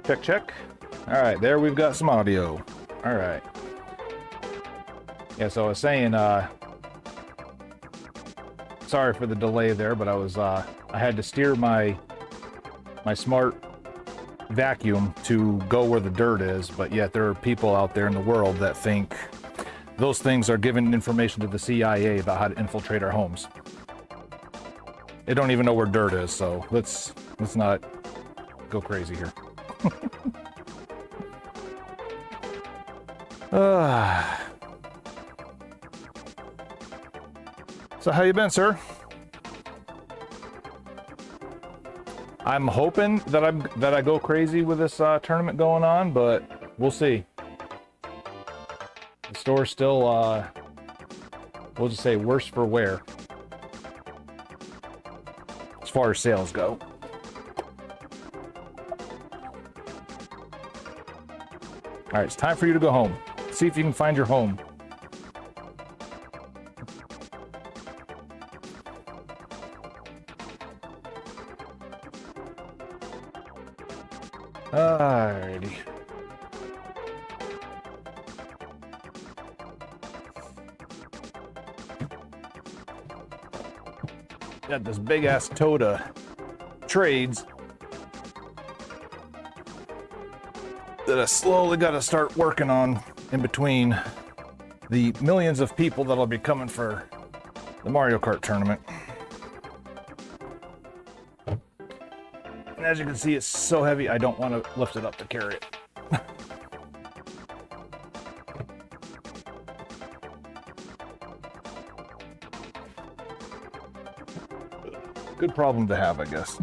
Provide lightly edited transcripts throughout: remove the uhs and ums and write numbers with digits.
Check, check. All right, there we've got some audio. All right. Yeah, so I was saying, sorry for the delay there, but I had to steer my smart vacuum to go where the dirt is, but yet there are people out there in the world that think those things are giving information to the CIA about how to infiltrate our homes. They don't even know where dirt is, so let's not go crazy here. So how you been, sir? I'm hoping that I go crazy with this tournament going on, but we'll see. The store's still, we'll just say worse for wear as far as sales go. All right, it's time for you to go home. See if you can find your home. Alrighty. Got this big ass tote of trades that I slowly got to start working on in between the millions of people that'll be coming for the Mario Kart tournament. And as you can see, it's so heavy, I don't want to lift it up to carry it. Good problem to have, I guess.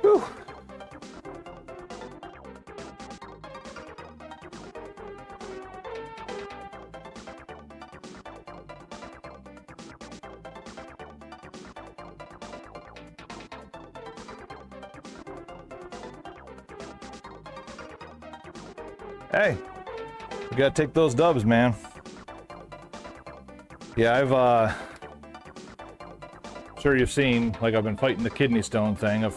Whew. Hey, we gotta take those dubs, man. Yeah, I've sure you've seen, like, I've been fighting the kidney stone thing.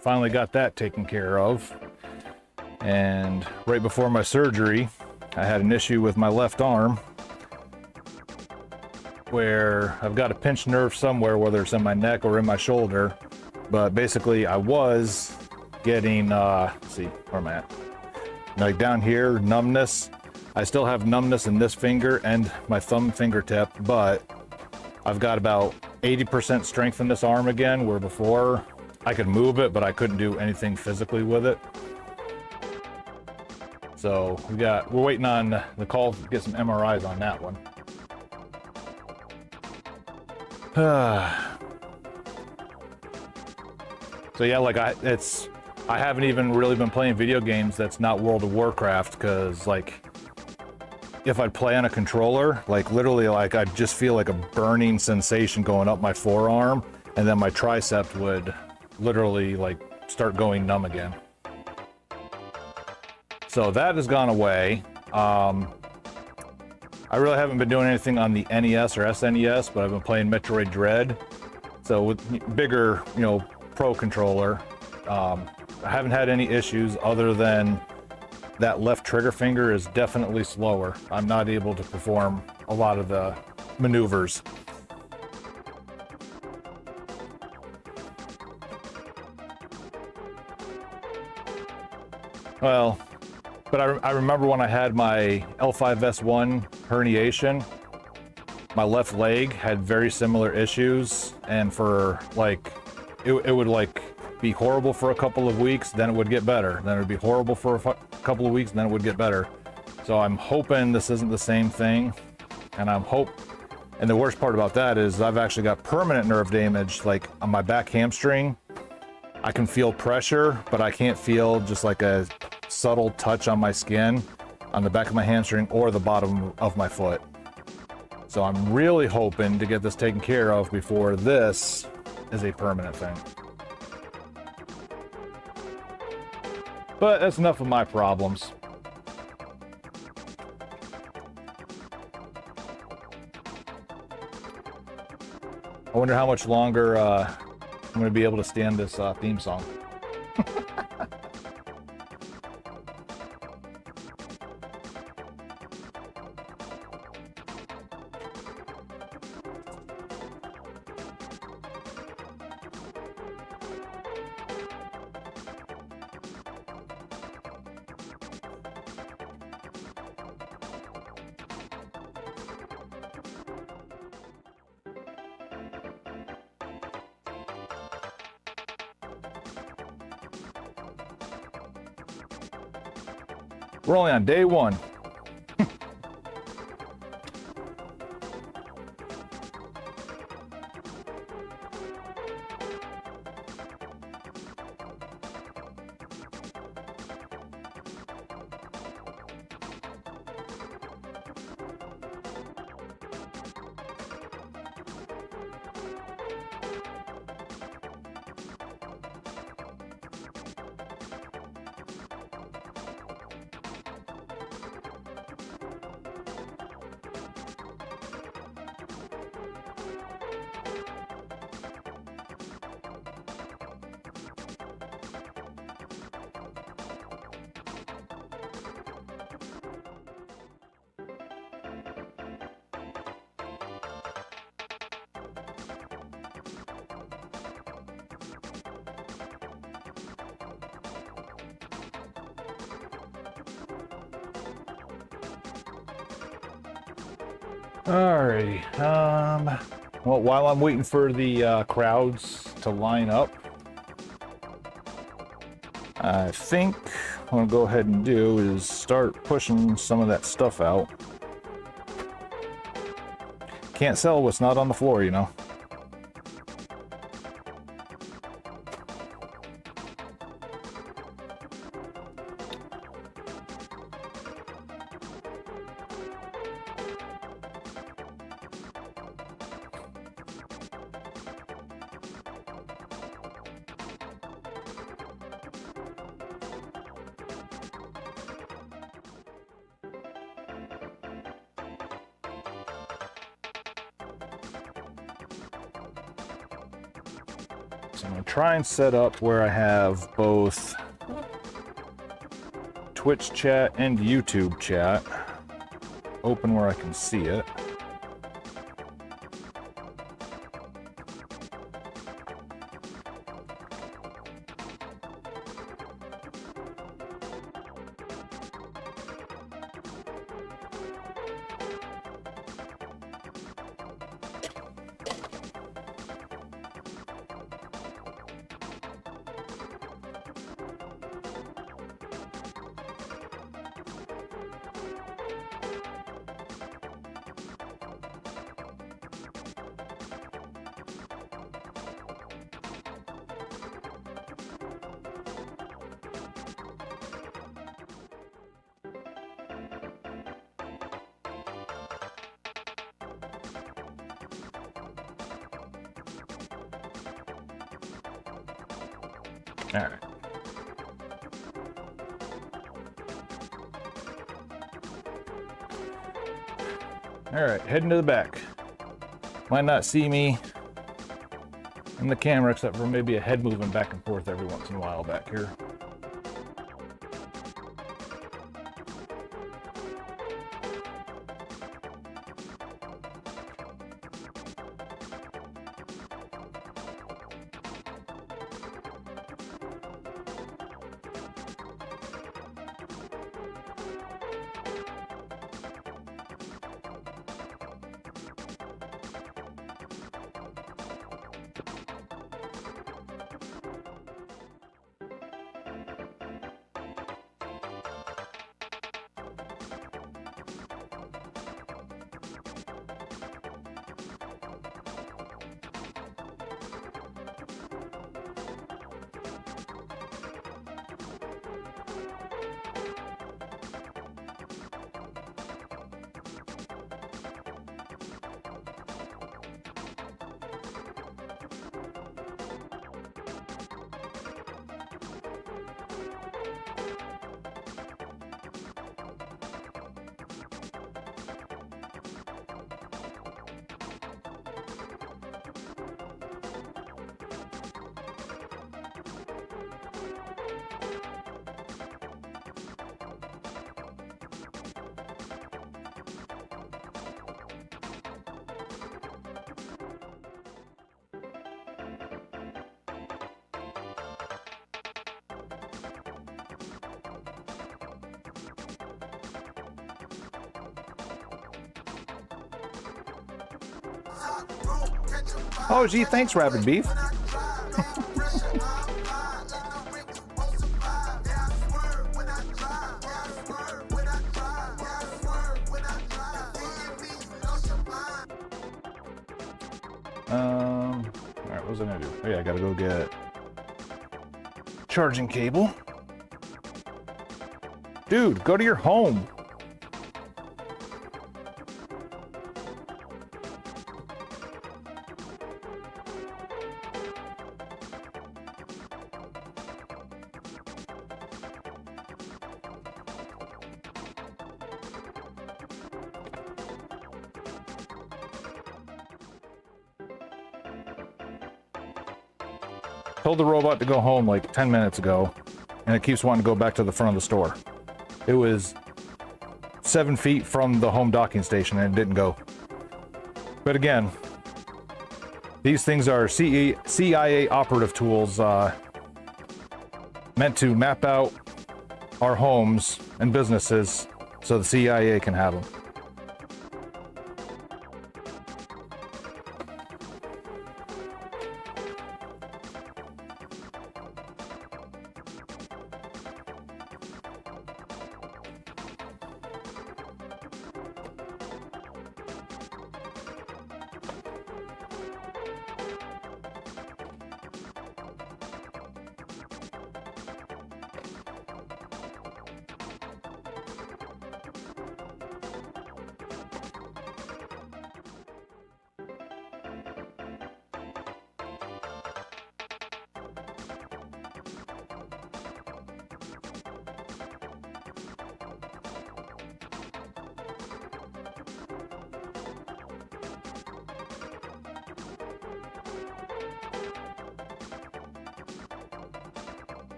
Finally got that taken care of. And right before my surgery, I had an issue with my left arm where I've got a pinched nerve somewhere, whether it's in my neck or in my shoulder. But basically, I was getting, let's see, where am I at? Like down here, numbness. I still have numbness in this finger and my thumb fingertip, but I've got about 80% strength in this arm again, where before I could move it, but I couldn't do anything physically with it. So we're waiting on the call to get some MRIs on that one. So yeah, like I haven't even really been playing video games that's not World of Warcraft, because like if I'd play on a controller, like literally, like I'd just feel like a burning sensation going up my forearm, and then my tricep would literally like start going numb again. So that has gone away. I really haven't been doing anything on the NES or SNES, but I've been playing Metroid Dread. So with bigger, pro controller, I haven't had any issues other than that left trigger finger is definitely slower. I'm not able to perform a lot of the maneuvers. Well, but I remember when I had my L5S1 herniation, my left leg had very similar issues, and for like, it would like be horrible for a couple of weeks, then it would get better. Then it would be horrible for a couple of weeks, and then it would get better. So I'm hoping this isn't the same thing, and and the worst part about that is I've actually got permanent nerve damage, like on my back hamstring. I can feel pressure, but I can't feel just like a subtle touch on my skin on the back of my hamstring or the bottom of my foot. So I'm really hoping to get this taken care of before this is a permanent thing. But that's enough of my problems. I wonder how much longer I'm going to be able to stand this theme song. We're only on day one. Alrighty. Well, while I'm waiting for the crowds to line up, I think what I'm gonna go ahead and do is start pushing some of that stuff out. Can't sell what's not on the floor, you know. So I'm going to try and set up where I have both Twitch chat and YouTube chat open where I can see it. All right. All right, heading to the back. Might not see me in the camera except for maybe a head moving back and forth every once in a while back here. Oh, gee, thanks, Rapid Beef. All right, what was I gonna do? Oh yeah, I gotta go get charging cable. Dude, go to your home. Told the robot to go home like 10 minutes ago, and it keeps wanting to go back to the front of the store. It was 7 feet from the home docking station and it didn't go. But again, these things are CIA operative tools meant to map out our homes and businesses so the CIA can have them.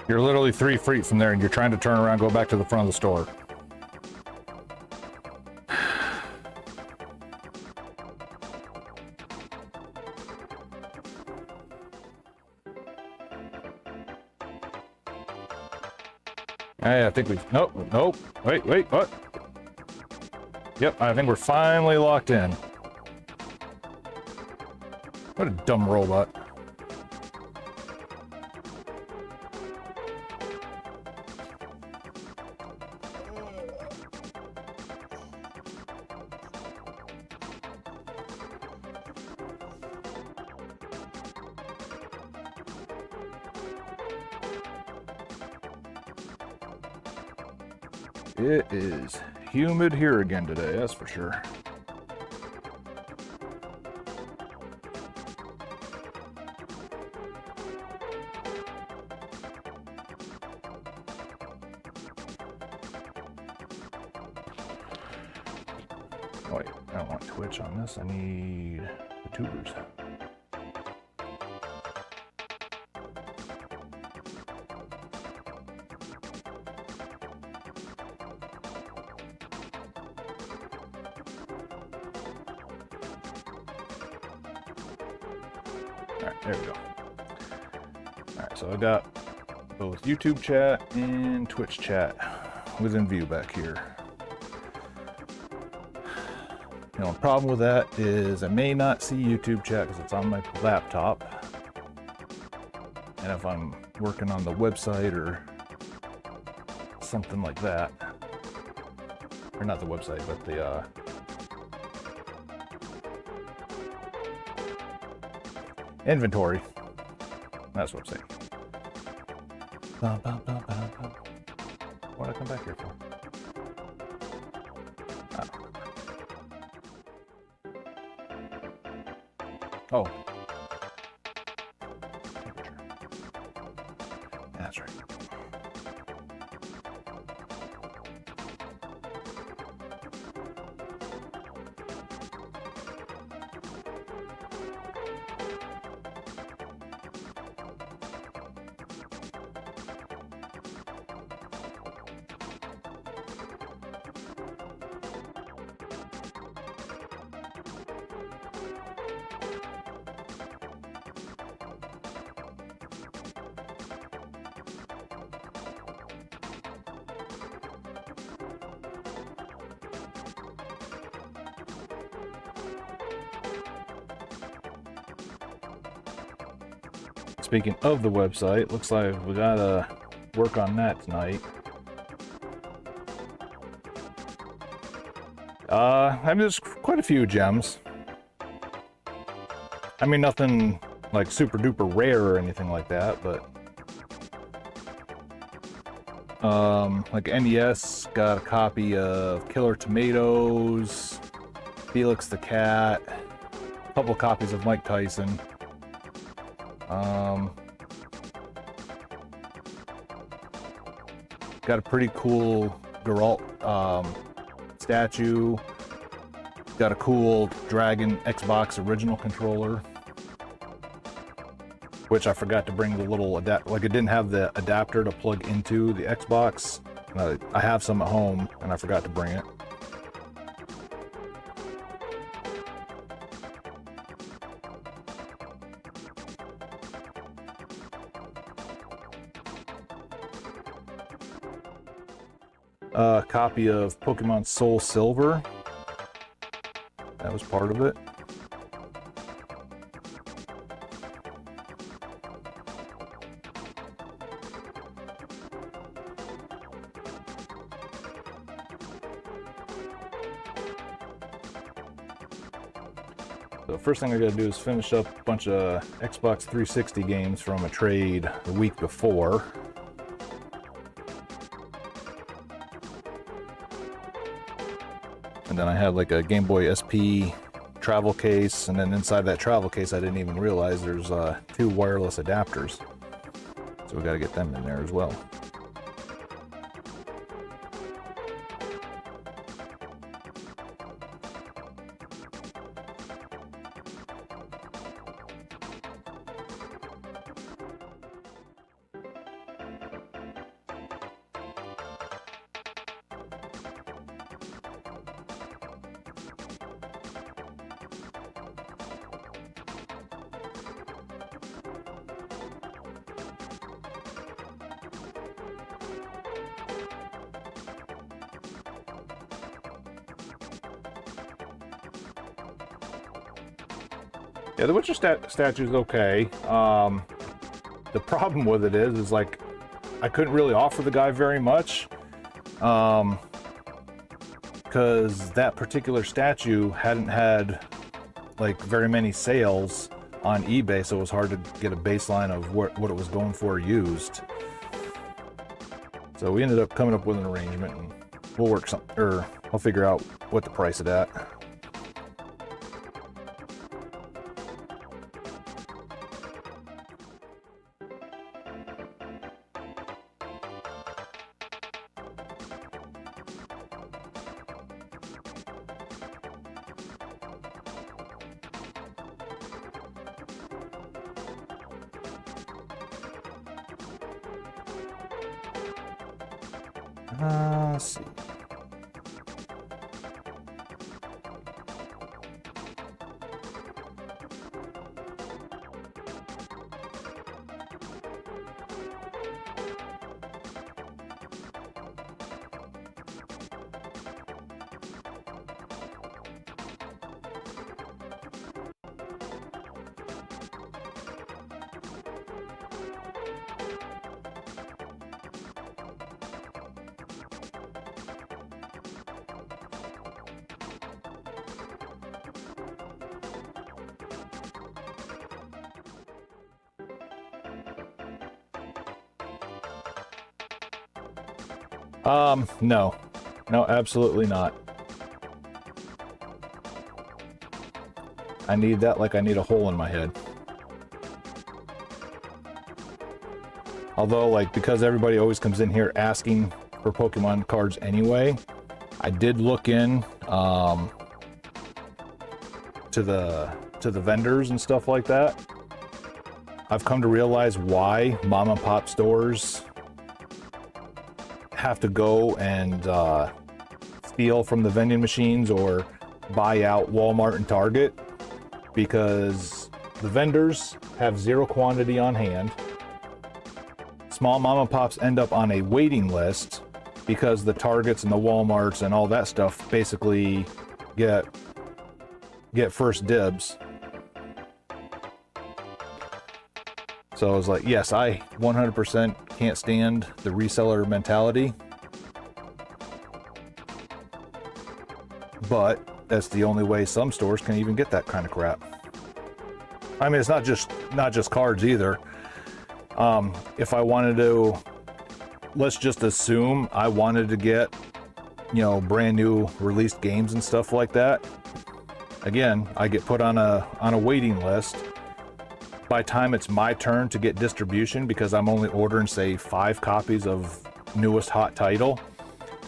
You're literally 3 feet from there and you're trying to turn around, go back to the front of the store. Hey, I think we, nope, wait, what? Yep, I think we're finally locked in. What a dumb robot. It is humid here again today, that's for sure. Oh wait, I don't want Twitch on this, I need the tubers. Alright, there we go. Alright, so I got both YouTube chat and Twitch chat within view back here. The only problem with that is I may not see YouTube chat because it's on my laptop. And if I'm working on the website or something like that, or not the website, but the inventory. That's what I'm saying. What did I come back here for? Oh. Temperature. That's right. speaking of the website, looks like we gotta work on that tonight. I mean, there's quite a few gems. I mean, nothing like super duper rare or anything like that, but like NES got a copy of Killer Tomatoes, Felix the Cat, a couple copies of Mike Tyson. Got a pretty cool Geralt statue. Got a cool Dragon Xbox original controller, which I forgot to bring the little adapt. Like, it didn't have the adapter to plug into the Xbox. I have some at home, and I forgot to bring it. A copy of Pokemon Soul Silver. That was part of it. The first thing I gotta do is finish up a bunch of Xbox 360 games from a trade the week before. And then I had like a Game Boy SP travel case, and then inside that travel case I didn't even realize there's 2 wireless adapters. So we gotta get them in there as well. Yeah, the Witcher statue's okay. The problem with it is like, I couldn't really offer the guy very much, because that particular statue hadn't had like very many sales on eBay, so it was hard to get a baseline of what it was going for used. So we ended up coming up with an arrangement, and we'll work something, or I'll figure out what to price it at. Let's see. No. No, absolutely not. I need that like I need a hole in my head. Although, like, because everybody always comes in here asking for Pokemon cards anyway, I did look in to the vendors and stuff like that. I've come to realize why mom and pop stores have to go and steal from the vending machines or buy out Walmart and Target, because the vendors have zero quantity on hand. Small mom and pops end up on a waiting list because the Targets and the Walmarts and all that stuff basically get first dibs. So I was like, yes, I 100% can't stand the reseller mentality, but that's the only way some stores can even get that kind of crap. I mean, it's not just cards either. If I wanted to, let's just assume I wanted to get, you know, brand new released games and stuff like that. Again, I get put on a waiting list. By the time it's my turn to get distribution, because I'm only ordering, say, 5 copies of newest hot title,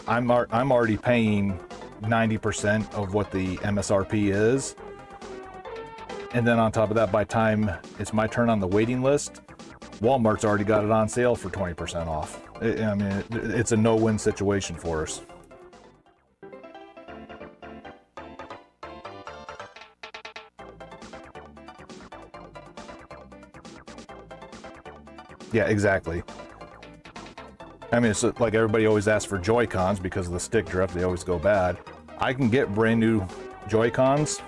I'm already paying 90% of what the MSRP is. And then on top of that, by the time it's my turn on the waiting list, Walmart's already got it on sale for 20% off. I mean, it's a no-win situation for us. Yeah, exactly. I mean, it's like everybody always asks for Joy-Cons because of the stick drift. They always go bad. I can get brand new Joy-Cons.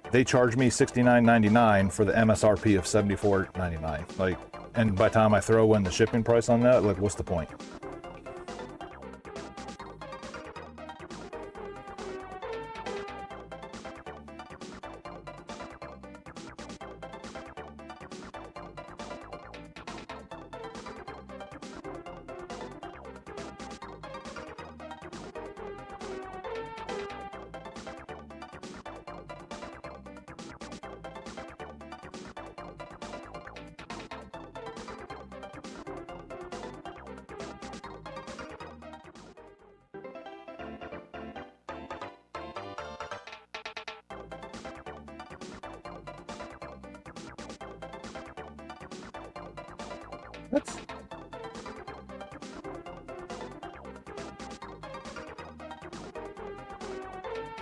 They charge me $69.99 for the MSRP of $74.99. Like, and by the time I throw in the shipping price on that, like, what's the point? That's...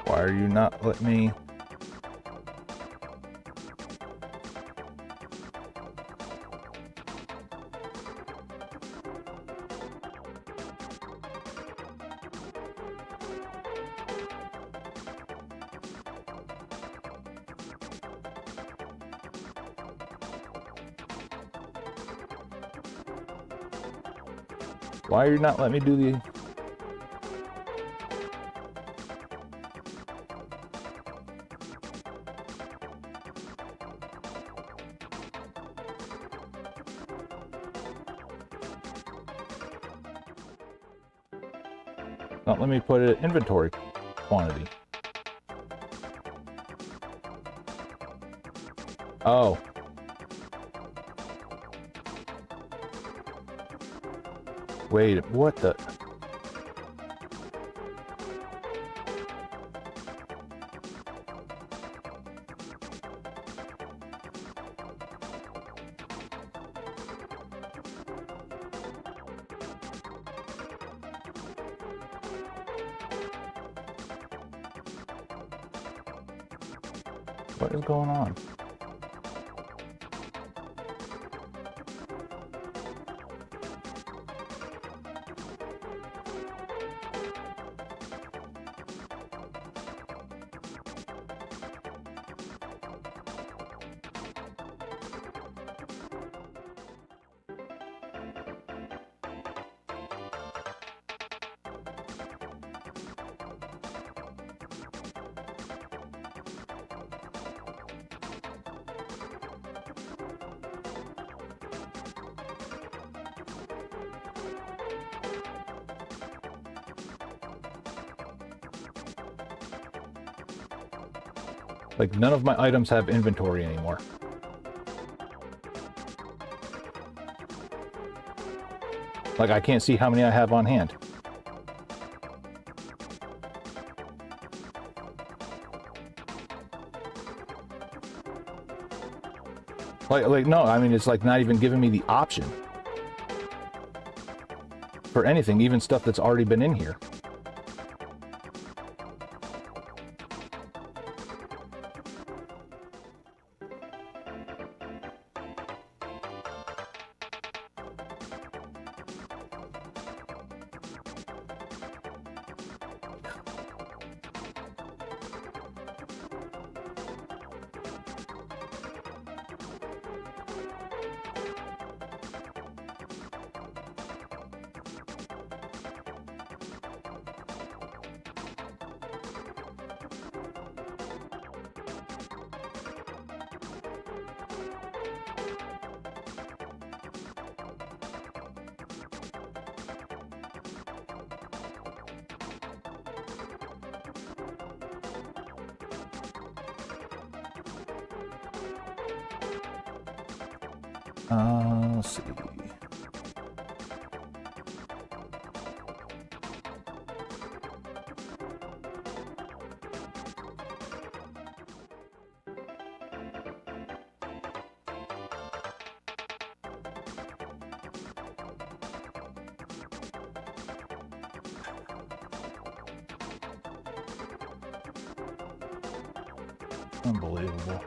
Why are you not letting me... Why are you not letting me do the... Not let me put it in inventory quantity. Oh. Wait, what the... What is going on? Like, none of my items have inventory anymore. Like, I can't see how many I have on hand. Like, no, I mean, it's like not even giving me the option for anything, even stuff that's already been in here. Let's see. Unbelievable.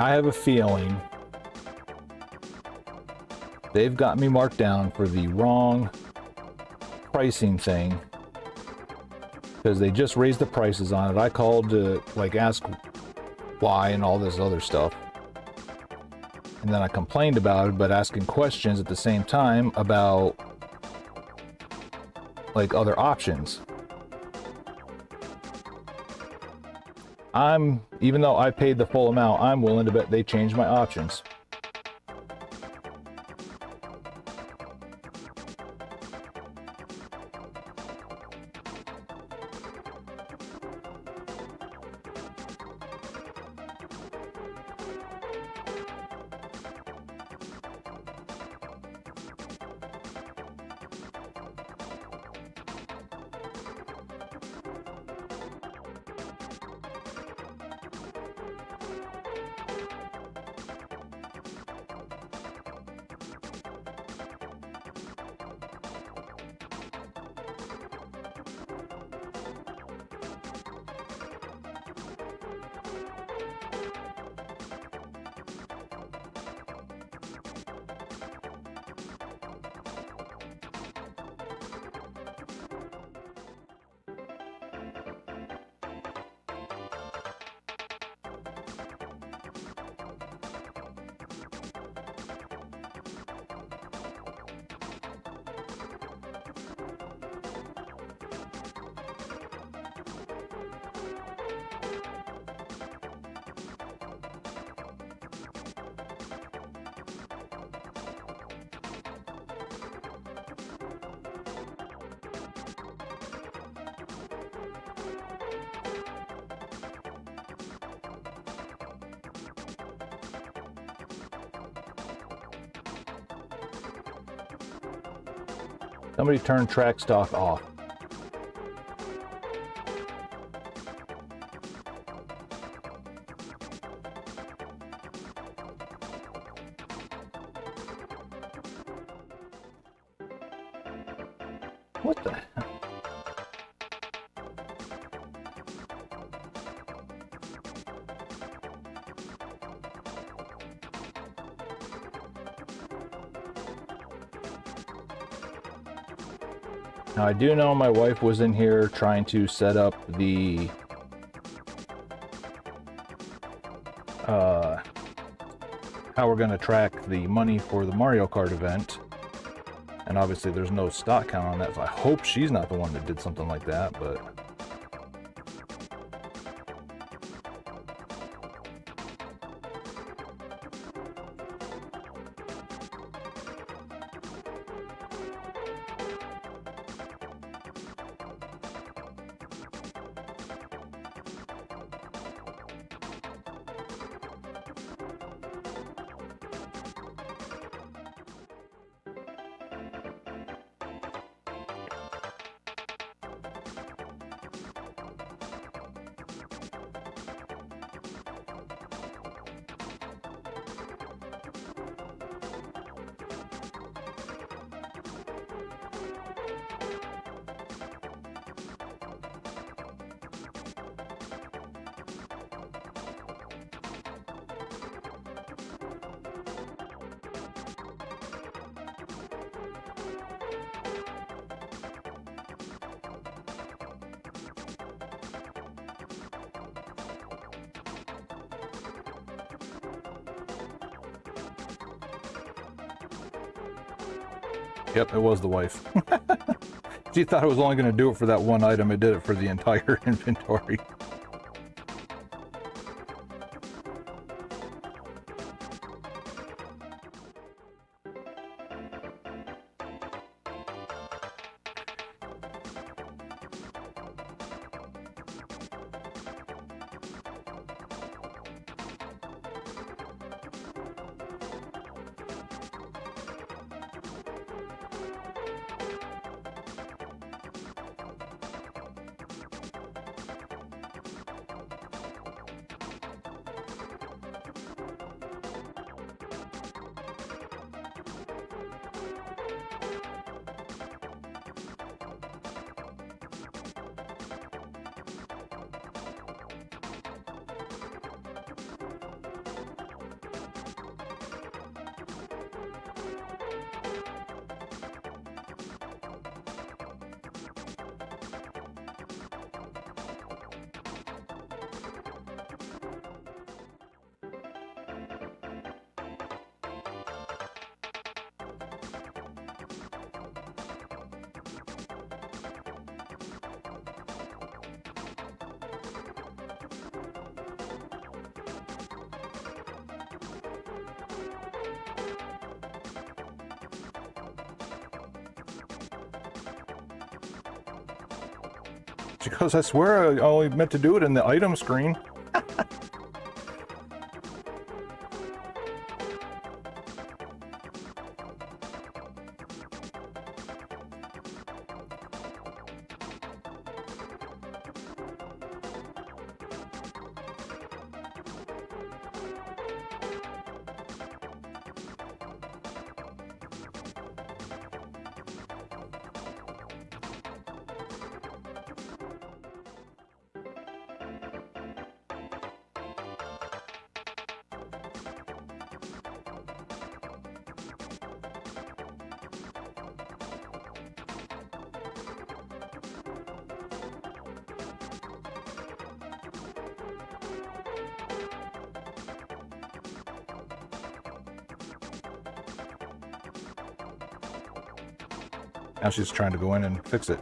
I have a feeling they've got me marked down for the wrong pricing thing because they just raised the prices on it. I called to like ask why and all this other stuff, and then I complained about it, but asking questions at the same time about like other options. Even though I paid the full amount, I'm willing to bet they changed my options. Somebody turn track stock off. What the hell? Now, I do know my wife was in here trying to set up the how we're going to track the money for the Mario Kart event, and obviously there's no stock count on that, so I hope she's not the one that did something like that. But yep, it was the wife. She thought it was only going to do it for that one item. It did it for the entire inventory. She goes, I swear I only meant to do it in the item screen. Now she's trying to go in and fix it.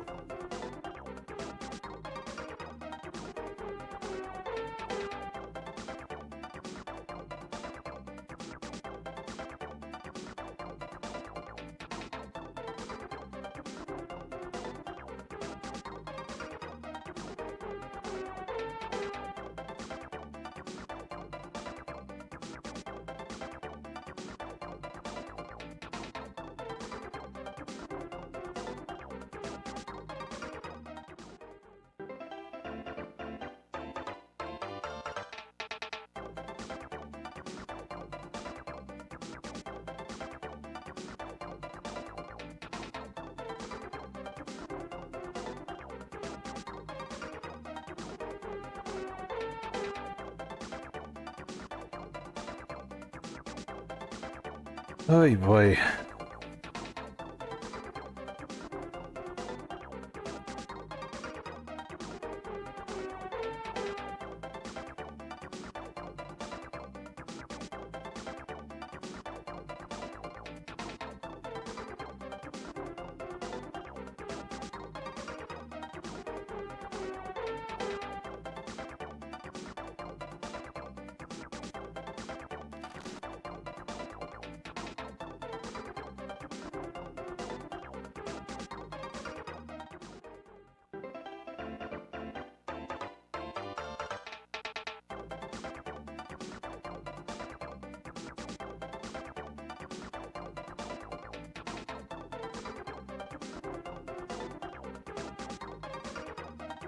Oy boy.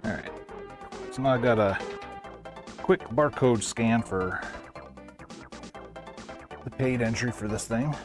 Alright, so now I got a quick barcode scan for the paid entry for this thing.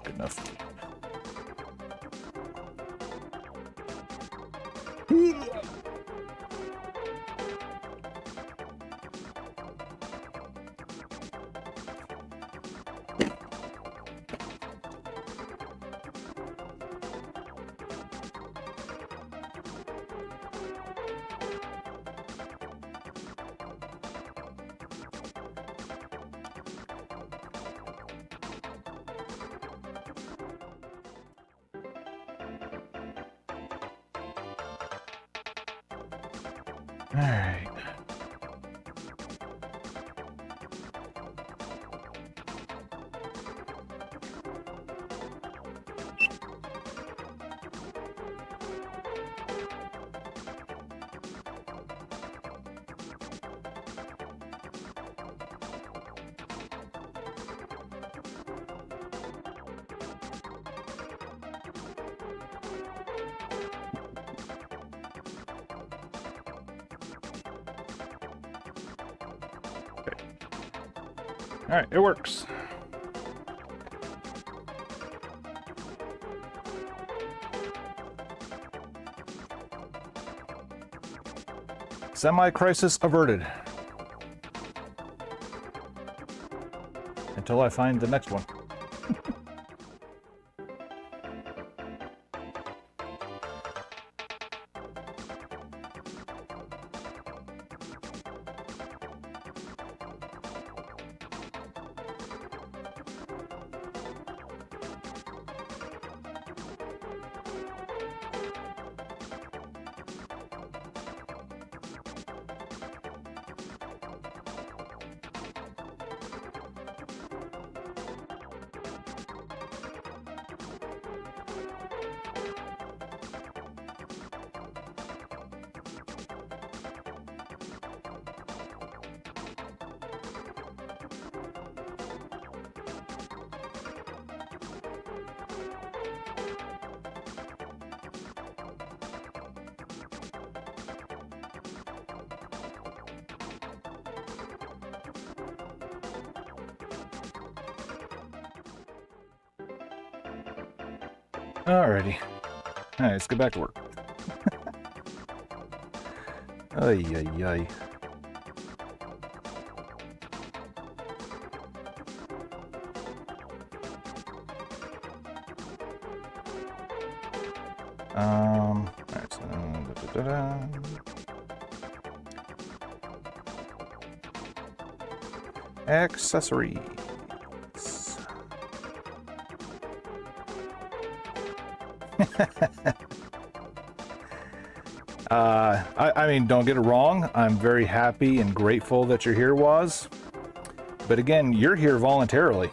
Good enough. All right. All right, it works. Semi-crisis averted. Until I find the next one. Alrighty. Alright, let's get back to work. Ay, ay, ay. Alright, so, accessories. I mean, don't get it wrong. I'm very happy and grateful that you're here, Woz. But again, you're here voluntarily.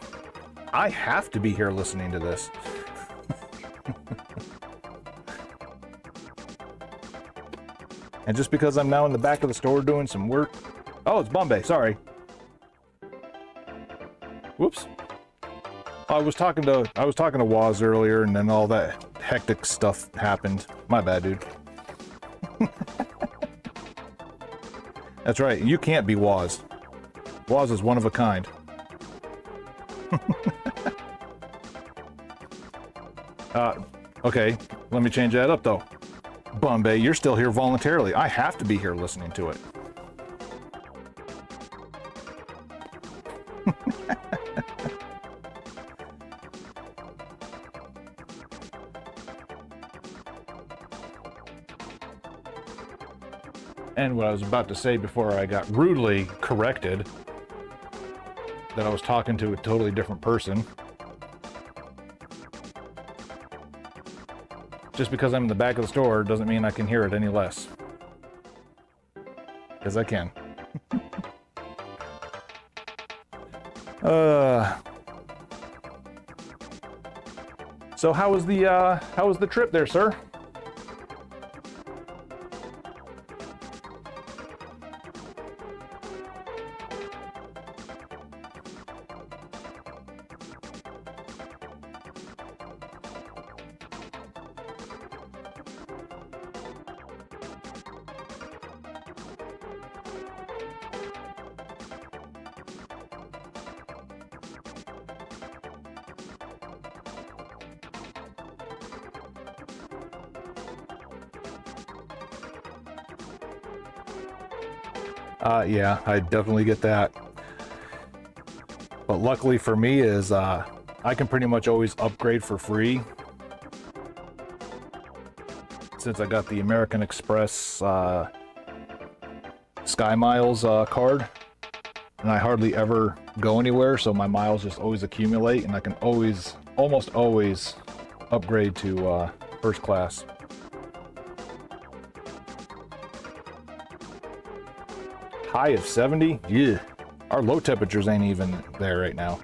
I have to be here listening to this. And just because I'm now in the back of the store doing some work... Oh, it's Bombay, sorry. Whoops. I was talking to Woz earlier, and then all that hectic stuff happened. My bad, dude. That's right, you can't be Woz. Woz is one of a kind. Okay, let me change that up though. Bombay, you're still here voluntarily. I have to be here listening to it. And what I was about to say before I got rudely corrected, that I was talking to a totally different person. Just because I'm in the back of the store doesn't mean I can hear it any less. Because I can. So how was the trip there, sir? Yeah, I definitely get that. But luckily for me is I can pretty much always upgrade for free. Since I got the American Express Sky Miles card. And I hardly ever go anywhere, so my miles just always accumulate, and I can always, almost always, upgrade to first class. High of 70? Yeah. Our low temperatures ain't even there right now.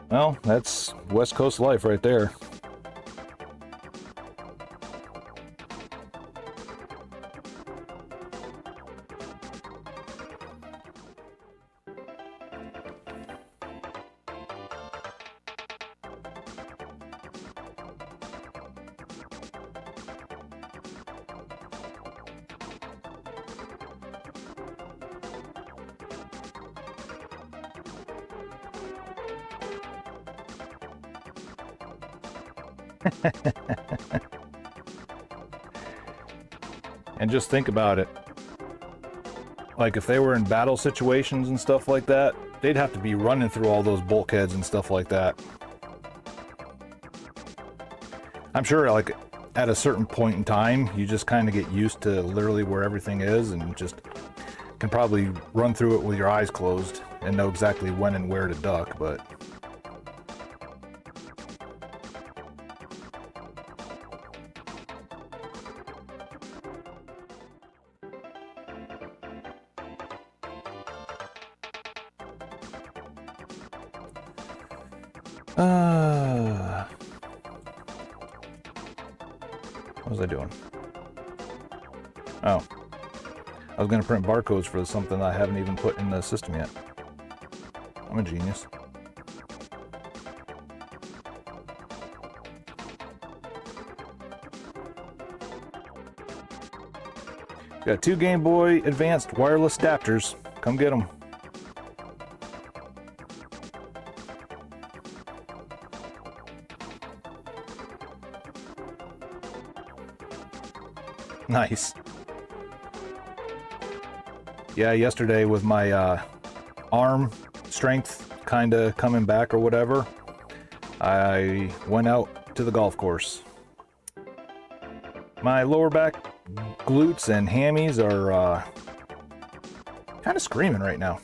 Well, that's West Coast life right there. And just think about it. Like if they were in battle situations and stuff like that, they'd have to be running through all those bulkheads and stuff like that. I'm sure like at a certain point in time, you just kind of get used to literally where everything is and just can probably run through it with your eyes closed and know exactly when and where to duck, but what was I doing? Oh, I was going to print barcodes for something I haven't even put in the system yet. I'm a genius. Got 2 Game Boy Advanced wireless adapters. Come get them. Nice. Yeah, yesterday with my arm strength kind of coming back or whatever, I went out to the golf course. My lower back glutes and hammies are kind of screaming right now.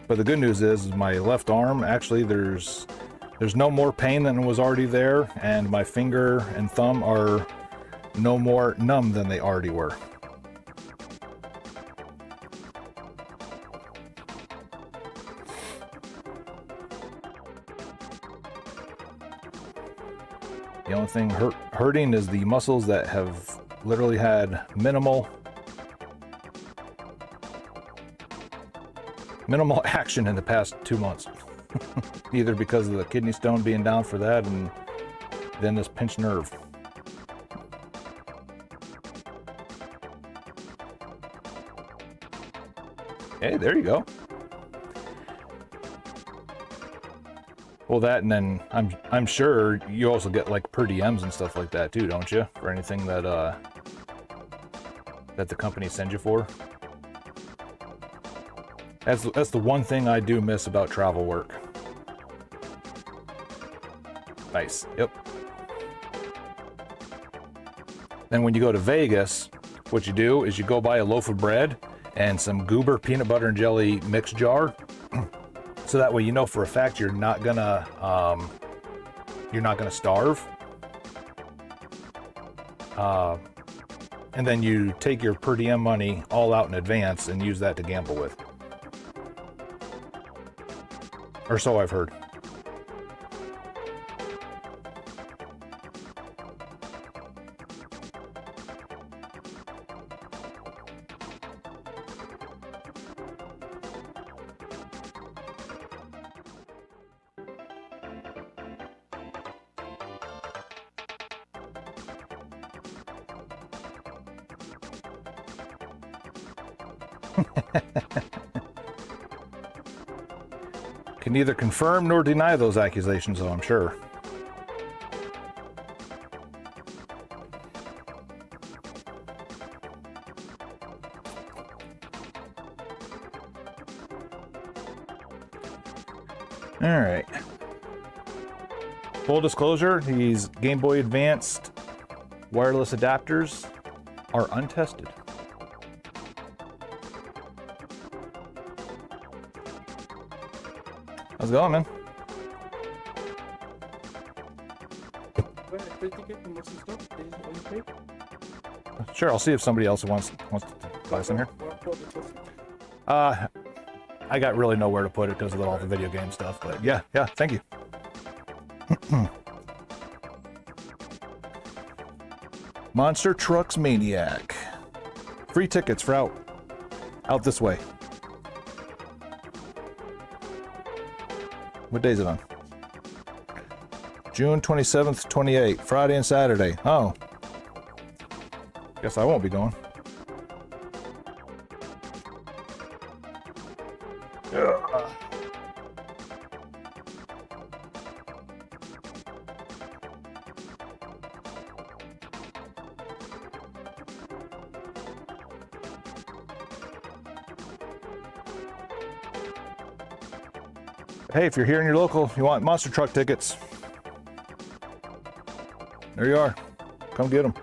But the good news is my left arm, actually there's no more pain than was already there, and my finger and thumb are no more numb than they already were. The only thing hurting is the muscles that have literally had minimal action in the past 2 months. Either because of the kidney stone being down for that and then this pinched nerve. Hey, there you go. Well, that, and then I'm sure you also get like per diems and stuff like that too, don't you? For anything that that the company sends you for. That's the one thing I do miss about travel work. Nice. Yep. Then when you go to Vegas, what you do is you go buy a loaf of bread and some Goober peanut butter and jelly mix jar. So that way you know for a fact you're not gonna starve. And then you take your per diem money all out in advance and use that to gamble with. Or so I've heard. Can neither confirm nor deny those accusations, though, I'm sure. All right. Full disclosure, these Game Boy Advanced wireless adapters are untested. How's it going, man? Sure, I'll see if somebody else wants to buy some here. I got really nowhere to put it because of all the video game stuff, but yeah, thank you. Monster Trucks Maniac. Free tickets for out this way. What day is it on? June 27th, 28th, Friday and Saturday. Oh. Guess I won't be going. Hey, if you're here in your local, you want monster truck tickets, there you are. Come get them.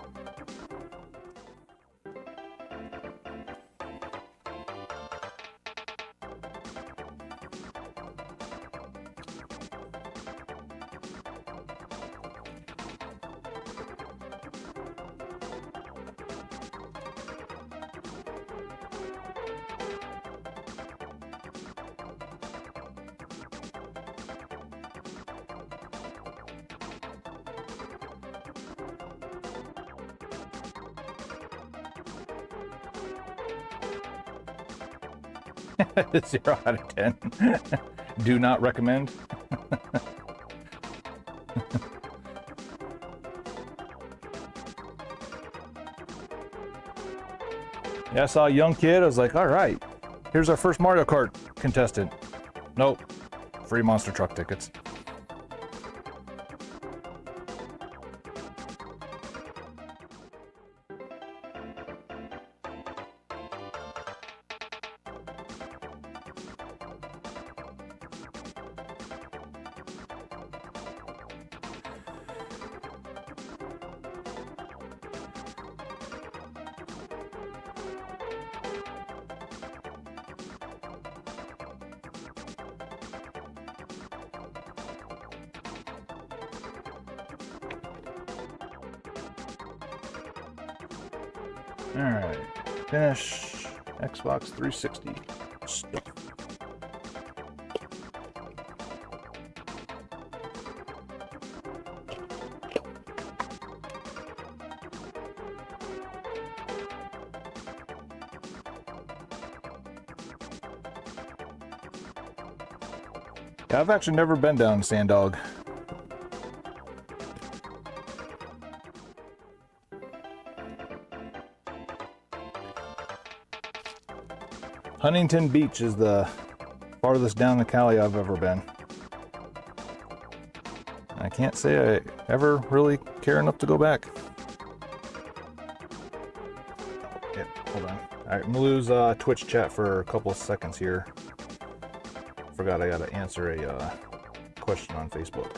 Zero out of 10. Do not recommend. Yeah, I saw a young kid. I was like, all right, here's our first Mario Kart contestant. Nope. Free monster truck tickets. All right, finish Xbox 360 stuff. Yeah, I've actually never been down Sand Dog. Huntington Beach is the farthest down the Cali I've ever been. I can't say I ever really care enough to go back. Yeah, hold on. All right, I'm gonna lose Twitch chat for a couple of seconds here. Forgot I gotta answer a question on Facebook.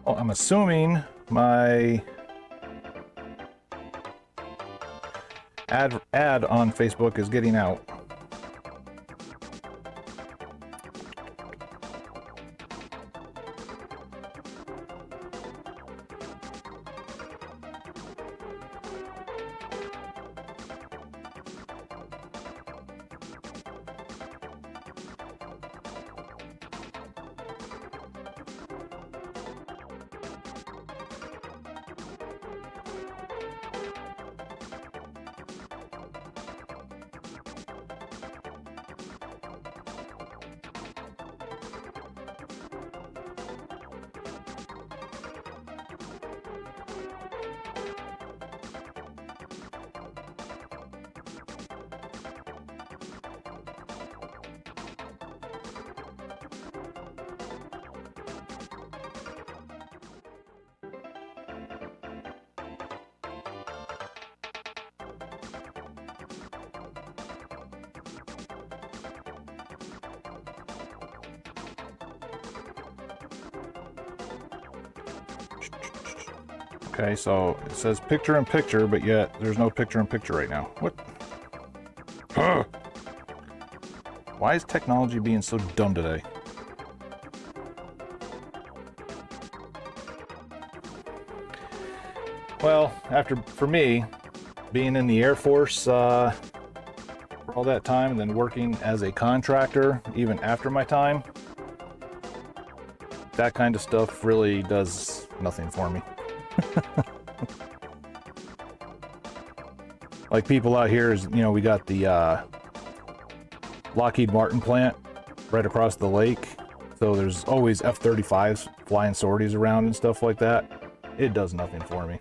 Oh, I'm assuming my ad on Facebook is getting out. Okay, so it says picture in picture, but yet there's no picture in picture right now. What? Huh. Why is technology being so dumb today? Well, for me, being in the Air Force for all that time and then working as a contractor even after my time, that kind of stuff really does nothing for me. Like people out here, we got the Lockheed Martin plant right across the lake. So there's always F-35s flying sorties around and stuff like that. It does nothing for me.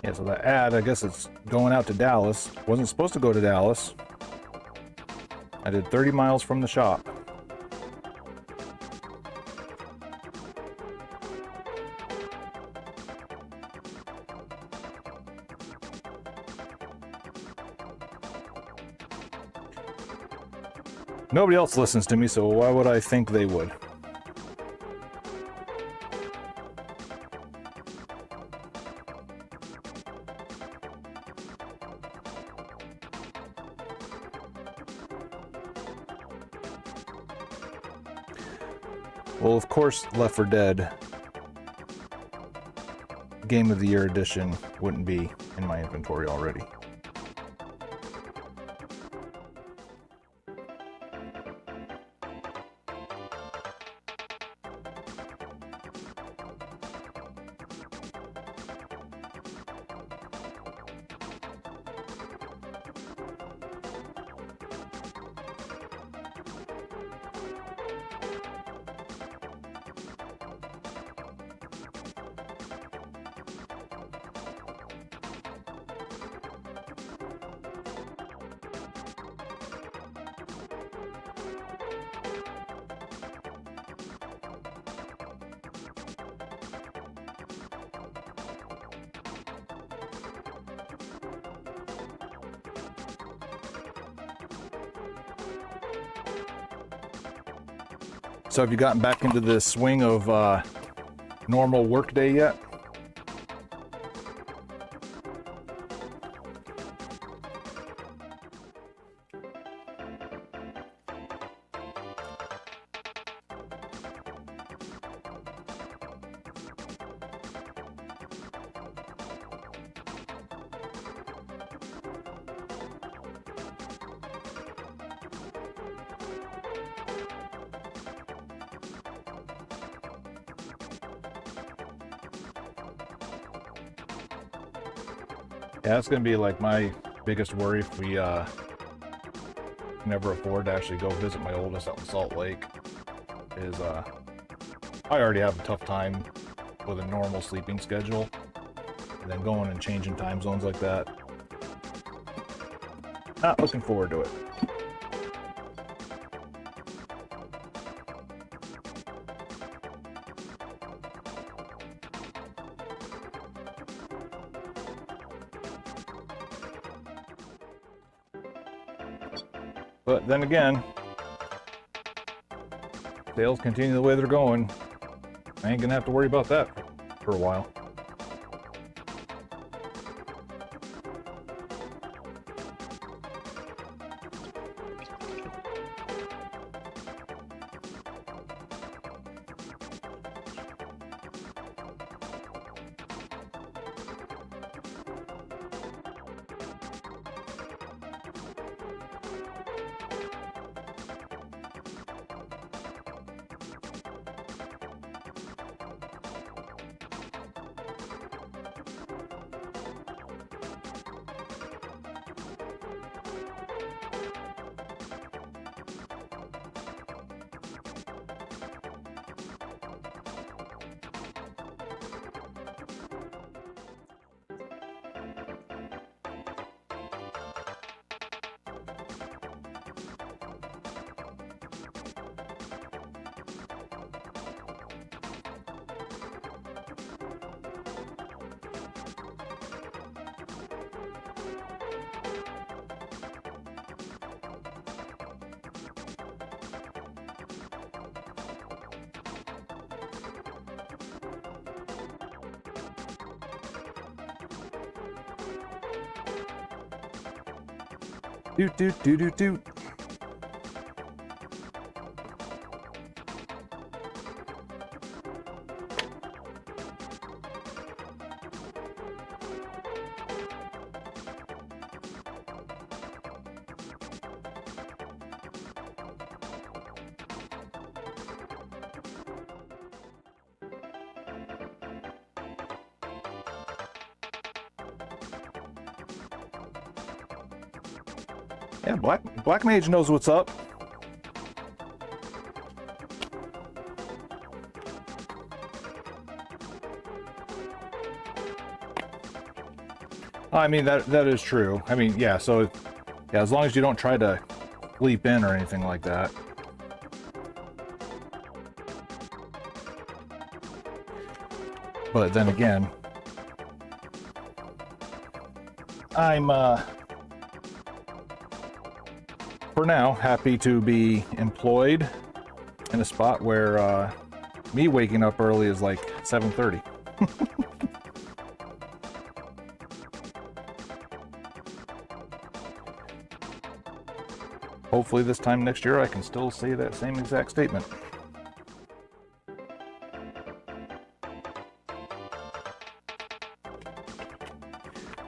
Yeah, so that ad, I guess it's going out to Dallas. Wasn't supposed to go to Dallas. I did 30 miles from the shop. Nobody else listens to me, so why would I think they would? Well, of course, Left 4 Dead Game of the Year edition wouldn't be in my inventory already. So have you gotten back into the swing of normal workday yet? Yeah, that's going to be like my biggest worry if we can never afford to actually go visit my oldest out in Salt Lake is I already have a tough time with a normal sleeping schedule, and then going and changing time zones like that. Not looking forward to it. But then again, sales continue the way they're going. I ain't gonna have to worry about that for a while. Doot, doot, doot, doot, doot. Yeah, Black Mage knows what's up. I mean, that is true. I mean, yeah, so yeah, as long as you don't try to leap in or anything like that. But then again, I'm for now happy to be employed in a spot where me waking up early is like 7:30. Hopefully this time next year I can still say that same exact statement.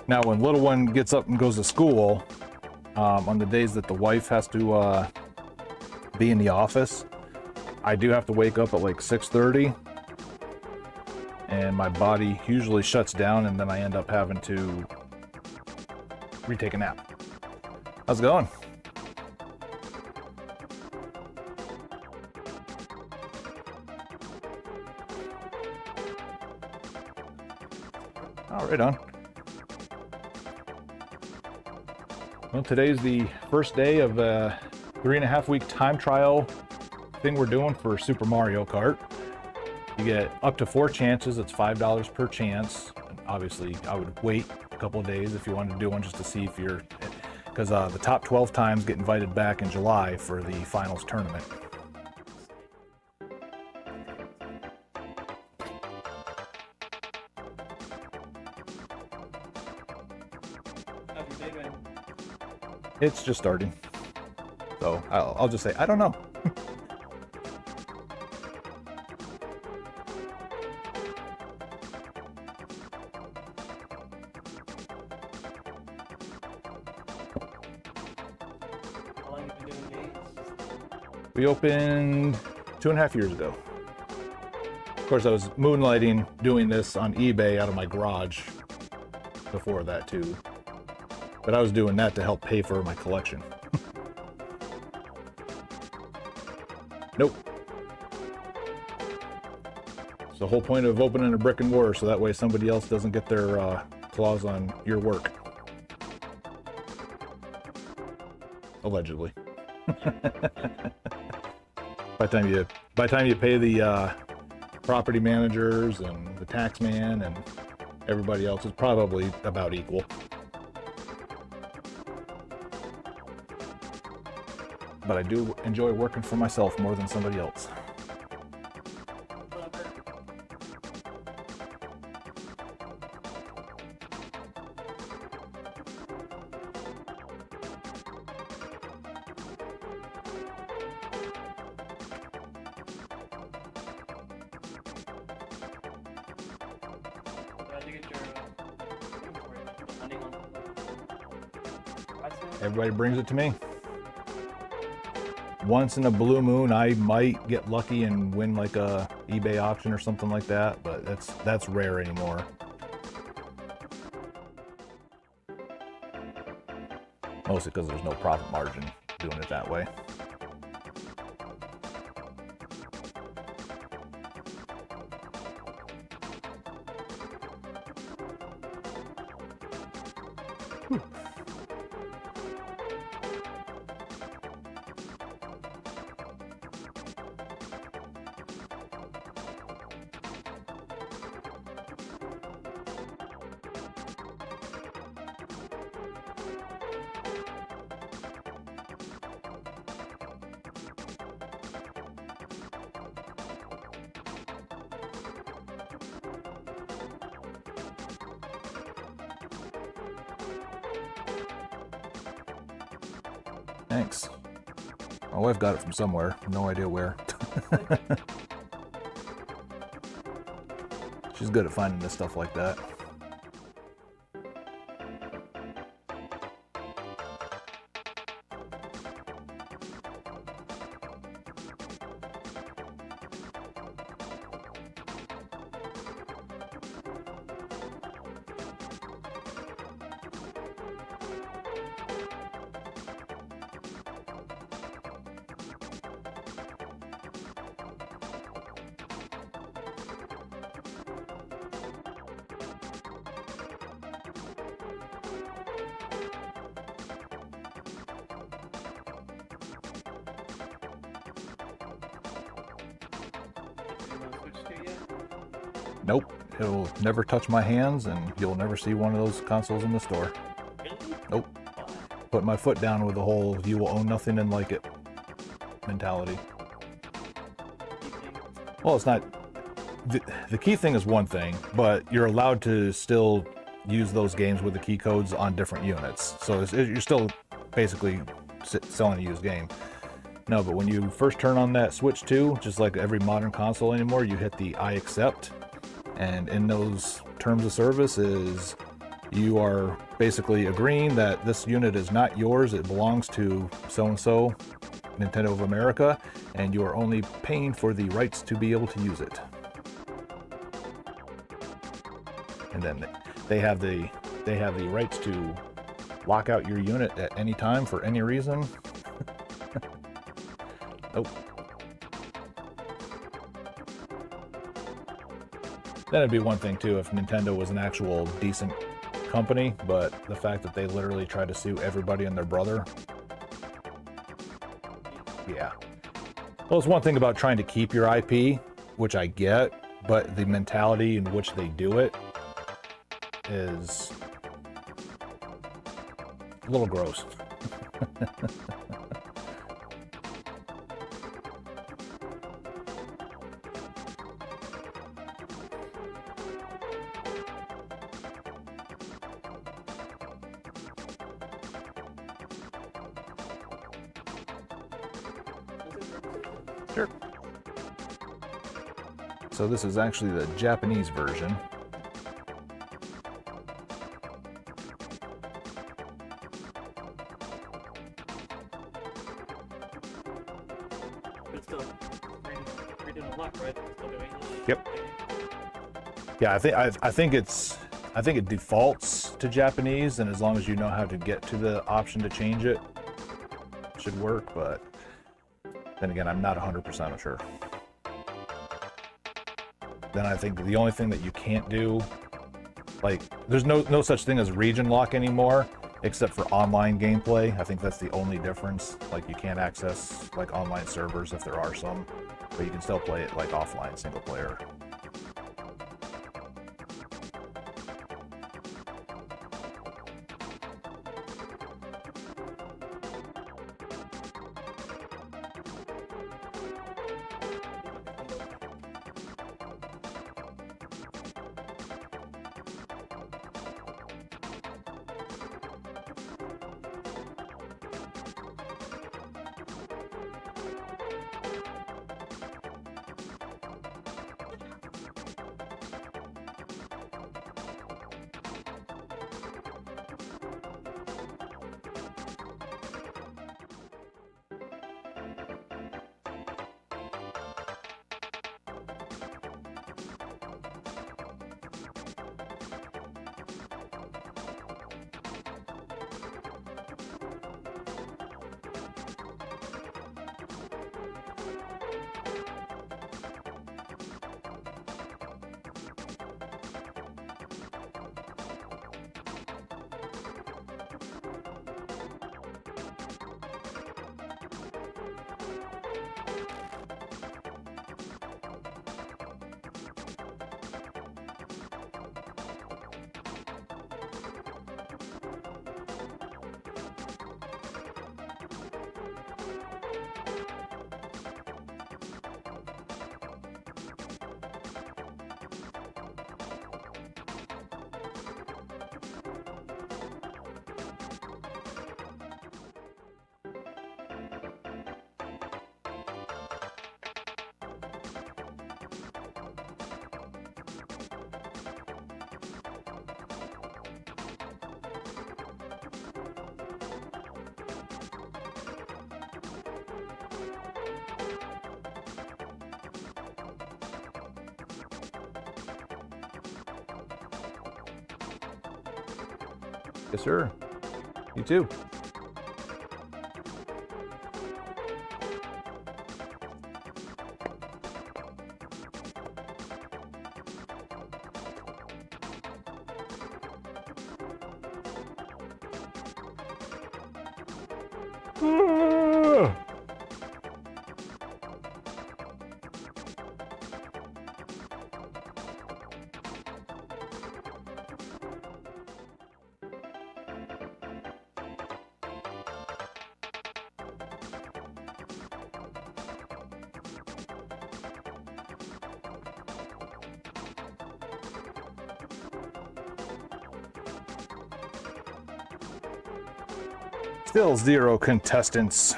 Now when little one gets up and goes to school, on the days that the wife has to be in the office, I do have to wake up at like 6:30, and my body usually shuts down, and then I end up having to retake a nap. How's it going? Oh, right on. Well, today's the first day of a 3.5-week time trial thing we're doing for Super Mario Kart. You get up to 4 chances. It's $5 per chance. And obviously, I would wait a couple of days if you wanted to do one just to see if you're... Because the top 12 times get invited back in July for the finals tournament. It's just starting. So I'll just say, I don't know. How long have you been doing games? We opened 2.5 years ago. Of course, I was moonlighting doing this on eBay out of my garage before that too. But I was doing that to help pay for my collection. Nope. It's the whole point of opening a brick and mortar, so that way somebody else doesn't get their claws on your work. Allegedly. By the time you pay the property managers and the tax man and everybody else, it's probably about equal. But I do enjoy working for myself more than somebody else. Everybody brings it to me. Once in a blue moon, I might get lucky and win like a eBay auction or something like that, but that's rare anymore. Mostly because there's no profit margin doing it that way. Whew. Thanks. My wife got it from somewhere. No idea where. She's good at finding this stuff like that. Nope, it'll never touch my hands, and you'll never see one of those consoles in the store. Really? Nope. Put my foot down with the whole "you will own nothing and like it" mentality. Well, it's not. The key thing is one thing, but you're allowed to still use those games with the key codes on different units. So you're still basically selling a used game. No, but when you first turn on that Switch 2, just like every modern console anymore, you hit the "I accept." And in those terms of service is you are basically agreeing that this unit is not yours, it belongs to so-and-so, Nintendo of America, and you are only paying for the rights to be able to use it. And then they have the rights to lock out your unit at any time for any reason. Nope. Then it'd be one thing too if Nintendo was an actual decent company, but the fact that they literally try to sue everybody and their brother. Yeah. Well, it's one thing about trying to keep your IP, which I get, but the mentality in which they do it is a little gross. Sure. So this is actually the Japanese version. It's still reading a lot, right? It's still doing English. Yep. Yeah, I think it defaults to Japanese, and as long as you know how to get to the option to change it, it should work, but then again, I'm not 100% sure. Then I think the only thing that you can't do, like, there's no such thing as region lock anymore, except for online gameplay. I think that's the only difference. Like, you can't access like online servers if there are some, but you can still play it like offline single player. Yes, sir. You too. Still 0 contestants.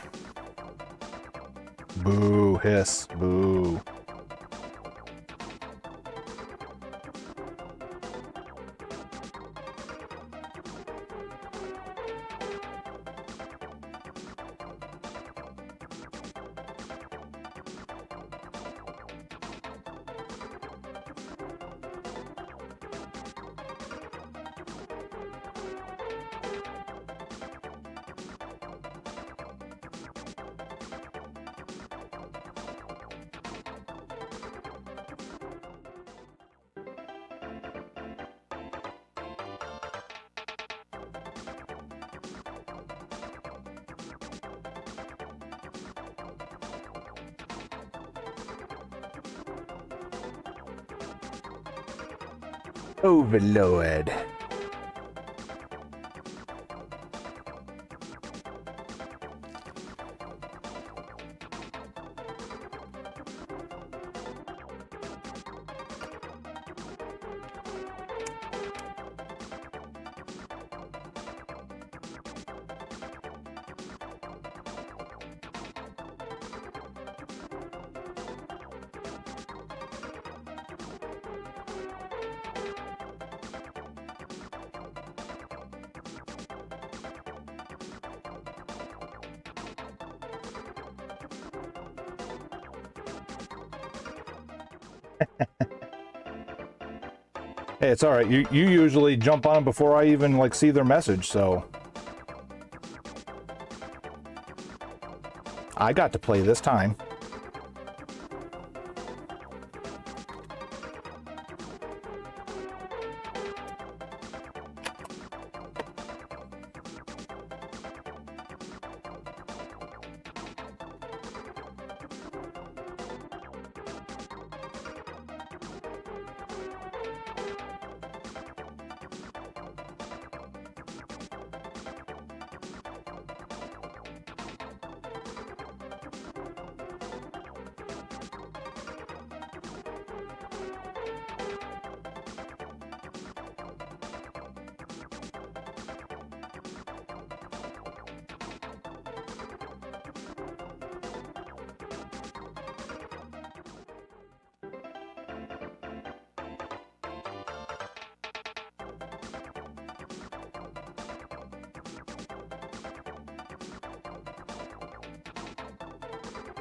Boo, hiss, boo. Overlord. Hey, it's all right. You usually jump on them before I even like see their message, so I got to play this time.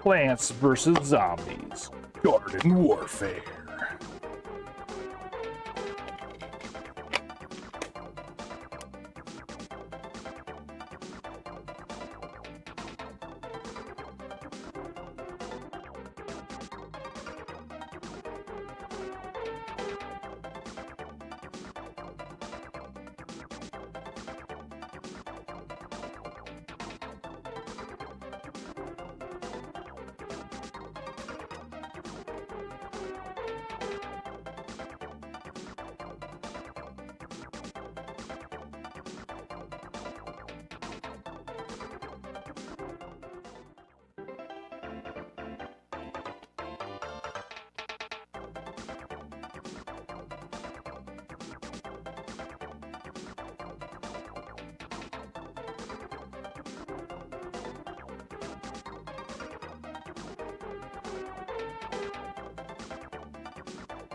Plants versus Zombies. Garden Warfare.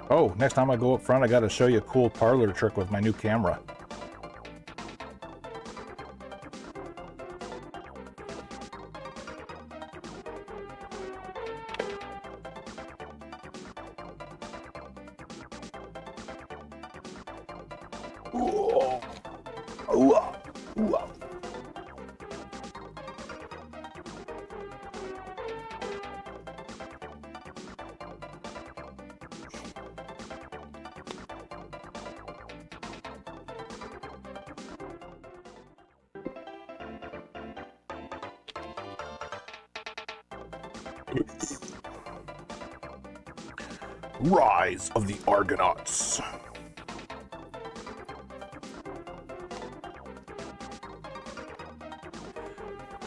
Oh, next time I go up front, I gotta show you a cool parlor trick with my new camera. Ooh. Ooh. Rise of the Argonauts.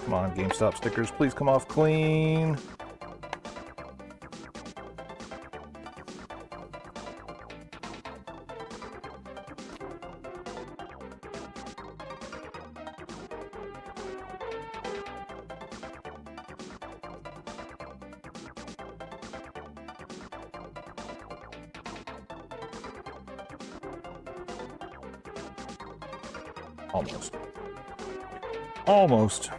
Come on, GameStop stickers, please come off clean. Almost. Almost.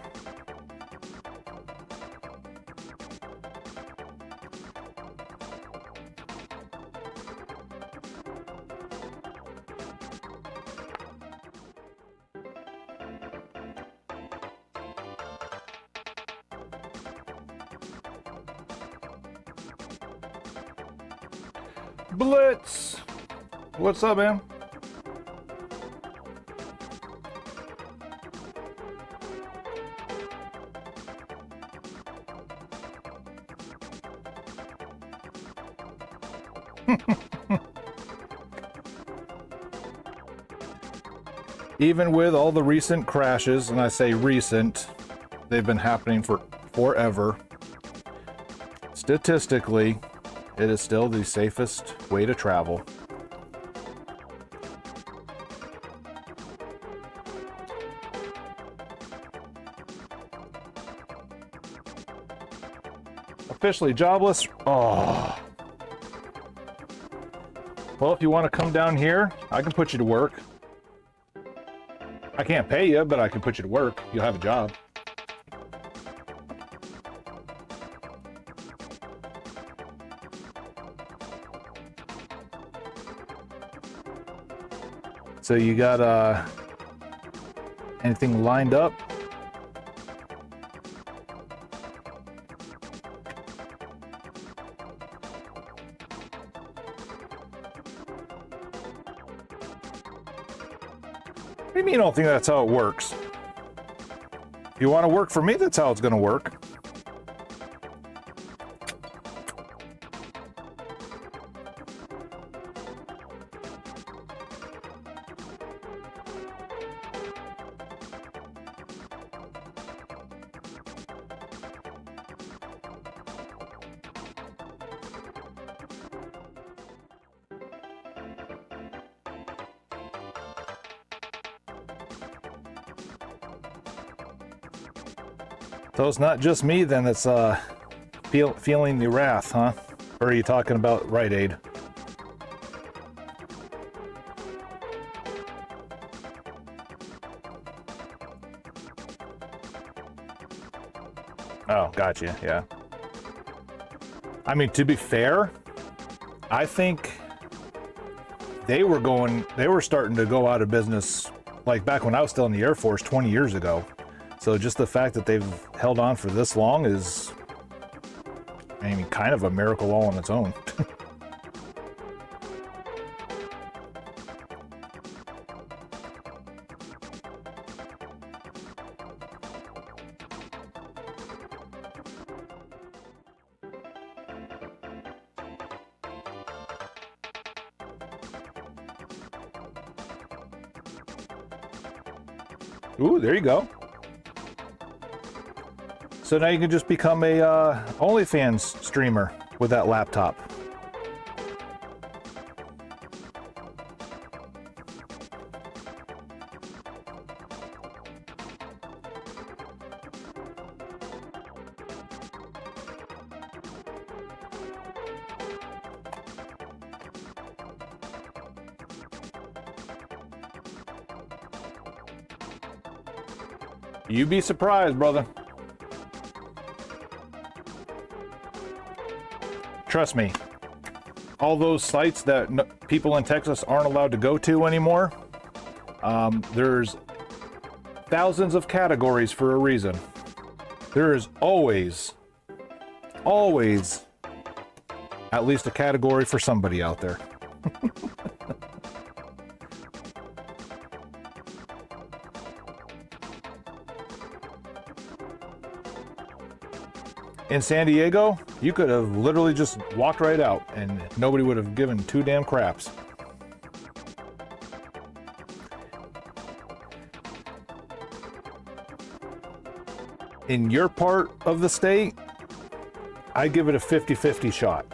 Blitz! What's up, man? Even with all the recent crashes, and I say recent, they've been happening for forever. Statistically, it is still the safest way to travel. Officially jobless? Oh. Well, if you want to come down here, I can put you to work. I can't pay you, but I can put you to work. You'll have a job. So you got anything lined up? What do you mean you don't think that's how it works? If you want to work for me, that's how it's going to work. So it's not just me then that's feeling the wrath, huh? Or are you talking about Rite Aid? Oh, gotcha, yeah. I mean, to be fair, I think they were starting to go out of business like back when I was still in the Air Force 20 years ago. So just the fact that they've held on for this long is, I mean, kind of a miracle all on its own. Ooh, there you go. So now you can just become a OnlyFans streamer with that laptop. You'd be surprised, brother. Trust me, all those sites that people in Texas aren't allowed to go to anymore, there's thousands of categories for a reason. There is always at least a category for somebody out there. In San Diego, you could have literally just walked right out and nobody would have given two damn craps. In your part of the state, I give it a 50-50 shot.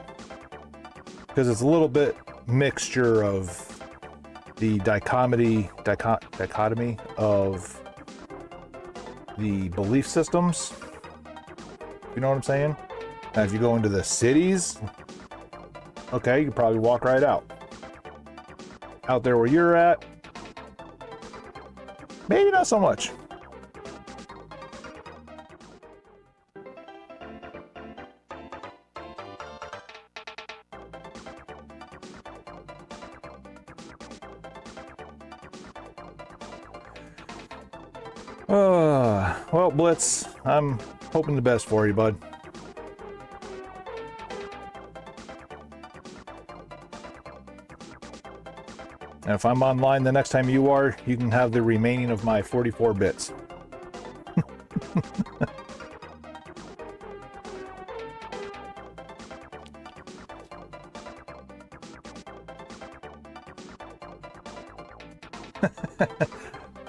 Because it's a little bit mixture of the dichotomy of the belief systems. You know what I'm saying? Now, if you go into the cities, okay, you can probably walk right out. Out there where you're at, maybe not so much. Well, Blitz, I'm hoping the best for you, bud. And if I'm online the next time you are, you can have the remaining of my 44 bits.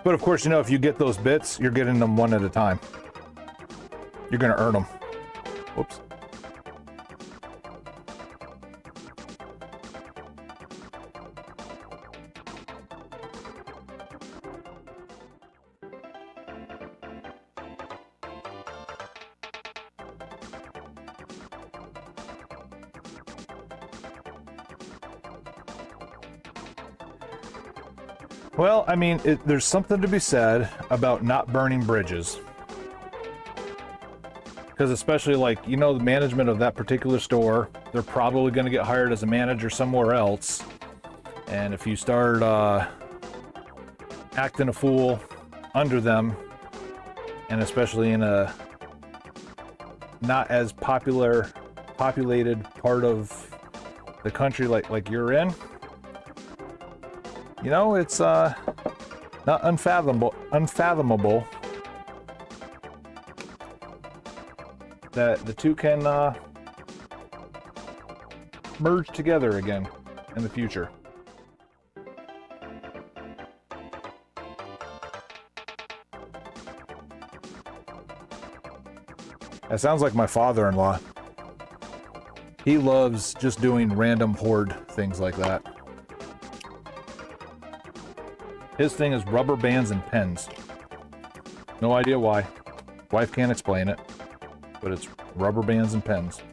But of course, you know, if you get those bits, you're getting them one at a time. You're gonna earn them. Whoops. Well, I mean, there's something to be said about not burning bridges. Because especially like, you know, the management of that particular store, they're probably going to get hired as a manager somewhere else. And if you start acting a fool under them, and especially in a not as populated part of the country like you're in, you know, it's not unfathomable that the two can merge together again in the future. That sounds like my father-in-law. He loves just doing random hoard things like that. His thing is rubber bands and pens. No idea why. Wife can't explain it, but it's rubber bands and pens.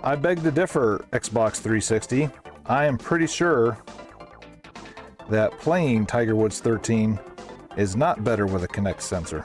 I beg to differ, Xbox 360. I am pretty sure that playing Tiger Woods 13 is not better with a Kinect sensor.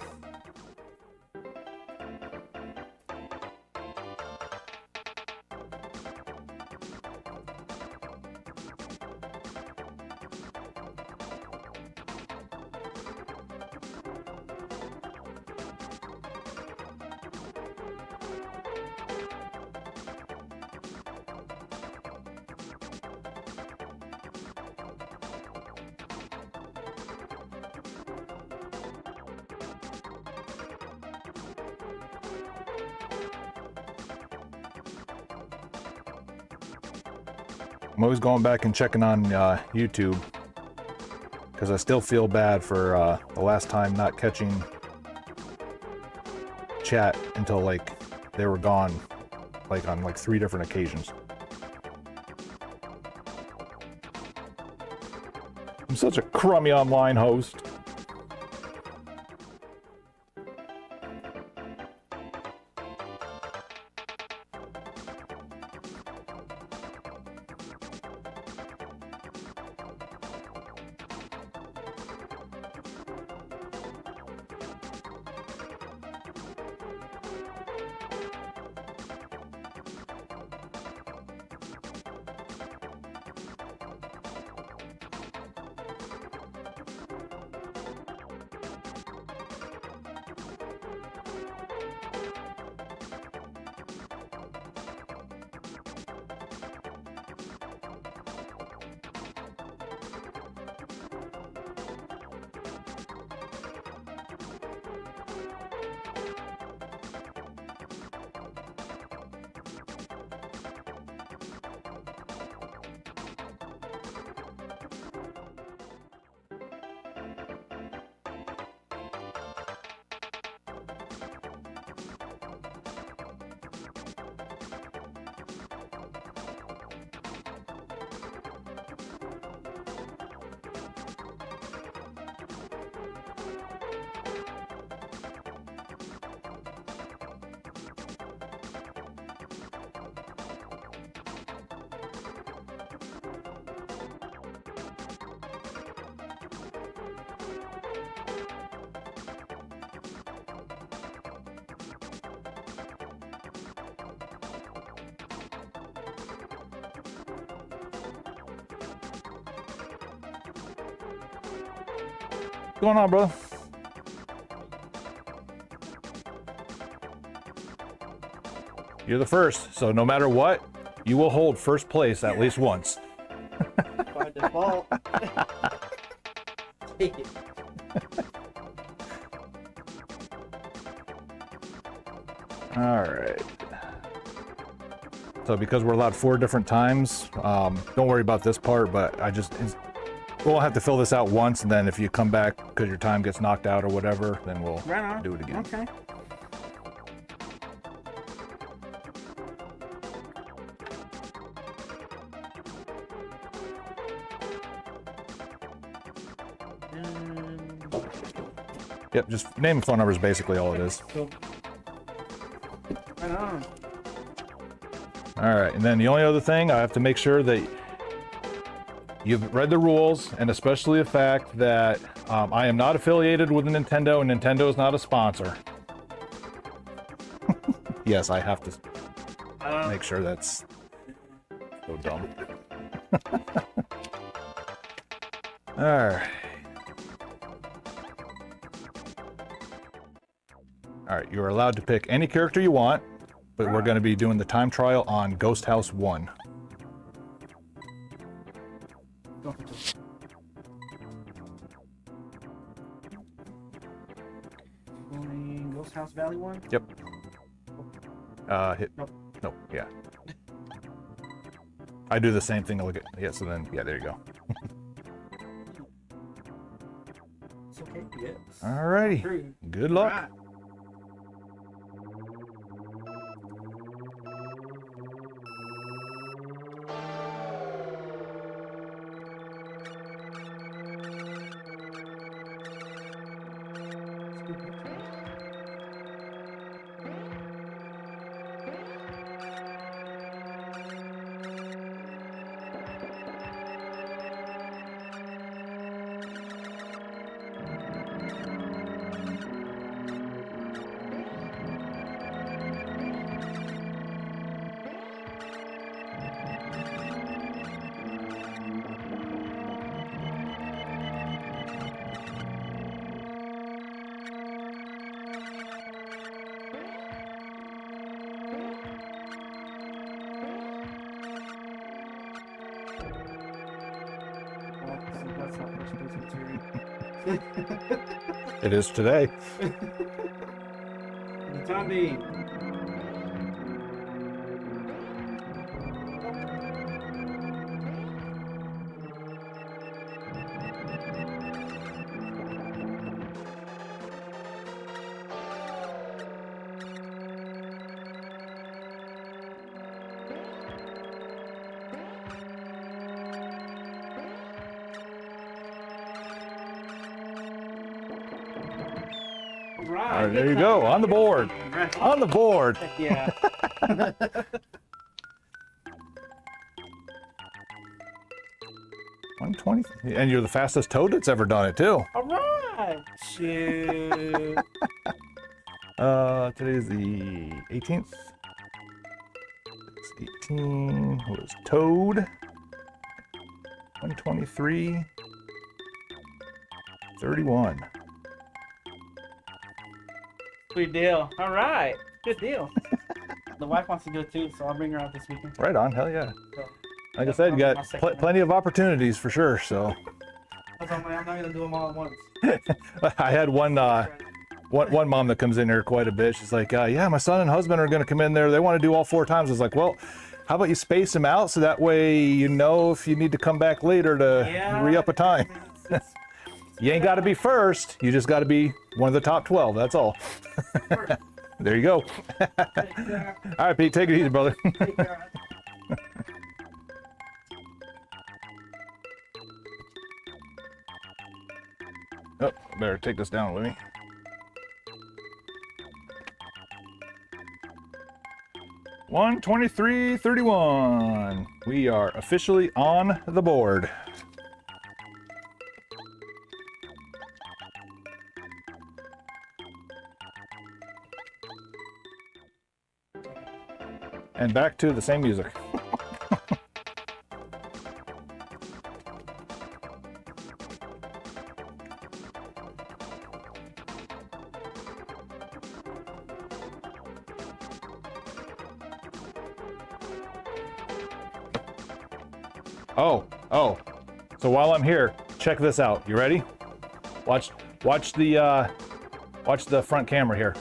I'm always going back and checking on YouTube because I still feel bad for the last time not catching chat until like they were gone, like on like 3 different occasions. I'm such a crummy online host. going on, brother? You're the first, so no matter what, you will hold first place at least once. By default. Take it. All right. So because we're allowed 4 different times, don't worry about this part, but we'll have to fill this out once, and then if you come back because your time gets knocked out or whatever, then we'll do it again. Okay. Yep, just name and phone number is basically all it is. Cool. Right on. All right, and then the only other thing, I have to make sure that you've read the rules, and especially the fact that I am not affiliated with Nintendo, and Nintendo is not a sponsor. Yes, I have to make sure that's so dumb. All right. All right, you're allowed to pick any character you want, but we're going to be doing the time trial on Ghost House 1. Go for it. Going Ghost House Valley one? Yep. Hit. Nope. Nope. Yeah. I do the same thing. Look at yeah. So then, yeah, there you go. It's okay. Yes. Alrighty. Through. Good luck. Right. That's not much space material. It is today. The time being. All right, there you go. On the board. On the board. Yeah. 120. And you're the fastest Toad that's ever done it too. All right. Shoot. Today's the 18th. It's 18. What is Toad? 123. 31. Sweet deal. All right. Good deal. The wife wants to go too, so I'll bring her out this weekend. Right on. Hell yeah. So, Like I said, you got I'll second plenty of opportunities for sure. So I'm not gonna do them all at once. I had one mom that comes in here quite a bit. She's like, yeah, my son and husband are going to come in there. They want to do all 4 times. I was like, well, how about you space them out so that way you know if you need to come back later to re-up a time. You ain't got to be first. You just got to be one of the top 12. That's all. There you go. All right, Pete, take it easy, brother. Oh, better take this down with me. $123.31. We are officially on the board. And back to the same music. Oh, oh. So while I'm here, check this out. You ready? Watch the front camera here.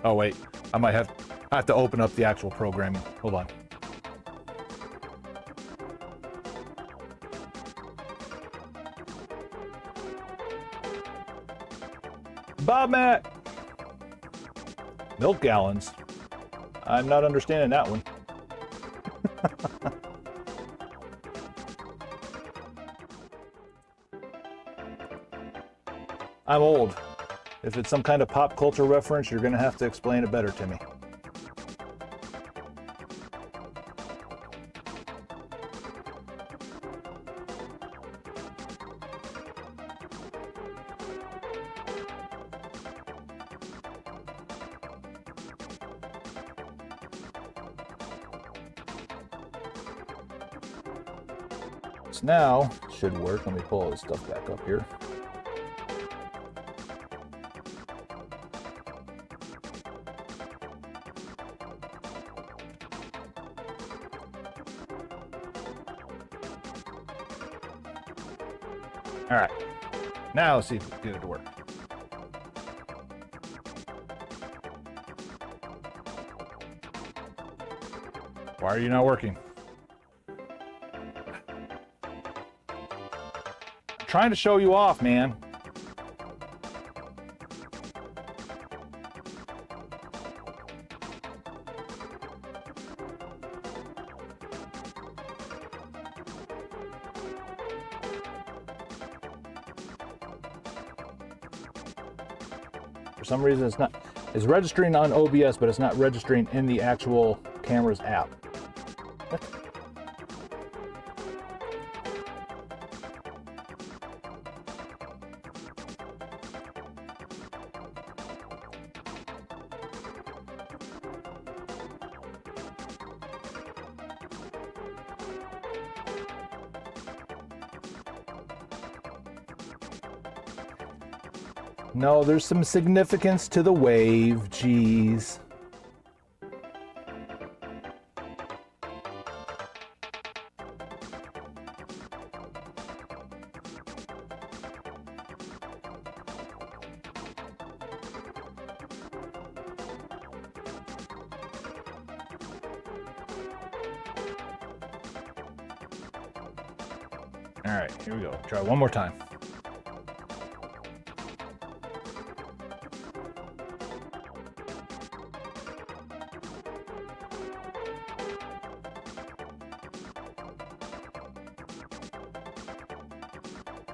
Oh wait, I have to open up the actual programming. Hold on. Bob Matt! Milk gallons. I'm not understanding that one. I'm old. If it's some kind of pop culture reference, you're gonna have to explain it better to me. So now, should work. Let me pull all this stuff back up here. All right, now let's see if we can get it to work. Why are you not working? I'm trying to show you off, man. For some reason, it's registering on OBS, but it's not registering in the actual camera's app. What? No, there's some significance to the wave, geez. All right, here we go. Try one more time.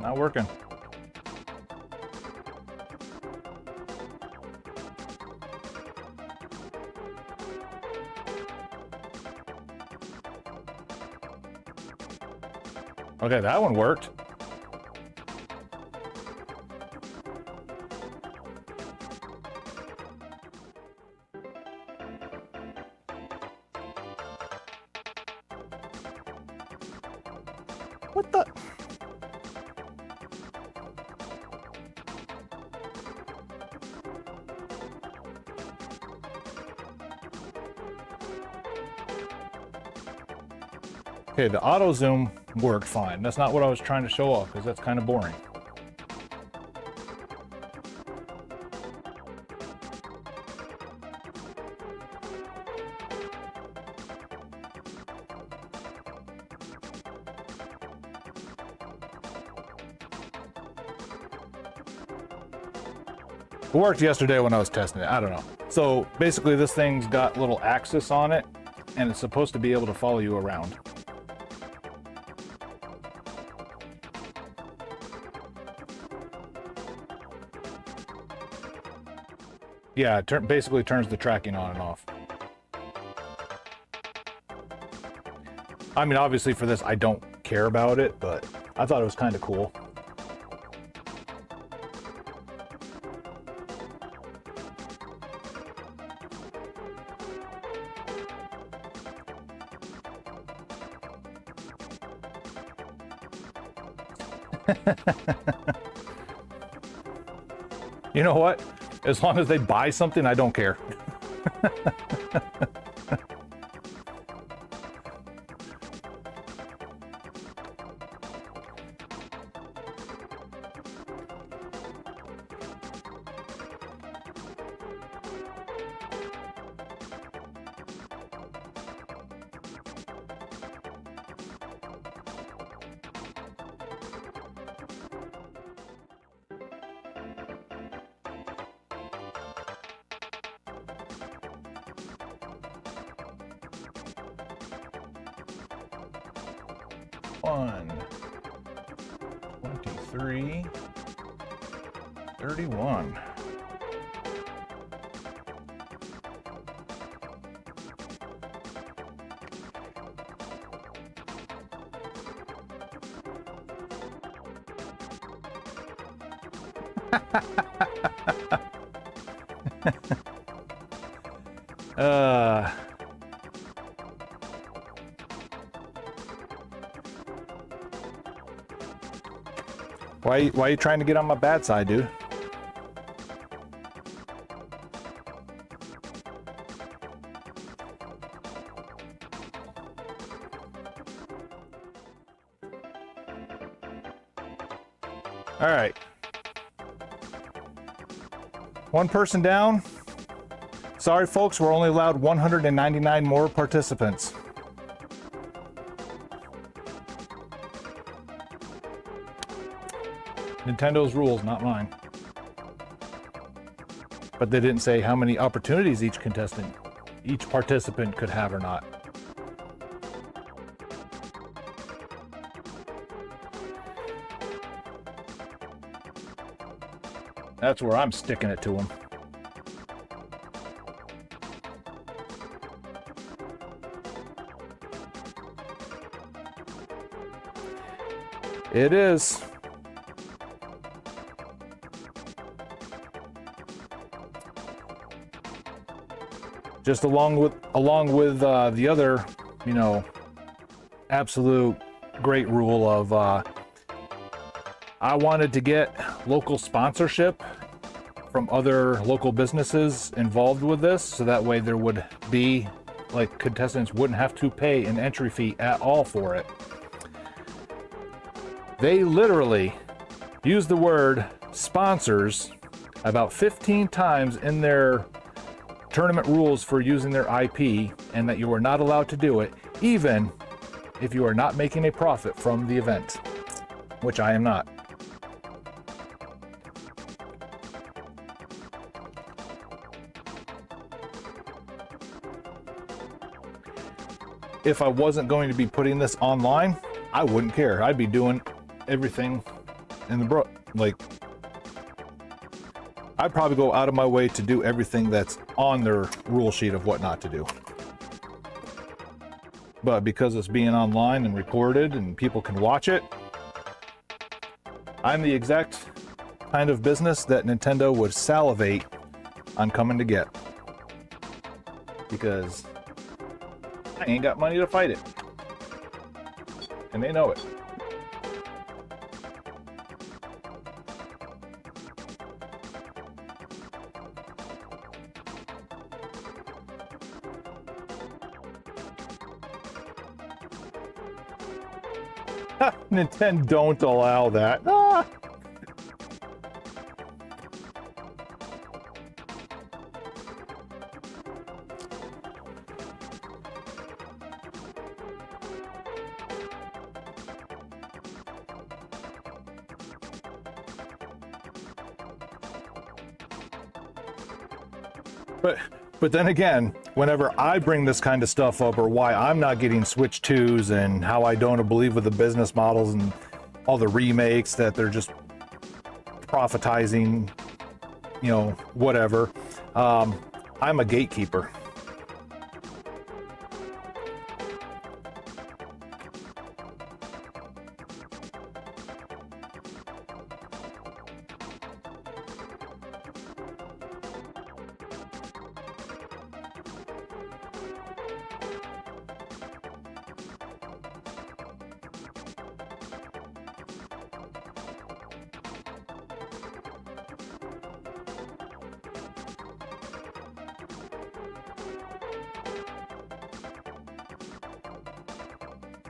Not working. Okay, that one worked. What the? Okay, the auto zoom worked fine. That's not what I was trying to show off because that's kind of boring. It worked yesterday when I was testing it. I don't know. So basically this thing's got little axis on it and it's supposed to be able to follow you around. Yeah, it basically turns the tracking on and off. I mean, obviously for this, I don't care about it, but I thought it was kind of cool. You know what? As long as they buy something, I don't care. One, 23, 31. uh Why are you trying to get on my bad side, dude? All right. One person down. Sorry, folks, we're only allowed 199 more participants. Nintendo's rules, not mine. But they didn't say how many opportunities each participant could have or not. That's where I'm sticking it to them. It is. Just along with the other, absolute great rule of I wanted to get local sponsorship from other local businesses involved with this, so that way there would be, like, contestants wouldn't have to pay an entry fee at all for it. They literally use the word sponsors about 15 times in their tournament rules for using their IP, and that you are not allowed to do it, even if you are not making a profit from the event, which I am not. If I wasn't going to be putting this online, I wouldn't care. I'd be doing everything in the I'd probably go out of my way to do everything that's on their rule sheet of what not to do. But because it's being online and recorded and people can watch it, I'm the exact kind of business that Nintendo would salivate on coming to get. Because I ain't got money to fight it. And they know it. Nintendo don't allow that. Ah! But then again, whenever I bring this kind of stuff up, or why I'm not getting Switch 2s and how I don't believe with the business models and all the remakes that they're just profitizing, whatever, I'm a gatekeeper.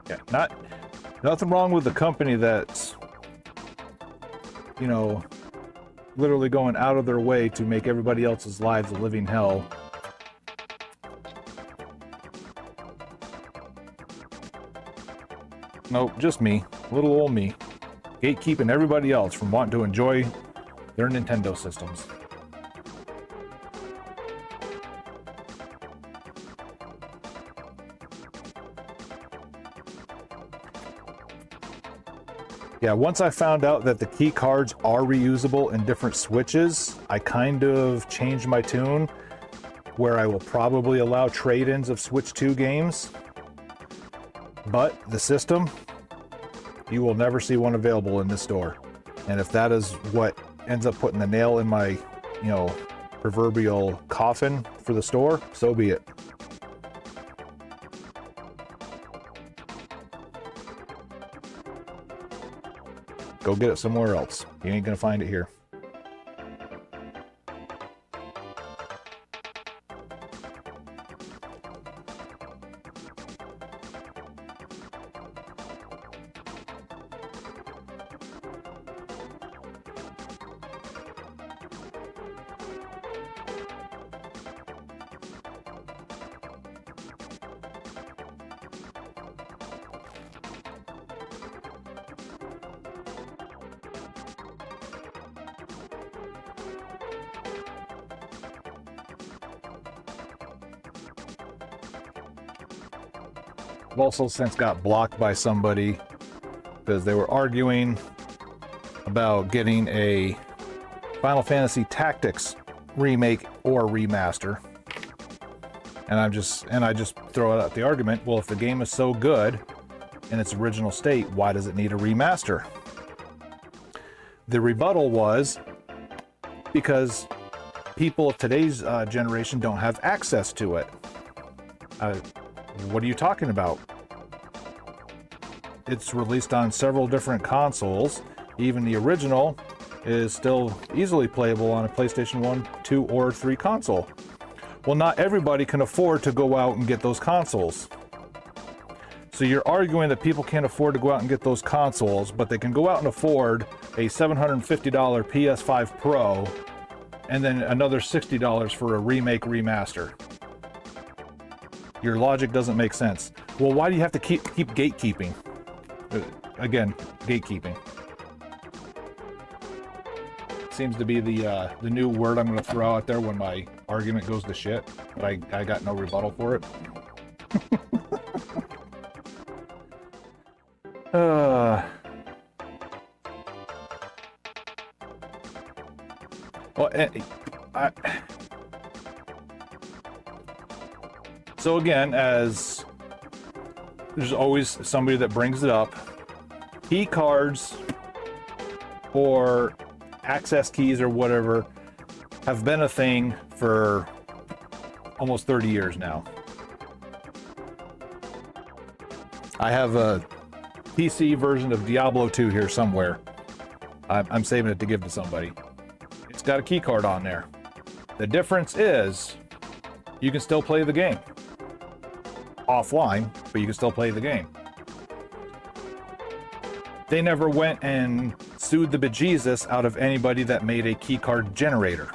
Yeah, nothing wrong with the company that's, you know, literally going out of their way to make everybody else's lives a living hell. Nope, just me, little old me, gatekeeping everybody else from wanting to enjoy their Nintendo systems. Yeah, once I found out that the key cards are reusable in different Switches, I kind of changed my tune, where I will probably allow trade-ins of Switch 2 games. But the system, you will never see one available in this store. And if that is what ends up putting the nail in my, you know, proverbial coffin for the store, so be it. Go get it somewhere else. You ain't gonna find it here. I've also since got blocked by somebody because they were arguing about getting a Final Fantasy Tactics remake or remaster. And I just throw out the argument, well, if the game is so good in its original state, why does it need a remaster? The rebuttal was because people of today's generation don't have access to it. What are you talking about? It's released on several different consoles. Even the original is still easily playable on a PlayStation 1, 2, or 3 console. Well, not everybody can afford to go out and get those consoles. So you're arguing that people can't afford to go out and get those consoles, but they can go out and afford a $750 PS5 Pro and then another $60 for a remake remaster. Your logic doesn't make sense. Well, why do you have to keep gatekeeping? Again, gatekeeping. Seems to be the new word I'm going to throw out there when my argument goes to shit, but I got no rebuttal for it. Well, so again, as there's always somebody that brings it up, key cards or access keys or whatever have been a thing for almost 30 years now. I have a PC version of Diablo 2 here somewhere. I'm saving it to give to somebody. It's got a key card on there. The difference is you can still play the game offline, but you can still play the game. They never went and sued the bejesus out of anybody that made a keycard generator.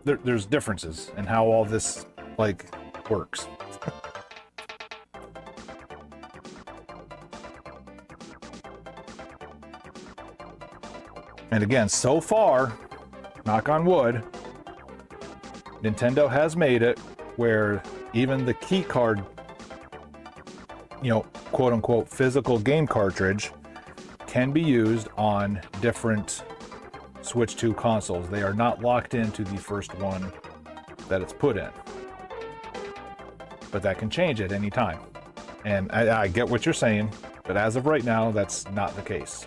There's differences in how all this works. And again, so far, knock on wood, Nintendo has made it where even the key card, quote unquote, physical game cartridge can be used on different Switch 2 consoles. They are not locked into the first one that it's put in. But that can change at any time. And I get what you're saying, but as of right now, that's not the case.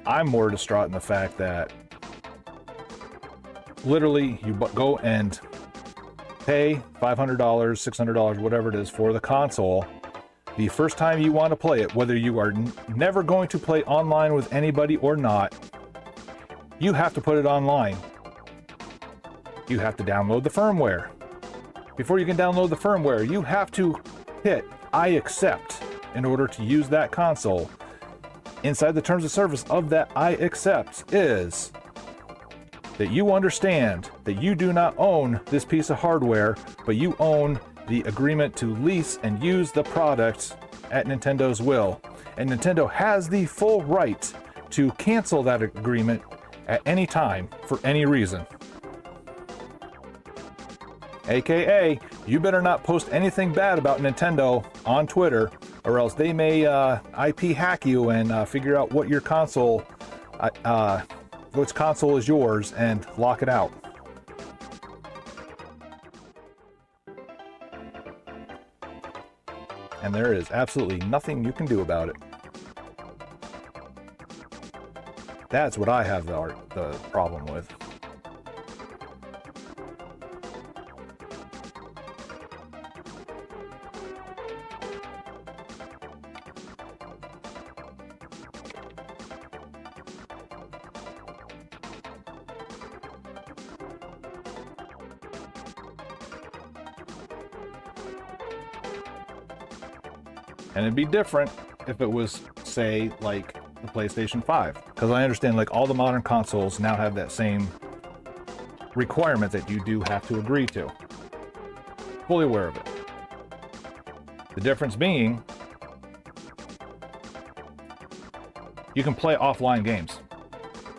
I'm more distraught in the fact that literally you go and pay $500, $600, whatever it is for the console, the first time you want to play it, whether you are never going to play online with anybody or not, you have to put it online. You have to download the firmware. Before you can download the firmware, you have to hit I accept in order to use that console. Inside the terms of service of that I accept is that you understand that you do not own this piece of hardware, but you own the agreement to lease and use the product at Nintendo's will. And Nintendo has the full right to cancel that agreement at any time for any reason. AKA, you better not post anything bad about Nintendo on Twitter, or else they may IP hack you and figure out what your console, which console is yours, and lock it out. And there is absolutely nothing you can do about it. That's what I have the problem with. And it'd be different if it was, say, like the PlayStation 5. Because I understand, like, all the modern consoles now have that same requirement that you do have to agree to. Fully aware of it. The difference being, you can play offline games.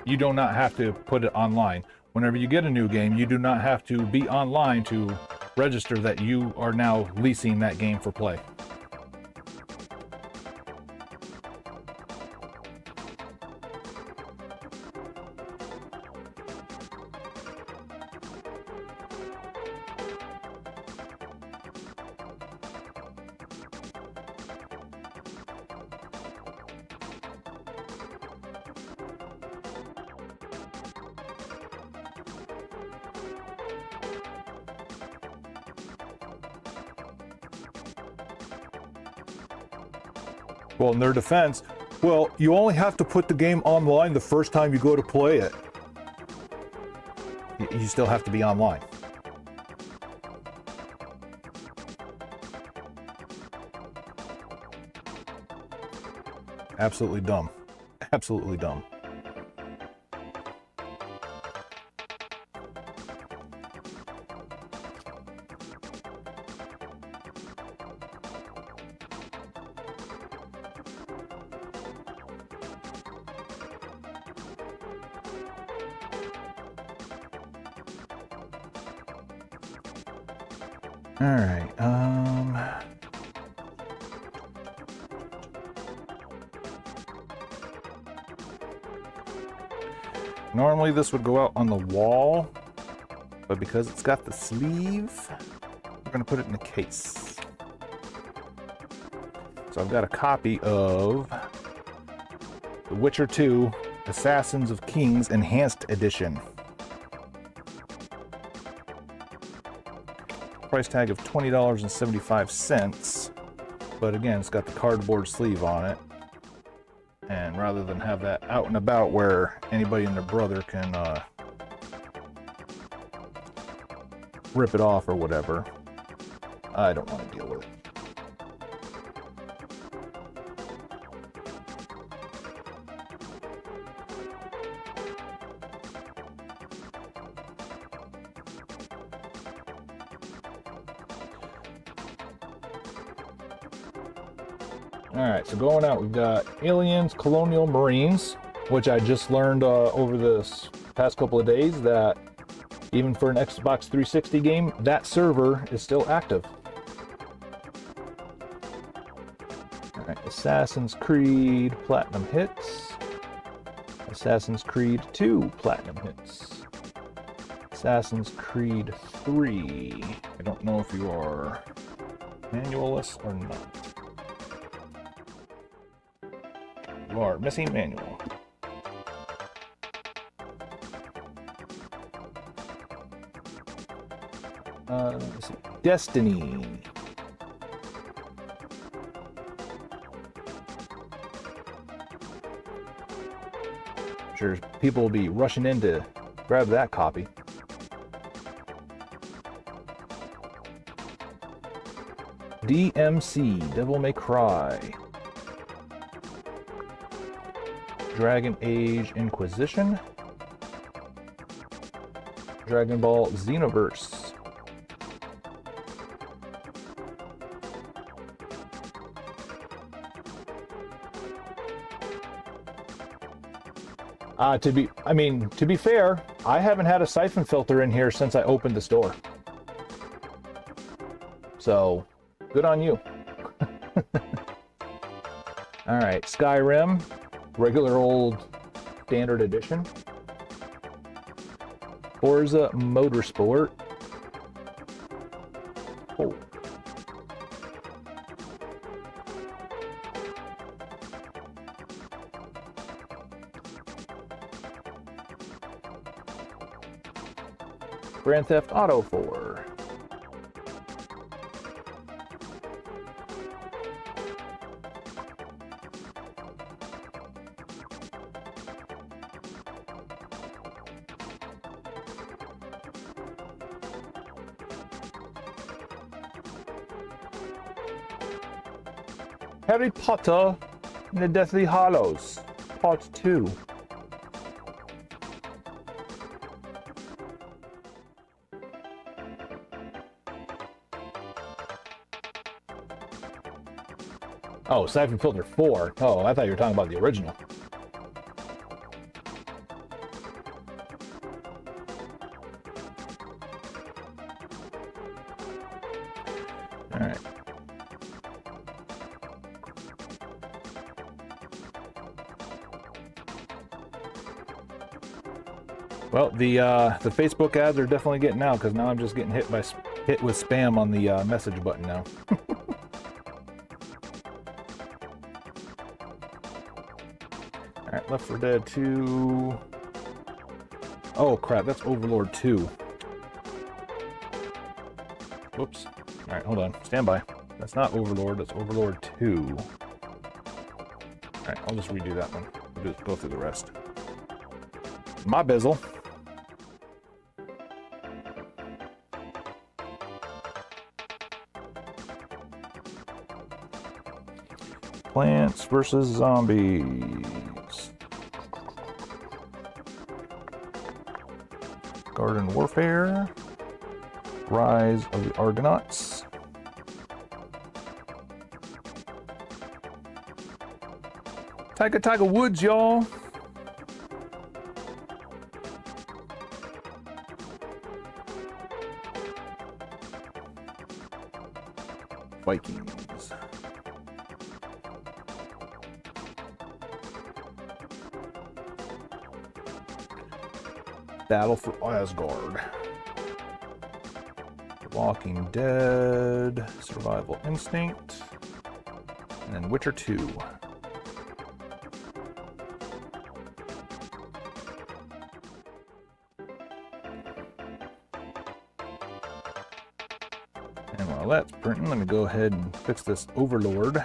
You do not have to put it online. Whenever you get a new game, you do not have to be online to register that you are now leasing that game for play. Well, in their defense, well, you only have to put the game online the first time you go to play it. You still have to be online. Absolutely dumb. Absolutely dumb. All right. Normally this would go out on the wall, but because it's got the sleeve, we're gonna put it in a case. So I've got a copy of The Witcher 2: Assassins of Kings Enhanced Edition. Price tag of $20.75, but again, it's got the cardboard sleeve on it. And rather than have that out and about where anybody and their brother can rip it off or whatever, I don't want to deal with it. Alright, so going out, we've got Aliens, Colonial Marines, which I just learned over this past couple of days that even for an Xbox 360 game, that server is still active. Alright, Assassin's Creed Platinum Hits. Assassin's Creed 2 Platinum Hits. Assassin's Creed 3. I don't know if you are manualist or not. You are missing manual. Let's see. Destiny. sure people will be rushing in to grab that copy. DMC, Devil May Cry. Dragon Age Inquisition. Dragon Ball Xenoverse. To be fair, I haven't had a siphon filter in here since I opened the store. So, good on you. All right, Skyrim, regular old standard edition. Forza Motorsport. Oh. Grand Theft Auto 4. Harry Potter and the Deathly Hallows, Part 2. Oh, Siphon Filter 4. Oh, I thought you were talking about the original. All right. Well, the Facebook ads are definitely getting out because now I'm just getting hit with spam on the message button now. All right, Left 4 Dead 2. Oh crap, that's Overlord 2. Whoops. All right, hold on. Stand by. That's not Overlord. That's Overlord 2. All right, I'll just redo that one. We'll just go through the rest. My bizzle. Plants vs. Zombies. Garden Warfare. Rise of the Argonauts. Tiger Woods, y'all. Vikings. Battle for Asgard. Walking Dead, Survival Instinct, and then Witcher 2. And while that's printing, let me go ahead and fix this Overlord.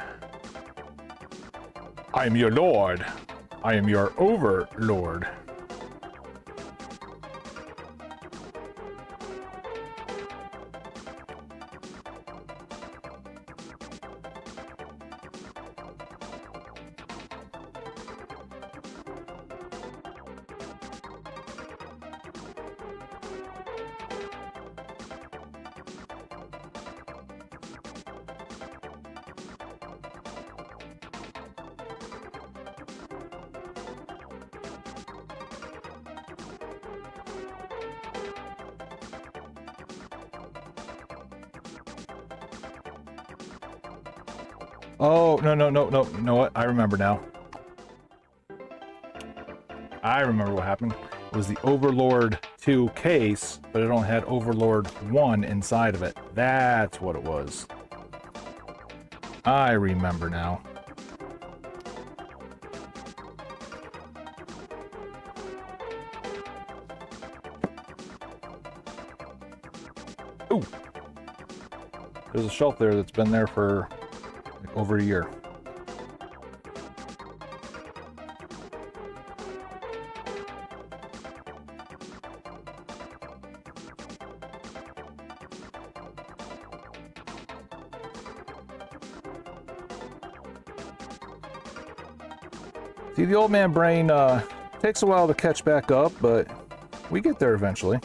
I am your lord. I am your overlord. Oh, no. You know what? I remember now. I remember what happened. It was the Overlord 2 case, but it only had Overlord 1 inside of it. That's what it was. I remember now. Ooh. There's a shelf there that's been there for like over a year. See, the old man brain takes a while to catch back up, but we get there eventually.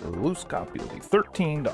The loose copy will be $13.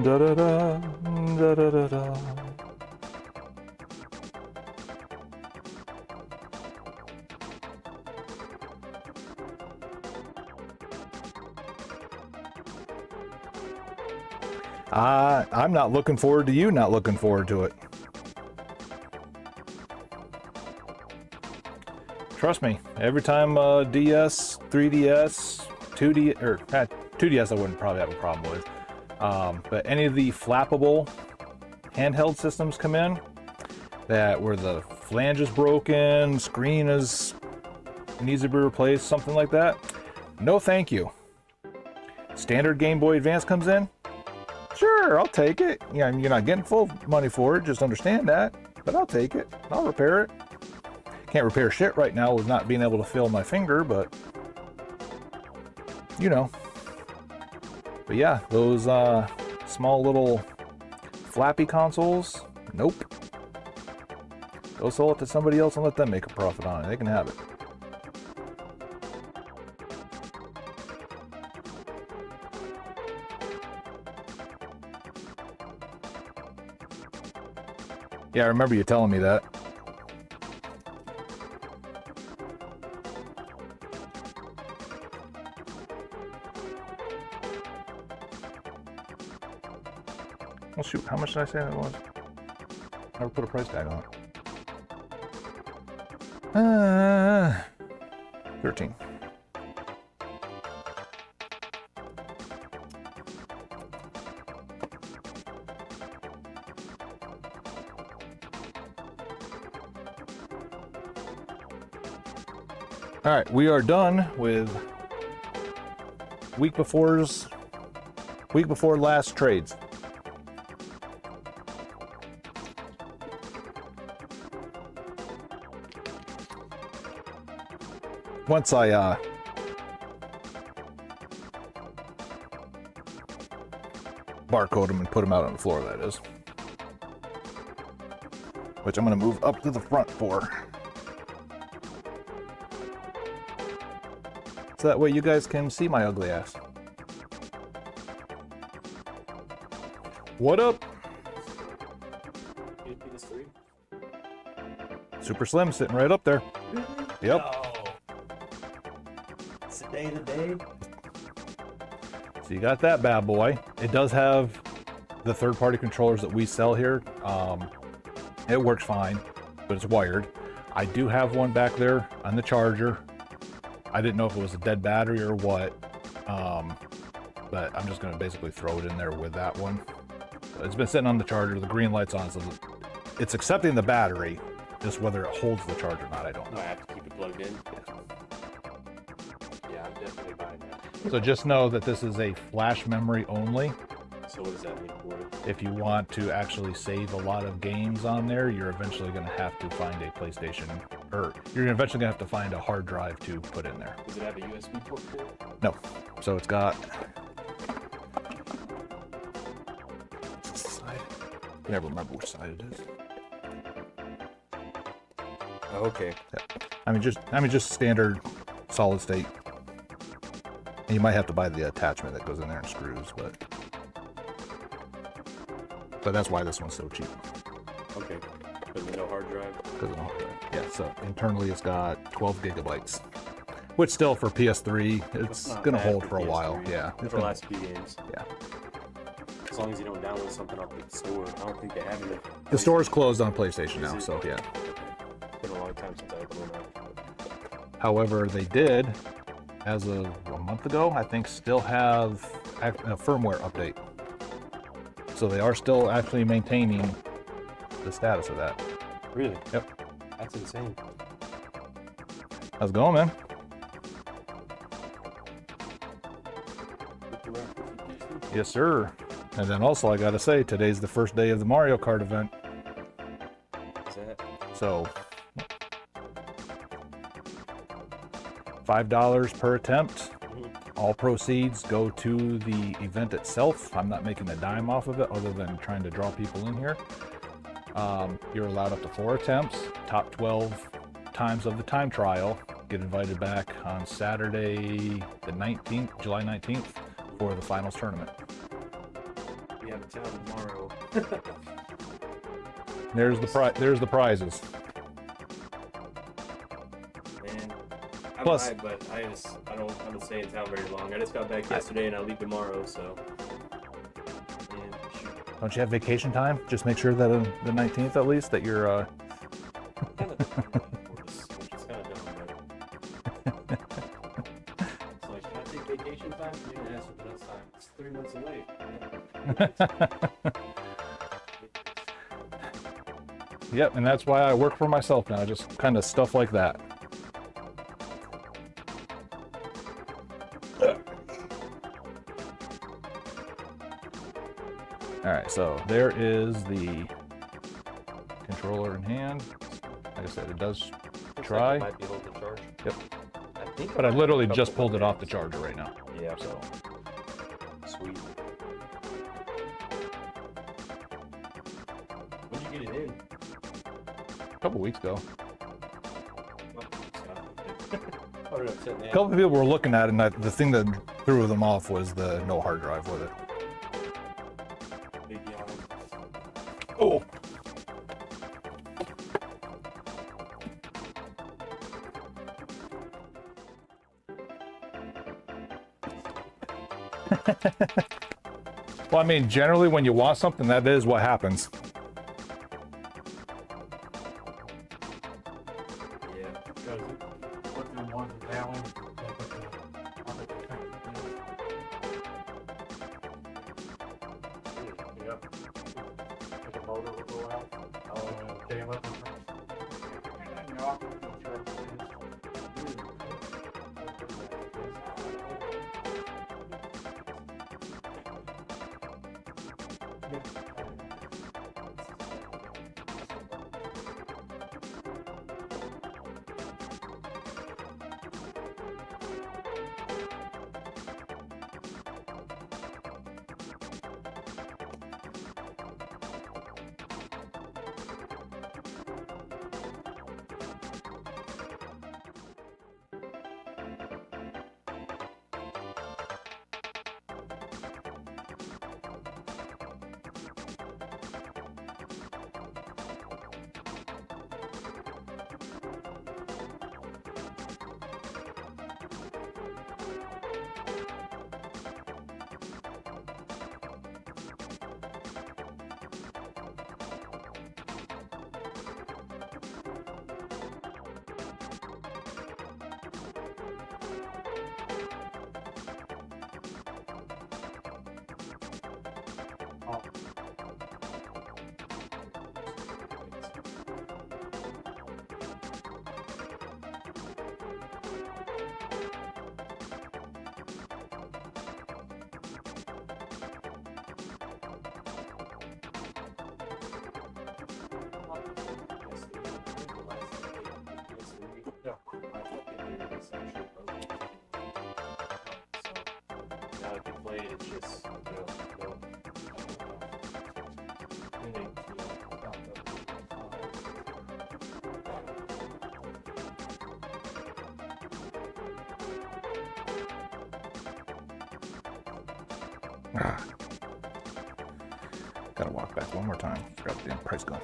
Da da da da da da da. I'm not looking forward to you not looking forward to it. Trust me, every time DS, 3DS, 2D, or 2DS I wouldn't probably have a problem with. But any of the flappable handheld systems come in that where the flange is broken, screen needs to be replaced, something like that. No thank you. Standard Game Boy Advance comes in. Sure, I'll take it. Yeah, you're not getting full money for it, just understand that. But I'll take it. I'll repair it. Can't repair shit right now with not being able to feel my finger, but you know. But yeah, those small little flappy consoles, nope. Go sell it to somebody else and let them make a profit on it. They can have it. Yeah, I remember you telling me that. Well, shoot, how much did I say that was? Never put a price tag on it. 13. All right, we are done with week before last trades. Once I barcode them and put them out on the floor, that is. Which I'm going to move up to the front for. So that way you guys can see my ugly ass. What up? Super Slim sitting right up there. Yep. Oh. It's the day to day. So you got that bad boy. It does have the third-party controllers that we sell here. It works fine, but it's wired. I do have one back there on the charger. I didn't know if it was a dead battery or what, but I'm just going to basically throw it in there with that one. It's been sitting on the charger. The green light's on, so it's accepting the battery. Just whether it holds the charge or not, I don't know. I have to keep it plugged in. Yeah, I'm definitely buying that. So just know that this is a flash memory only. So what does that mean for it? If you want to actually save a lot of games on there, you're eventually going to have to find a PlayStation, or you're eventually going to have to find a hard drive to put in there. Does it have a USB port for it? No. So it's got... never remember which side it is. Oh, okay. I mean, just standard solid state. And you might have to buy the attachment that goes in there and screws, but that's why this one's so cheap. Okay. Because no hard drive. Because of the hard drive. Yeah. So internally, it's got 12 gigabytes, which still for PS3, it's not gonna bad hold for for a while. PS3. Yeah. For It's the gonna, last few games. yeah. As long as you don't download something off the store. I don't think they have it. The store's closed on PlayStation now, it? so yeah. Okay. It's been a long time since I opened one up. However, they did, as of a month ago, I think, still have a firmware update. So they are still actually maintaining the status of that. Really? Yep. That's insane. How's it going, man? Yes, sir. And then also, I gotta say, today's the first day of the Mario Kart event. Is that? So, $5 per attempt. All proceeds go to the event itself. I'm not making a dime off of it other than trying to draw people in here. You're allowed up to 4 attempts. Top 12 times of the time trial get invited back on Saturday the 19th, July 19th, for the finals tournament. We have a town tomorrow. There's the prizes. Man, I Plus- might, but I don't stay in town very long. I just got back yesterday and I leave tomorrow, so. Man, shoot. Don't you have vacation time? Just make sure that on the 19th at least that you're Kind of which is kind of dumb, but. It's like, can I take vacation time? You didn't ask for that time. It's 3 months away. Yep, and that's why I work for myself now, just kind of stuff like that. All right, so there is the controller in hand. Like I said, it does try, Might be holding the charge. Yep. I think. but I might literally have a just couple pulled it off the days. charger right now. Yeah. So Sweet. When did you get it in? a couple weeks ago, Oh, no, it's sitting there. a couple of people were looking at it, and the thing that threw them off was the no hard drive with it. Big yawn. Oh. Well, I mean, generally when you want something, that is what happens. Yeah. Because put them ones down, they put the other Yep. If the motor will go out, came up and and the offer will charge Yeah. I thought they did this actually broken. So now if you play it, it's just go. And they Ah. Gotta walk back one more time. Grab the damn price gun.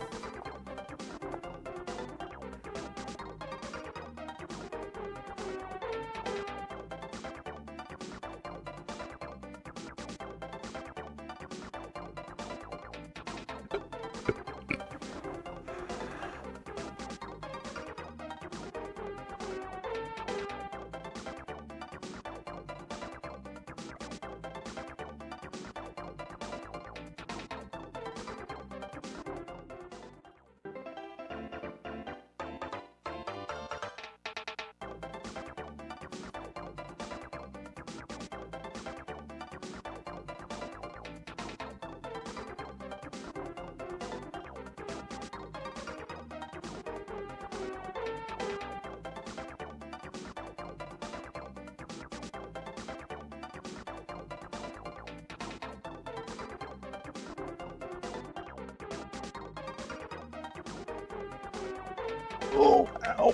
Oh, ow.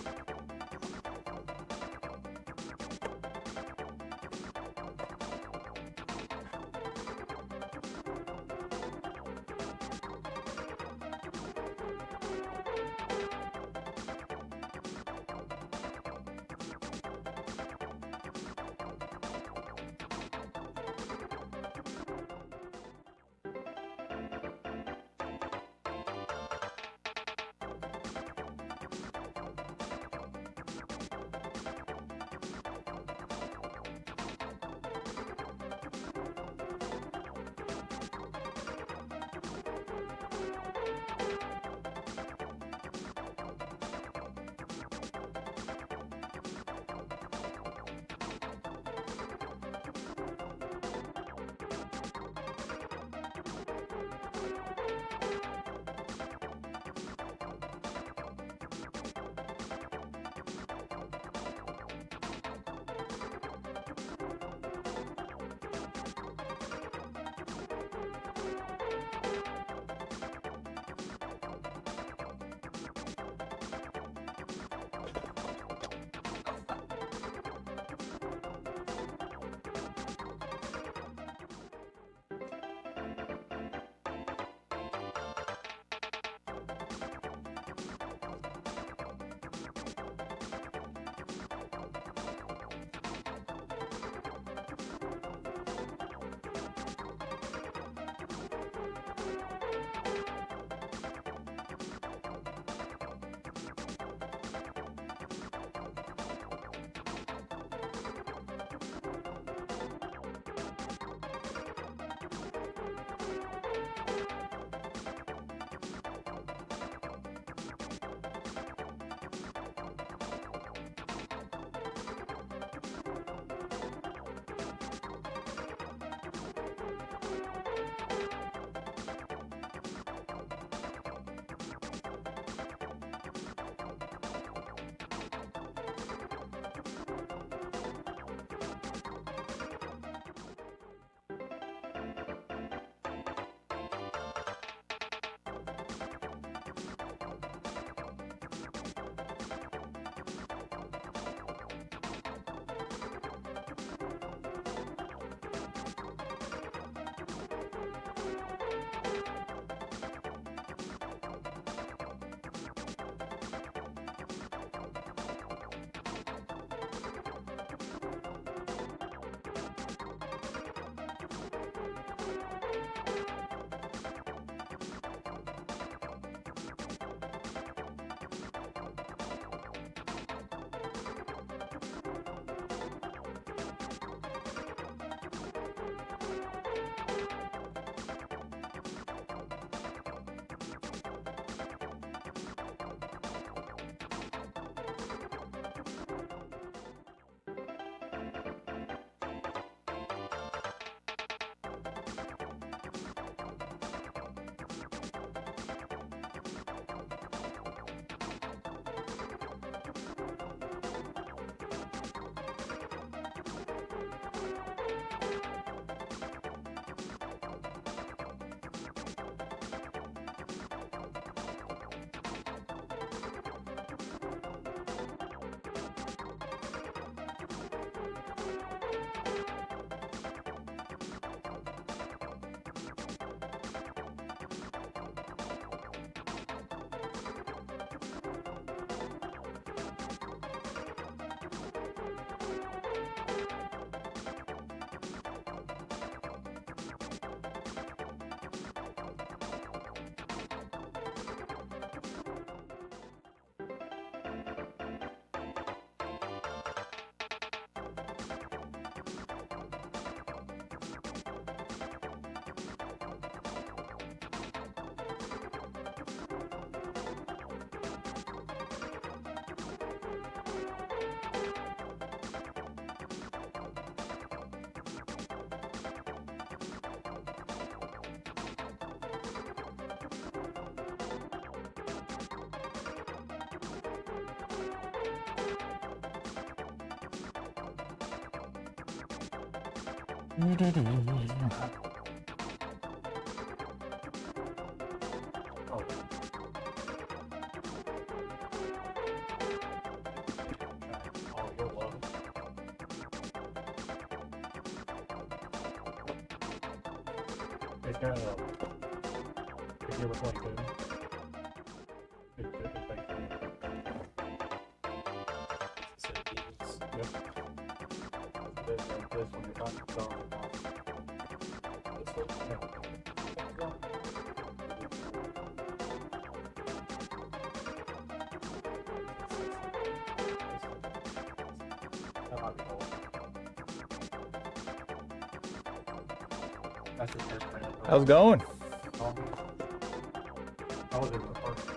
Oh. Oh, you'll love it. It's got a. If you ever play good, it's like. Yep. This one, you're about to start. This one? Yeah. That might be old. That's your first man. How's it going? I was in the first.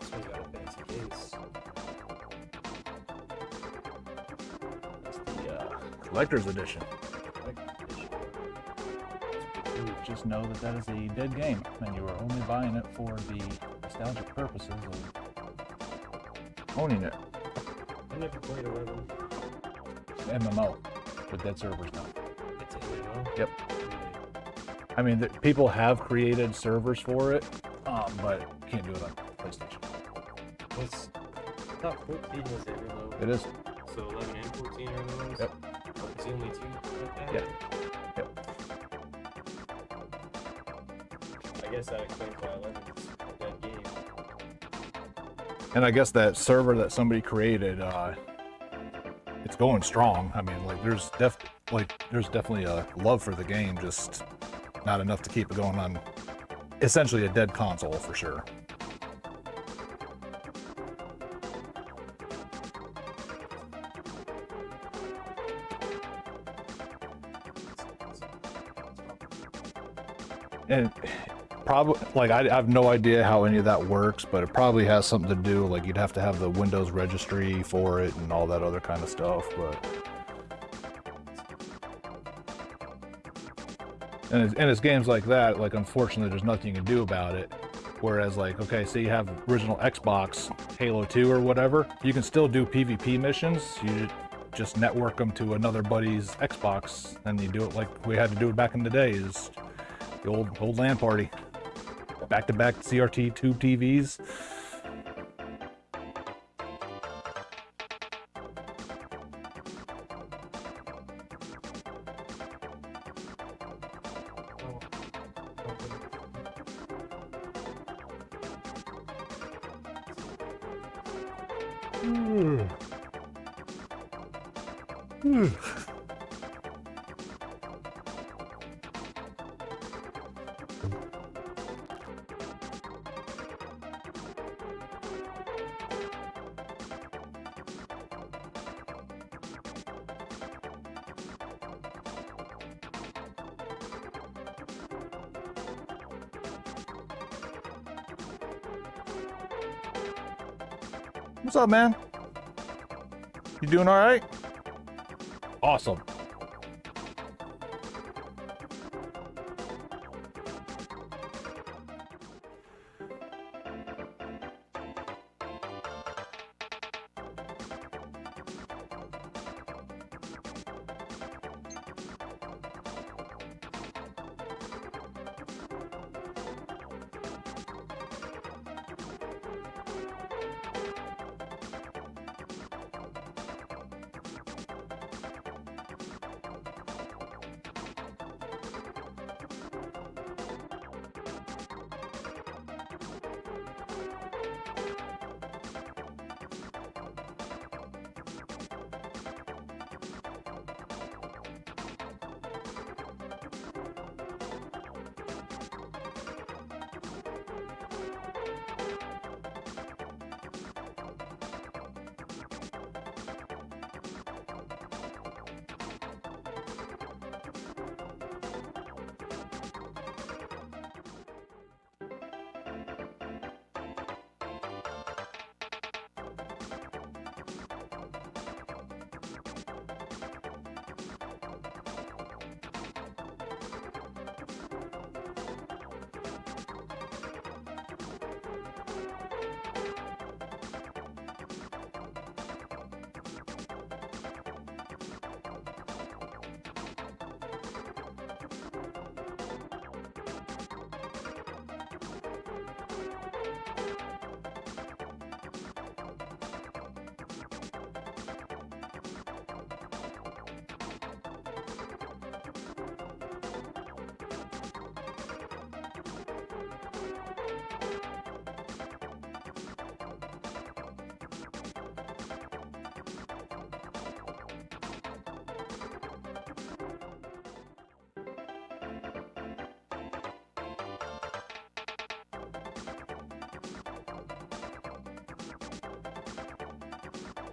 So we got a fancy case. It's the collector's edition. Just know that that is a dead game, and you are only buying it for the nostalgic purposes of owning it. I never played 11. MMO with dead servers now. It's an MMO? Yep. I mean, people have created servers for it, but you can't do it on PlayStation. I thought 14 was the MMO. It is. So 11 and 14 are MMOs? Yep. Oh, there's only two like that? Yeah. Yep. I guess that explains why 11 is a dead game. And I guess that server that somebody created, it's going strong. I mean, like there's definitely a love for the game, just not enough to keep it going on. Essentially a dead console for sure. And probably, like, I have no idea how any of that works, but it probably has something to do, like, you'd have to have the Windows registry for it and all that other kind of stuff, but... And it's games like that, like, unfortunately, there's nothing you can do about it. Whereas, like, okay, say you have original Xbox, Halo 2 or whatever, you can still do PvP missions. You just network them to another buddy's Xbox, and you do it like we had to do it back in the days. The old LAN party. Back-to-back CRT tube TVs. What's up, man? You doing all right? Awesome.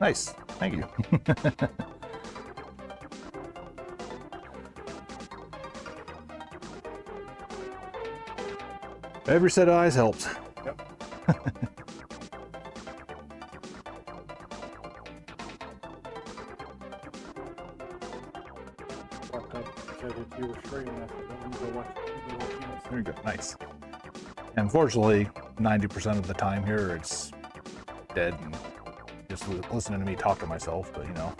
Nice. Thank you. Every set of eyes helps. Yep. Walked up, said if you were streaming, I said, let me go watch you. There you go. Nice. Unfortunately, 90% of the time here, it's dead and just listening to me talk to myself, but you know.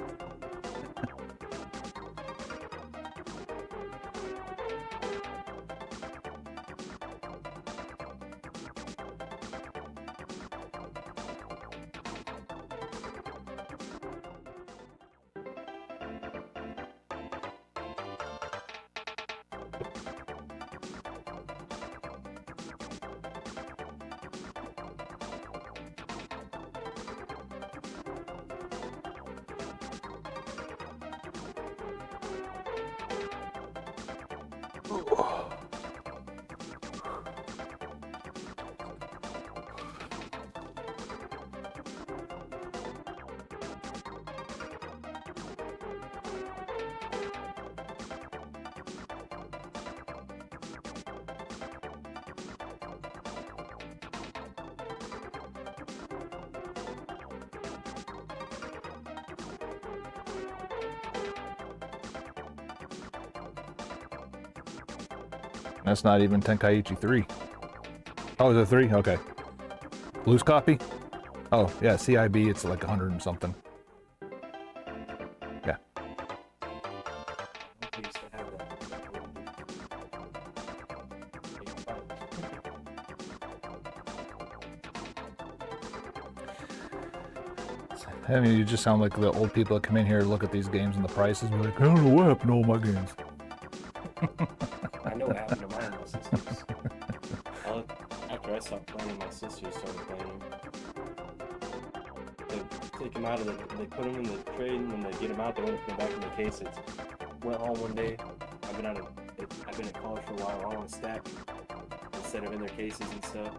That's not even Tenkaichi 3. Oh, is it 3? Okay. Loose copy? Oh, yeah, CIB, it's like 100 and something. Yeah. We used to have that. I mean, you just sound like the old people that come in here, look at these games and the prices, and be like, I don't know what happened to all my games. I know what happened to mine and my sisters. After I stopped playing, my sisters started playing them. They take them out of they put them in the trade, and when they get them out, they want to put them back in the cases. Went home one day. I've been at college for a while. I want to stack instead of in their cases and stuff.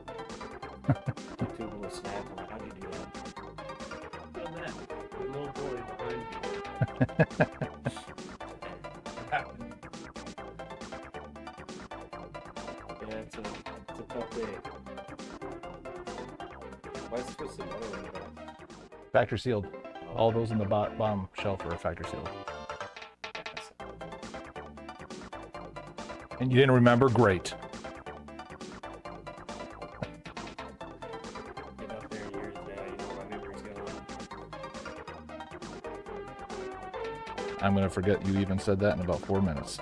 Two of them were snapped. I'm like, how'd you do that? Feel that. The little boy behind you. Yeah, it's a tough day. Why is twisted metal in the back? Factory sealed. All those in the bottom shelf are factory sealed. And you didn't remember? Great. Getting up there in years now, you know my memory's going. I'm going to forget you even said that in about 4 minutes.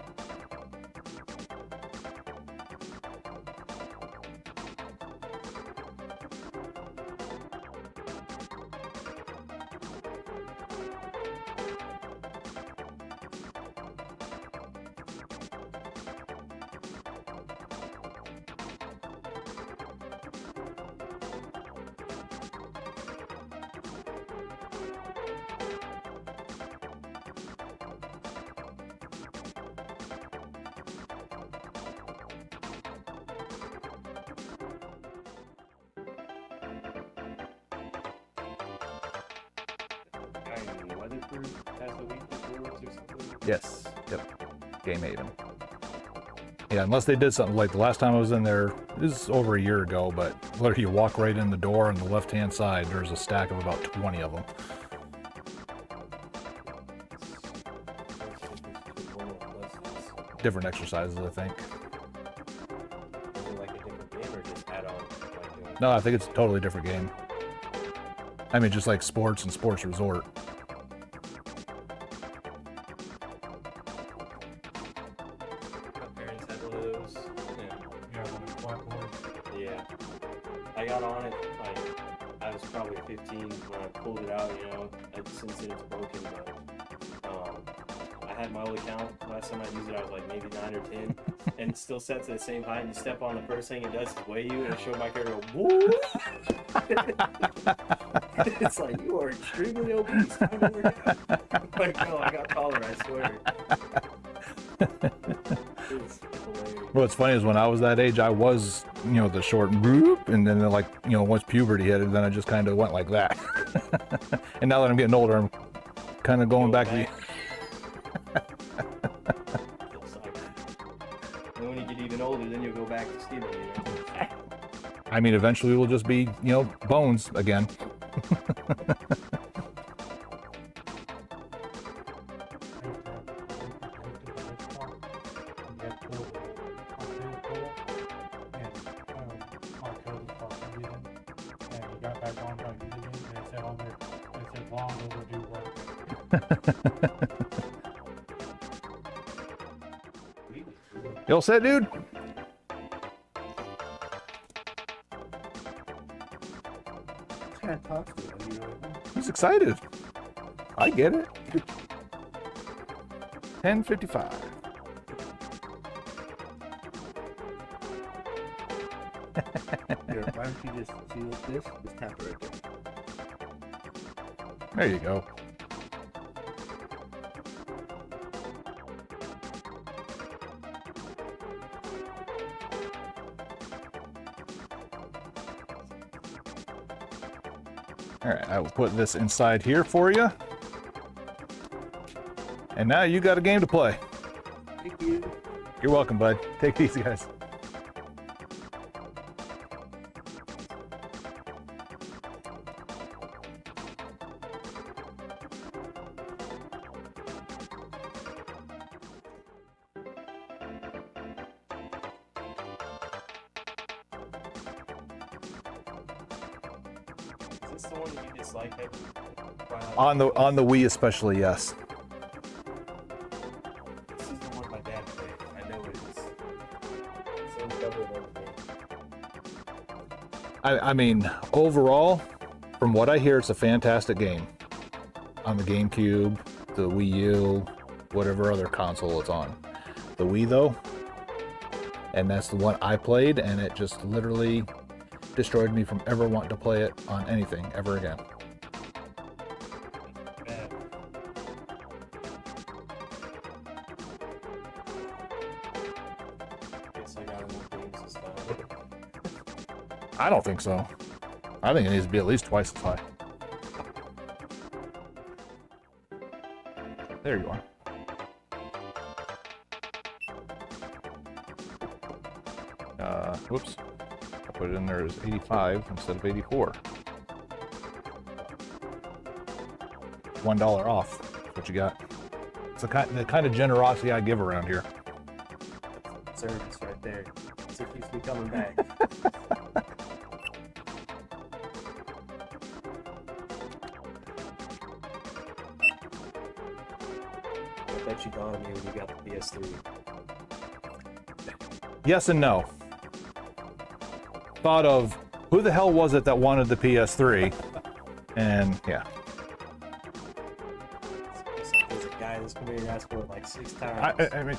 Weatherproof has the weekly boards or something? Yes. Yep. Game Haven. Yeah, unless they did something like the last time I was in there, it was over a year ago, but literally you walk right in the door on the left-hand side, there's a stack of about 20 of them. Different exercises, I think. Is it like a different game or just add on? Like No, I think it's a totally different game. I mean, just like sports and sports resort. my parents had one of those. Yeah, one of the blackboards. Yeah. I got on it, like, I was probably 15 when I pulled it out, you know, since it's broken, but, I had my old account. Last time I used it, I was like maybe 9 or 10, and it's still set to the same height. You step on the first thing it does is weigh you, and it showed my character go, woo! It's like, you are extremely obese. Time to work out. I'm like, no, I got taller, I swear. It's hilarious. What's funny is when I was that age, I was, the short whoop, and then like, once puberty hit it, then I just kind of went like that. And now that I'm getting older, I'm kind of going back. Full cycle. And when you get even older, then you'll go back to stealing. I mean, eventually we'll just be, bones again. You all set, dude? He's excited. I get it. 10:55. Here, why don't you just see this? Just tap it right there. There you go. All right, I will put this inside here for you. And now you got a game to play. Thank you. You're welcome, bud. Take it easy, guys. Is this the one that you dislike? On the Wii especially, yes. This is the one my dad played. I know it is. Same cover and everything. I mean, overall, from what I hear, it's a fantastic game. On the GameCube, the Wii U, whatever other console it's on. The Wii, though, and that's the one I played, and it just literally destroyed me from ever wanting to play it on anything ever again. Bad. Guess I got enough games this time. I don't think so. I think it needs to be at least twice as high. There you are. Whoops. I put it in there as 85 instead of 84. $1 off. That's what you got. It's the kind of generosity I give around here. Service right there. So keeps me coming back. I bet you got me when you got the PS3. Yes and no. Thought of who the hell was it that wanted the PS3, and yeah. It's like there's a guy that's come here and asked for it like 6 times. I mean,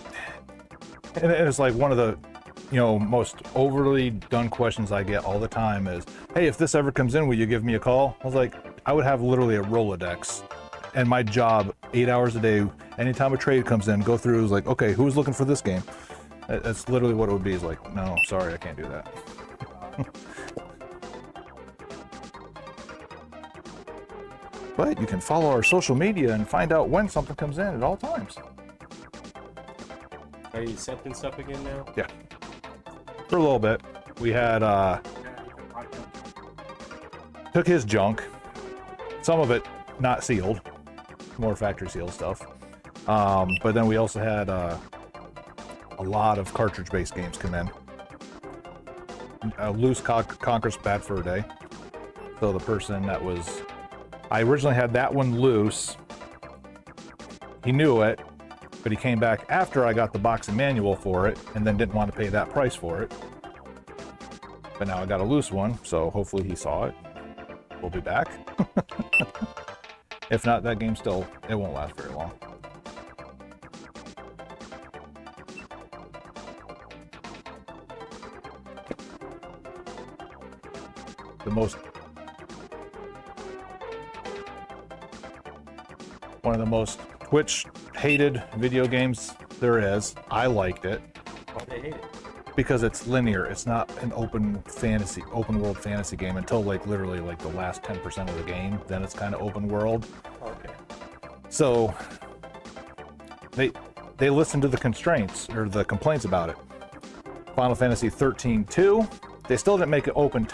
and it's like one of the, most overly done questions I get all the time is, hey, if this ever comes in, will you give me a call? I was like, I would have literally a Rolodex, and my job, 8 hours a day, anytime a trade comes in, go through is like, okay, who's looking for this game? That's literally what it would be. Is like, no, sorry, I can't do that. But you can follow our social media and find out when something comes in at all times. Are you accepting stuff again now? Yeah. For a little bit. We had, took his junk. Some of it not sealed. More factory sealed stuff. But then we also had, a lot of cartridge-based games come in. Loose Conquer's bad for a day. So the person that was... I originally had that one loose. He knew it, but he came back after I got the box and manual for it, and then didn't want to pay that price for it. But now I got a loose one, so hopefully he saw it. We'll be back. If not, that game still, it won't last very long. One of the most Twitch hated video games there is. I liked it. Why they hate it? because it's linear. It's not an open world fantasy game until like literally like the last 10% of the game. Then it's kind of open world. Okay. So they listened to the constraints or the complaints about it. Final Fantasy 13-2, they still didn't make it open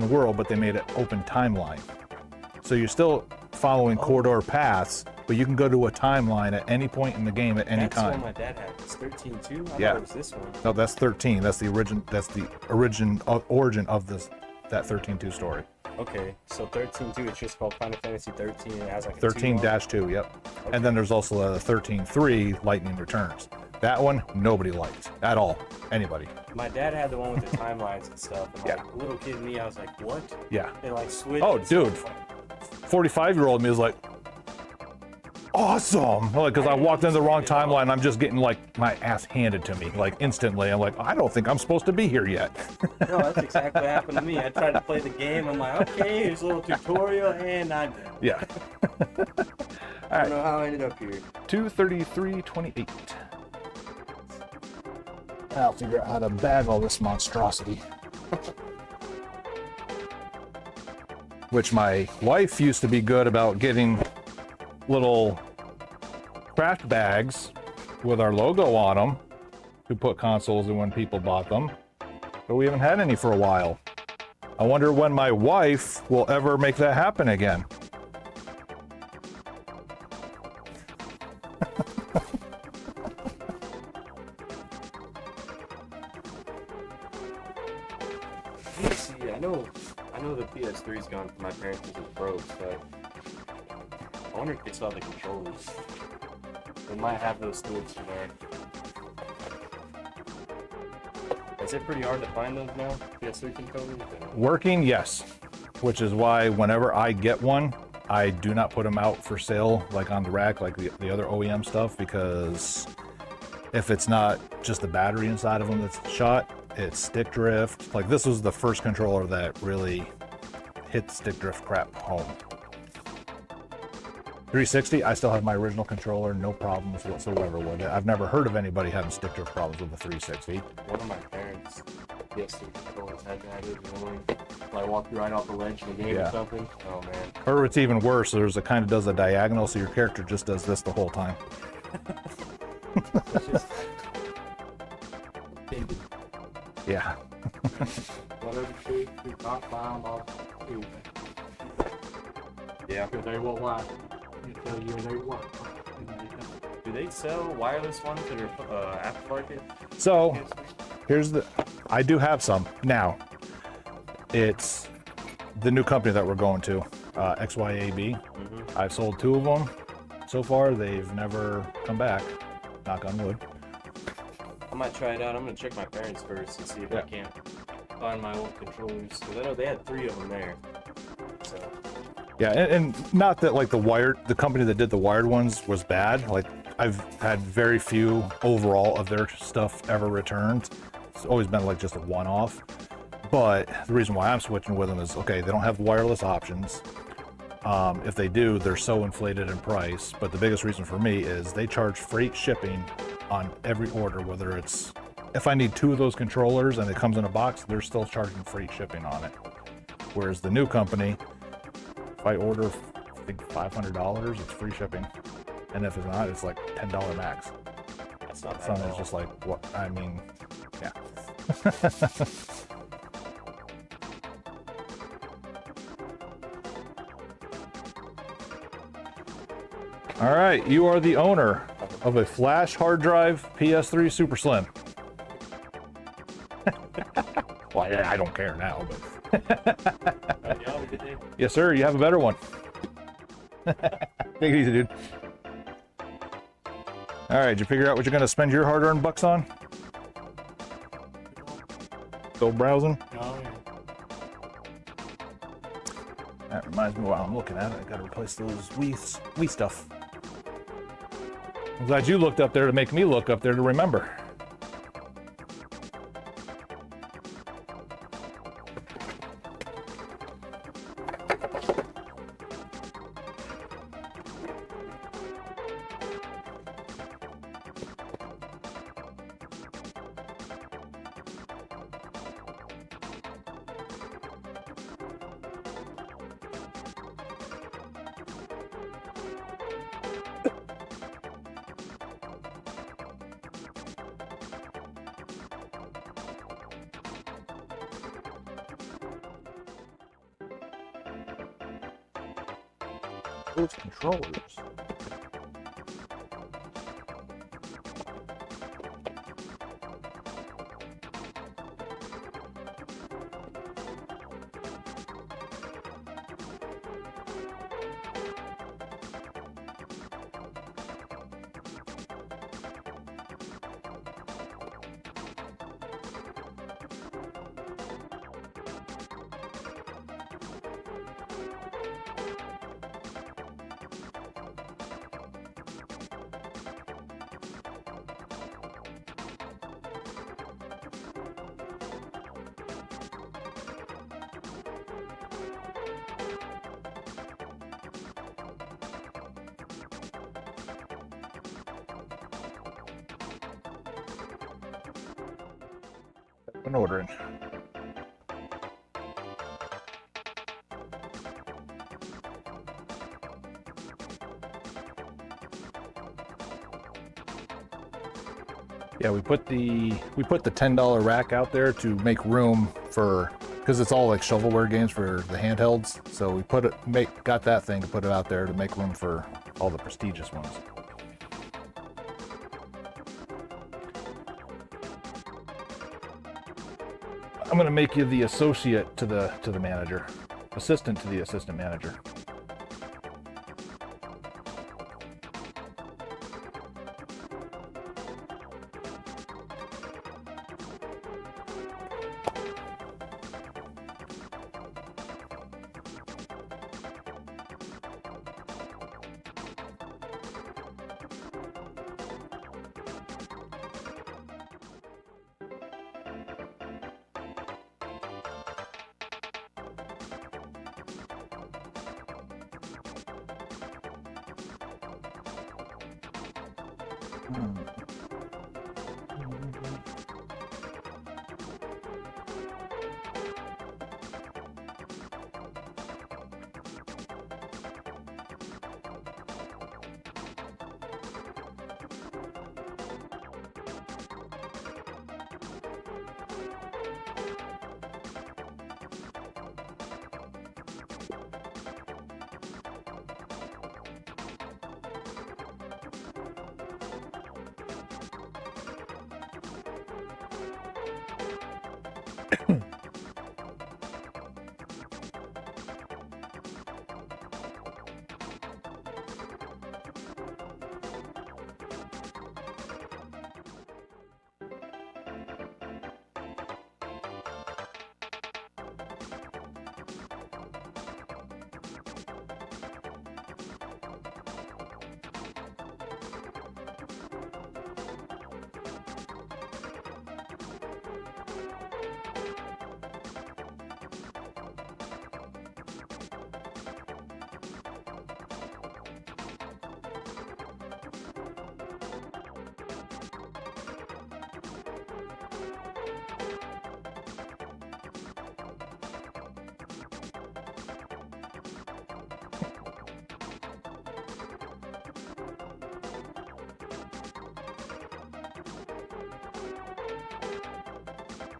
world, but they made it open timeline. So you're still following corridor paths, but you can go to a timeline at any point in the game at any That's time. the one my dad had. It's 13-2? I Yeah. thought it was this one. No, that's 13. That's the origin of that 13-2 story. Okay, so 13-2, it's just called Final Fantasy 13. It has like a 13-2, yep. Okay. And then there's also a 13-3 Lightning Returns. That one nobody liked at all. Anybody. My dad had the one with the timelines and stuff. And Yeah. like, little kid me, I was like, what? Yeah. They like switch. Oh, and dude. stuff. 45-year-old me was like, awesome! Like, because I walked into the wrong timeline, I'm just getting like my ass handed to me, like instantly. I'm like, I don't think I'm supposed to be here yet. No, that's exactly what happened to me. I tried to play the game. I'm like, okay, here's a little tutorial, and I'm dead. Yeah. I don't know how I ended up here. 233.28. I'll figure out how to bag all this monstrosity. Which my wife used to be good about getting little craft bags with our logo on them to put consoles in when people bought them. But we haven't had any for a while. I wonder when my wife will ever make that happen again. See, I know the PS3's gone from my parents because it broke, but I wonder if they still have the controllers. They might have those sticks in there. Is it pretty hard to find those now? PS3 controllers? Working, yes. Which is why whenever I get one, I do not put them out for sale like on the rack like the other OEM stuff, because if it's not just the battery inside of them that's shot, it's stick drift. Like this was the first controller that really hit the stick drift crap home. 360, I still have my original controller, no problems whatsoever with it. I've never heard of anybody having stick drift problems with the 360. One of my parents' PS3 controllers had that. It was annoying. Like walked right off the ledge in the game Yeah. or something. Oh man. Or it's even worse, there's a kind of does a diagonal, so your character just does this the whole time. It's just Yeah. Whatever shape you not found off the tube. yeah. Because they won't lie. You tell you they work. And they don't. Do they sell wireless ones that are aftermarket? So PS3? I do have some now. It's the new company that we're going to, XYAB. I've sold 2 of them so far. They've never come back. Knock on wood. I might try it out. I'm gonna check my parents first and see if I Yeah. can't find my old controllers. Because I know they had 3 of them there. So Yeah, and not that like the company that did the wired ones was bad. Like I've had very few overall of their stuff ever returned. It's always been like just a one-off. But the reason why I'm switching with them is, okay, they don't have wireless options. If they do, they're so inflated in price. But the biggest reason for me is they charge freight shipping on every order, whether it's, if I need 2 of those controllers and it comes in a box, they're still charging freight shipping on it. Whereas the new company, if I order, I think $500, it's free shipping. And if it's not, it's like $10 max. that's not bad. Some at is all. just like, what, I mean, yeah. All right, you are the owner of a flash hard drive PS3 Super Slim. Well, yeah, I don't care now, but Alright, y'all have a good day. yes, sir, you have a better one. Take it easy, dude. All right, did you figure out what you're gonna spend your hard-earned bucks on? Still browsing? Oh, yeah. That reminds me, while I'm looking at it, I gotta replace those Wii stuff. I'm glad you looked up there to make me look up there to remember. Those controllers. Been ordering. Yeah, we put the $10 rack out there to make room for, because it's all like shovelware games for the handhelds. So we got that thing to put it out there to make room for all the prestigious ones. I'm gonna make you the associate to the manager, assistant to the assistant manager.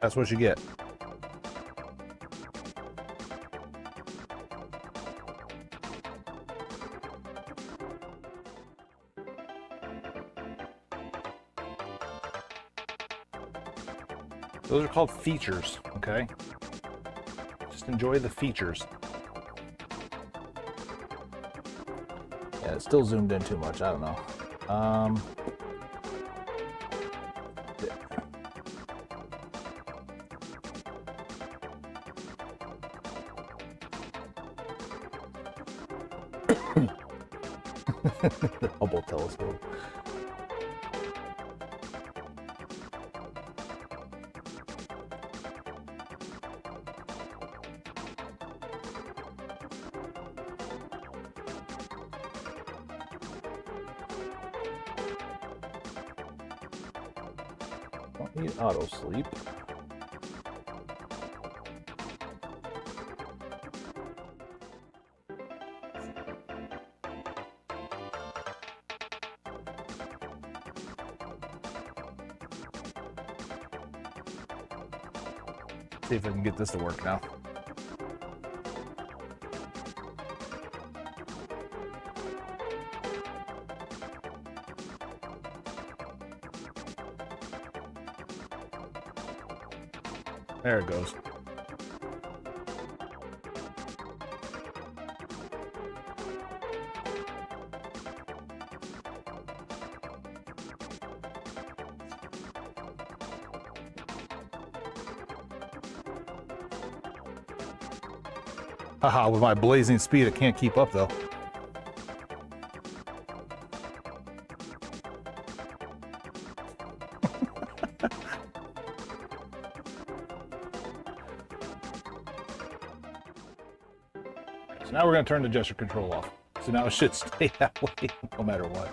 That's what you get. Those are called features, okay? Just enjoy the features. Yeah, it's still zoomed in too much. I don't know. The Hubble telescope. Don't need auto sleep. See if I can get this to work now. There it goes. Haha, with my blazing speed, it can't keep up though. So now we're going to turn the gesture control off. So now it should stay that way no matter what.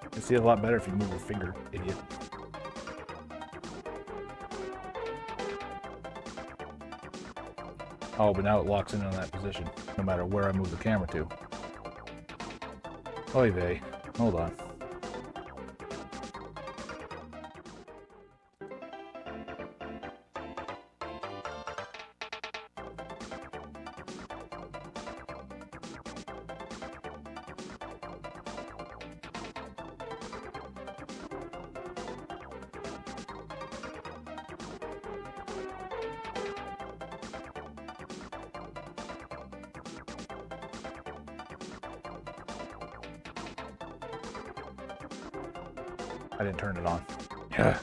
You can see it a lot better if you move your finger, idiot. Oh, but now it locks in on that position, no matter where I move the camera to. Oy vey. Hold on. I didn't turn it on. Yeah.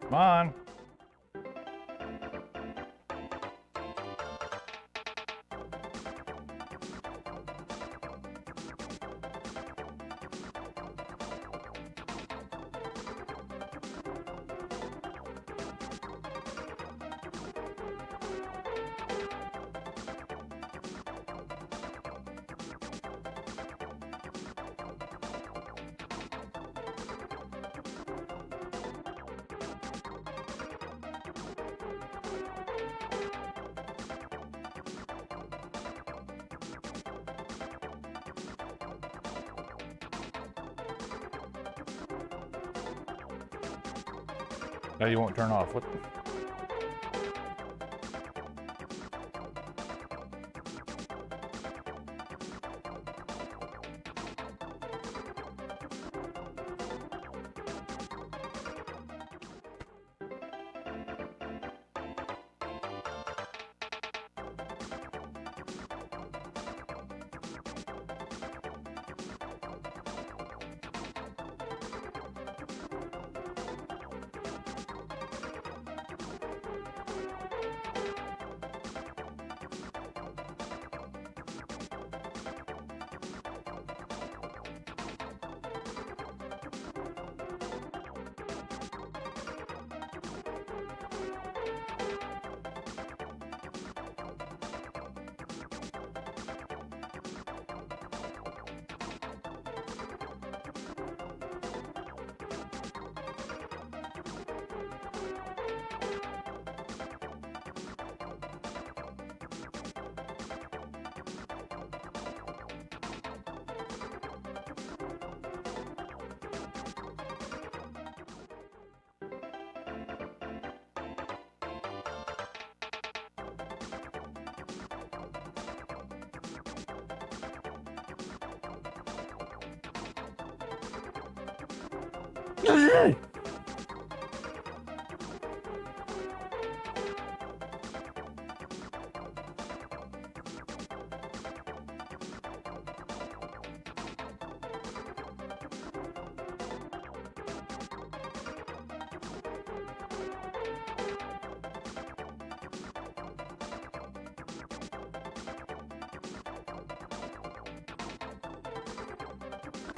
Come on. Now you won't turn off. What?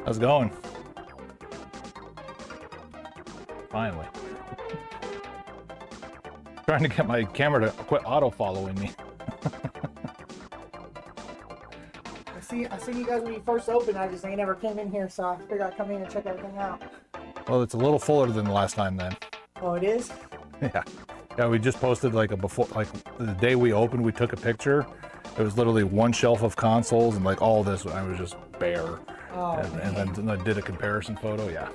How's it going? Finally. Trying to get my camera to quit auto following me. I seen you guys when you first opened. I just ain't never came in here, so I figured I'd come in and check everything out. Well, it's a little fuller than the last time then. Oh, it is? Yeah. Yeah, we just posted like a before, like the day we opened, we took a picture. It was literally one shelf of consoles and like all this, I was just bare. Oh, and then I did a comparison photo, yeah.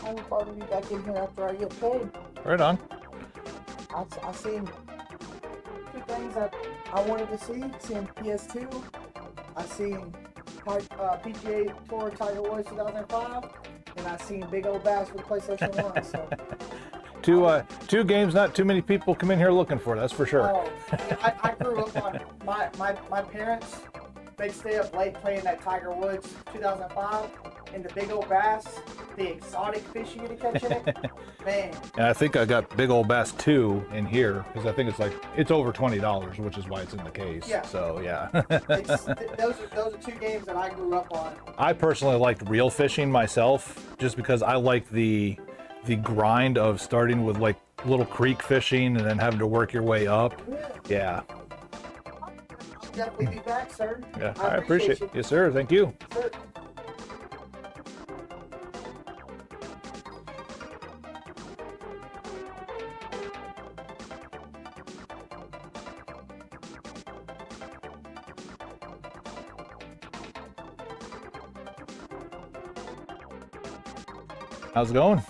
I will probably be back in here after I get paid. Right on. I seen two things that I wanted to see. Seen PS2. I seen PGA Tour Tiger Woods 2005, and I seen Big Old Bass for the PlayStation 1. So Two games not too many people come in here looking for, that's for sure. oh, I grew up on my parents. They'd stay up late playing that Tiger Woods 2005 and the Big Old Bass, the exotic fish you get to catch in it. Man. And I think I got Big Old Bass 2 in here because I think it's over $20, which is why it's in the case. Yeah. So yeah. Those are two games that I grew up on. I personally liked reel fishing myself just because I like the grind of starting with like little creek fishing and then having to work your way up. Yeah. I'll definitely be back, sir. Yeah. I appreciate it. Yes, sir. Thank you. Sir. How's it going?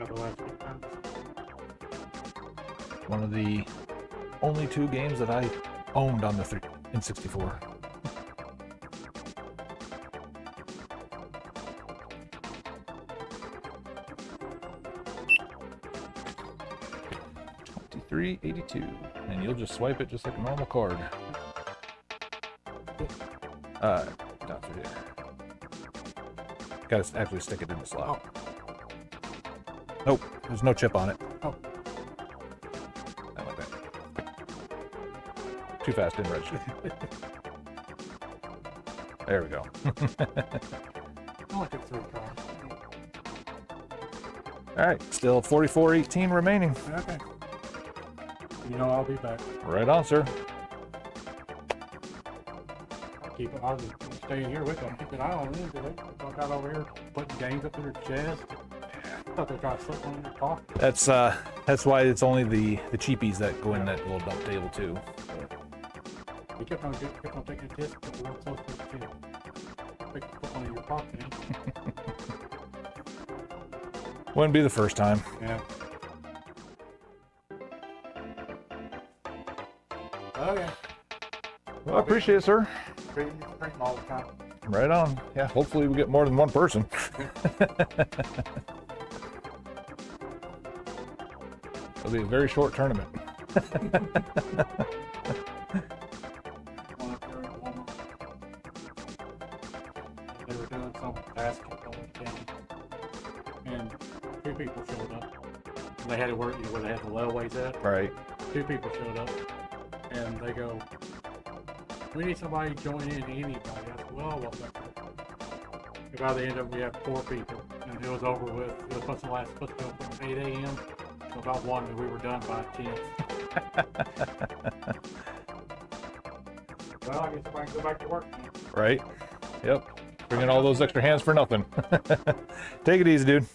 The last few times. One of the only 2 games that I owned on the N64. $23.82, and you'll just swipe it just like a normal card. Down through here. Gotta actually stick it in the slot. Nope, there's no chip on it. Oh. I like that. Too fast, didn't register. There we go. I like it 3 cards. All right, still 44.18 remaining. Okay. You know I'll be back. Right on, sir. I'll just stay here with them. Keep an eye on them. They don't got over here putting games up in their chest. I thought they tried to slip one in their pocket. That's why it's only the cheapies that go in that little dump table too. You kept on taking a test, but one close to the chin. Put one in your pocket. Wouldn't be the first time. Yeah. Okay. Well, I appreciate it, sir. Stream all the time. Right on. Yeah, hopefully we get more than one person. It'll be a very short tournament. They were doing some basketball game, and 2 people showed up. They had to work where they had the lowways at. Right. 2 people showed up, and they go, "We need somebody to join in, anybody." I said, "Well, what?" By the end of it, we had 4 people, and it was over with. It was supposed to go from 8 a.m. to about 1, and we were done by 10. Well, I guess if I can go back to work now. Right. Yep. Bringing all those extra hands for nothing. Take it easy, dude.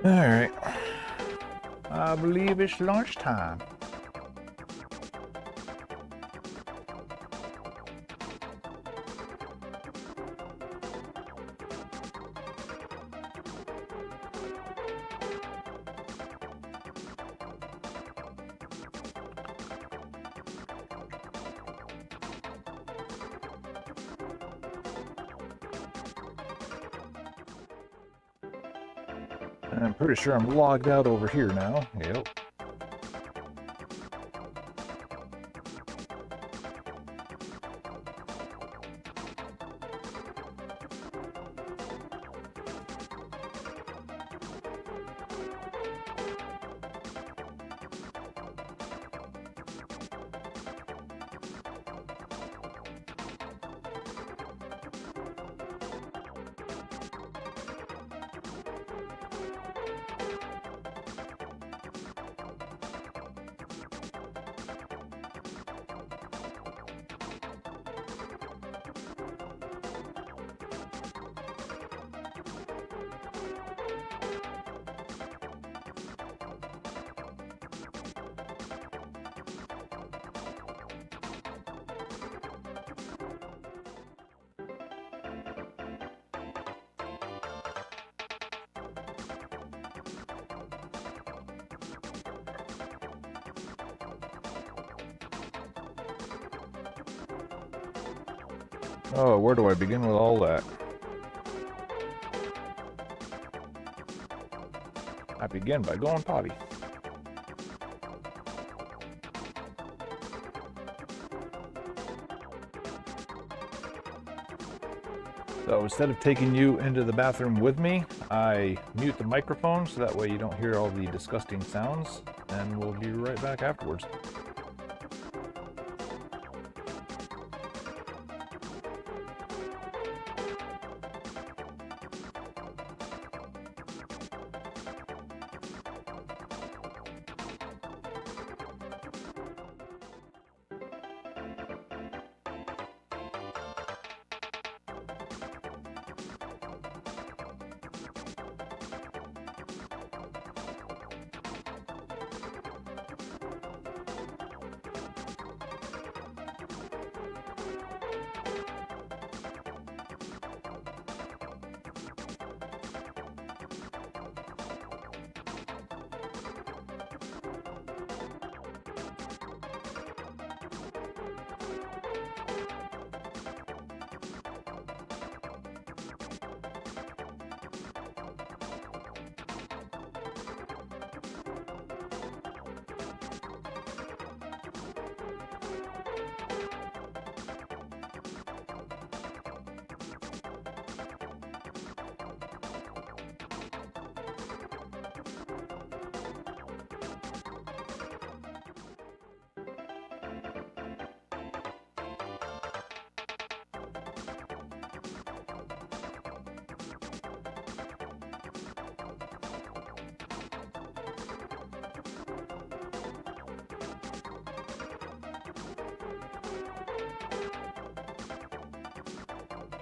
All right. I believe it's lunchtime. I'm pretty sure I'm logged out over here now. Yep. Oh, where do I begin with all that? I begin by going potty. So instead of taking you into the bathroom with me, I mute the microphone so that way you don't hear all the disgusting sounds, and we'll be right back afterwards.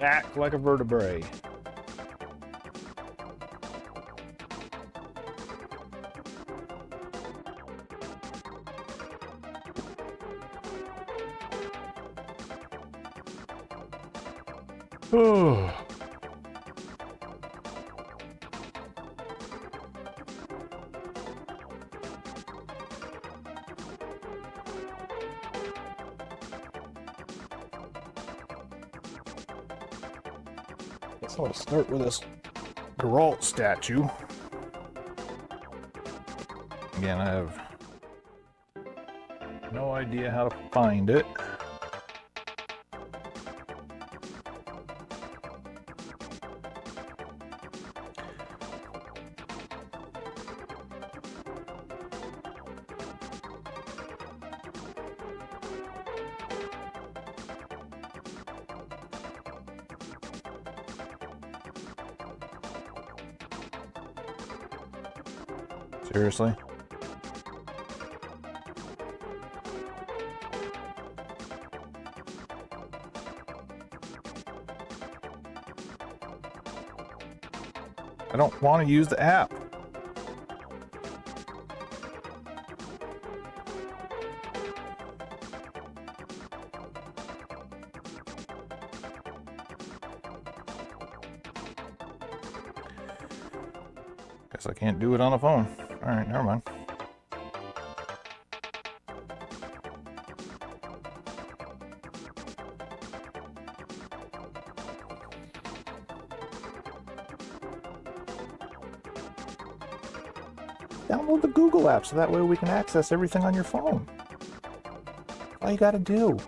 Act like a vertebrae. Oh. Guess I'll start with this Geralt statue. Again, I have no idea how to find it. Seriously? I don't want to use the app. Guess I can't do it on the phone. All right, never mind. Download the Google app so that way we can access everything on your phone. That's all you gotta do.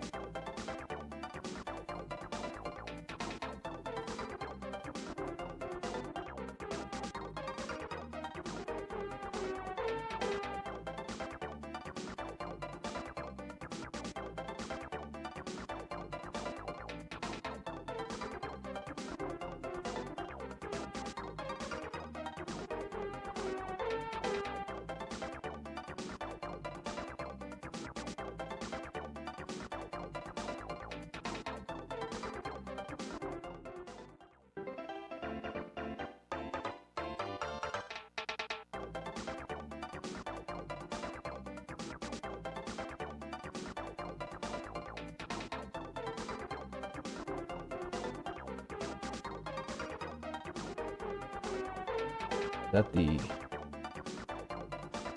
Is that the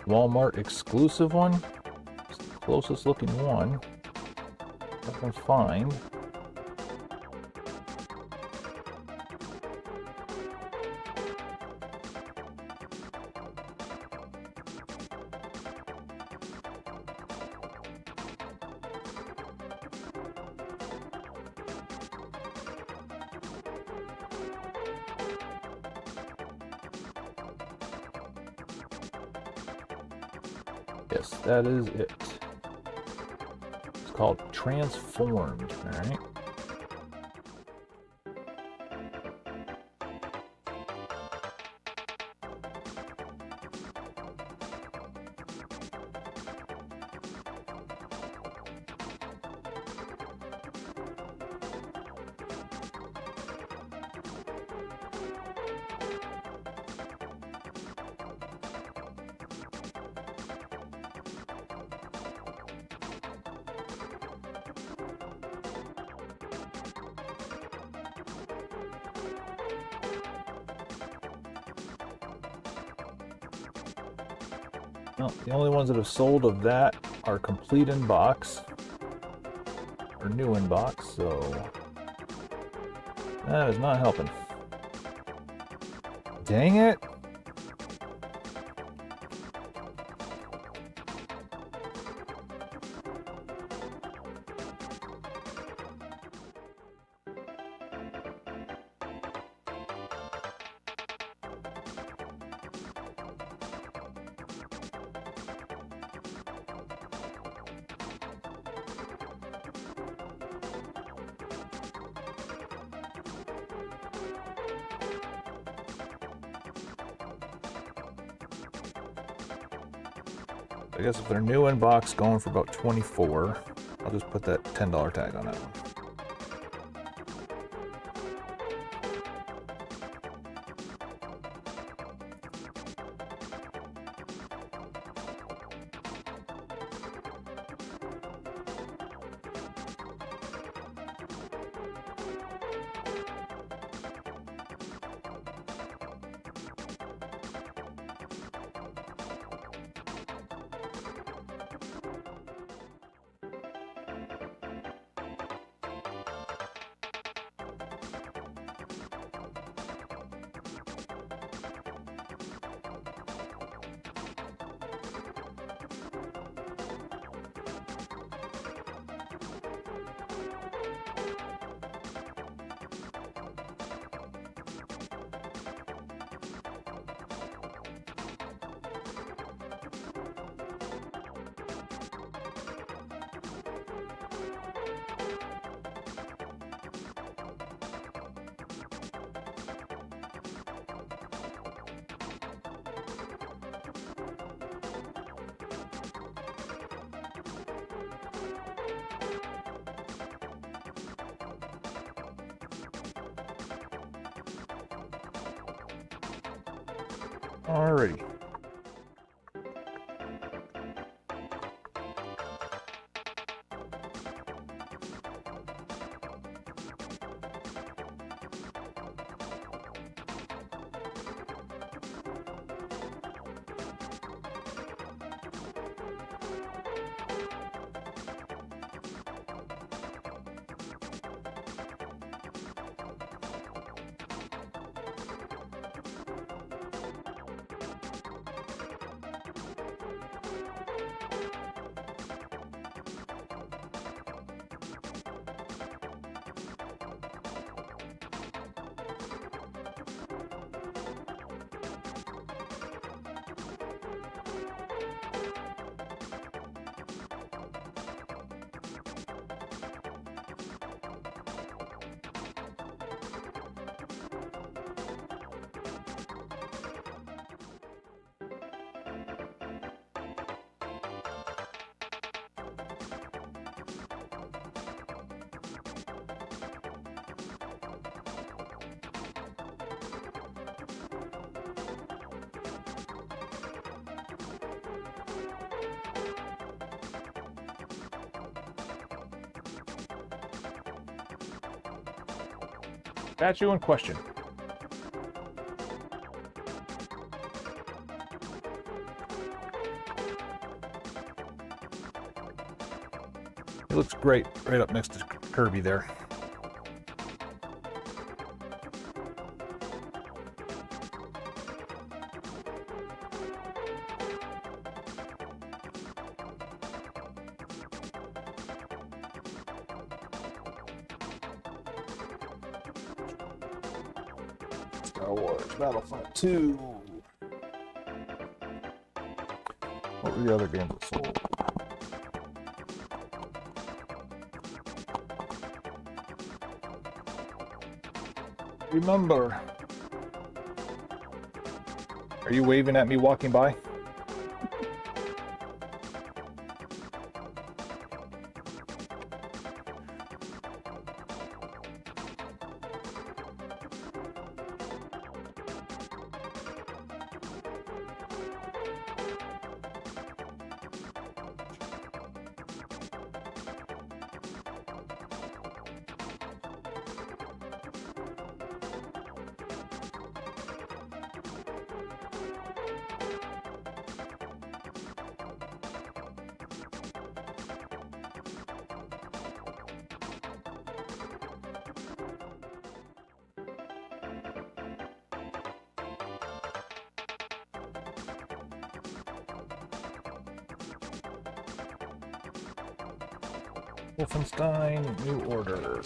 Walmart exclusive one? It's the closest looking one I can find. Yes, that is it. It's called Transformed, all right? Well, the only ones that have sold of that are complete in box, or new in box, so that is not helping. Dang it! I guess if they're new in box, going for about 24, I'll just put that $10 tag on that one. Alrighty. Statue in question. He looks great right up next to Kirby there. Star Wars Battlefront 2. What were the other games that sold? Remember. Are you waving at me walking by? Wolfenstein New Order.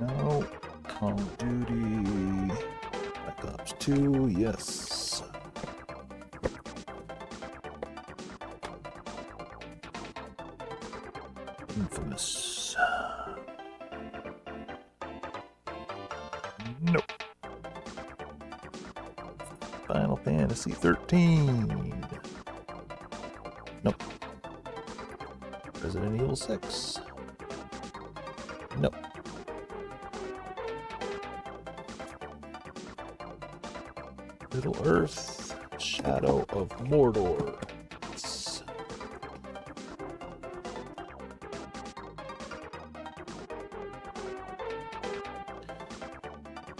No. Call of Duty. Black Ops 2, yes. Infamous. Nope. Final Fantasy 13. Nope. Resident Evil 6. Nope. Middle Earth, Shadow of Mordor.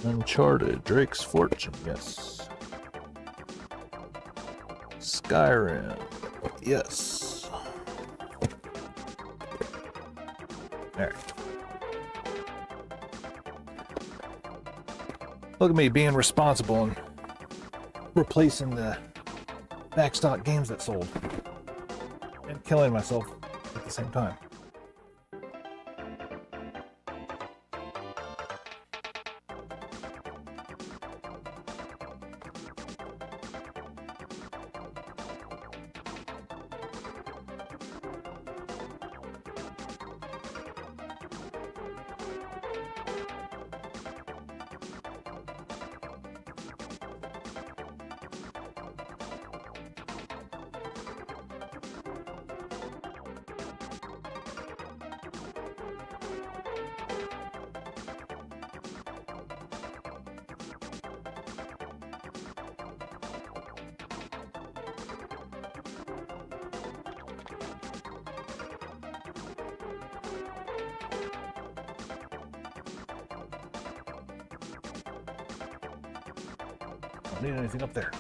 Uncharted, Drake's Fortune, yes. Skyrim, yes. Alright. Look at me being responsible and replacing the backstock games that sold and killing myself at the same time. Don't need anything up there.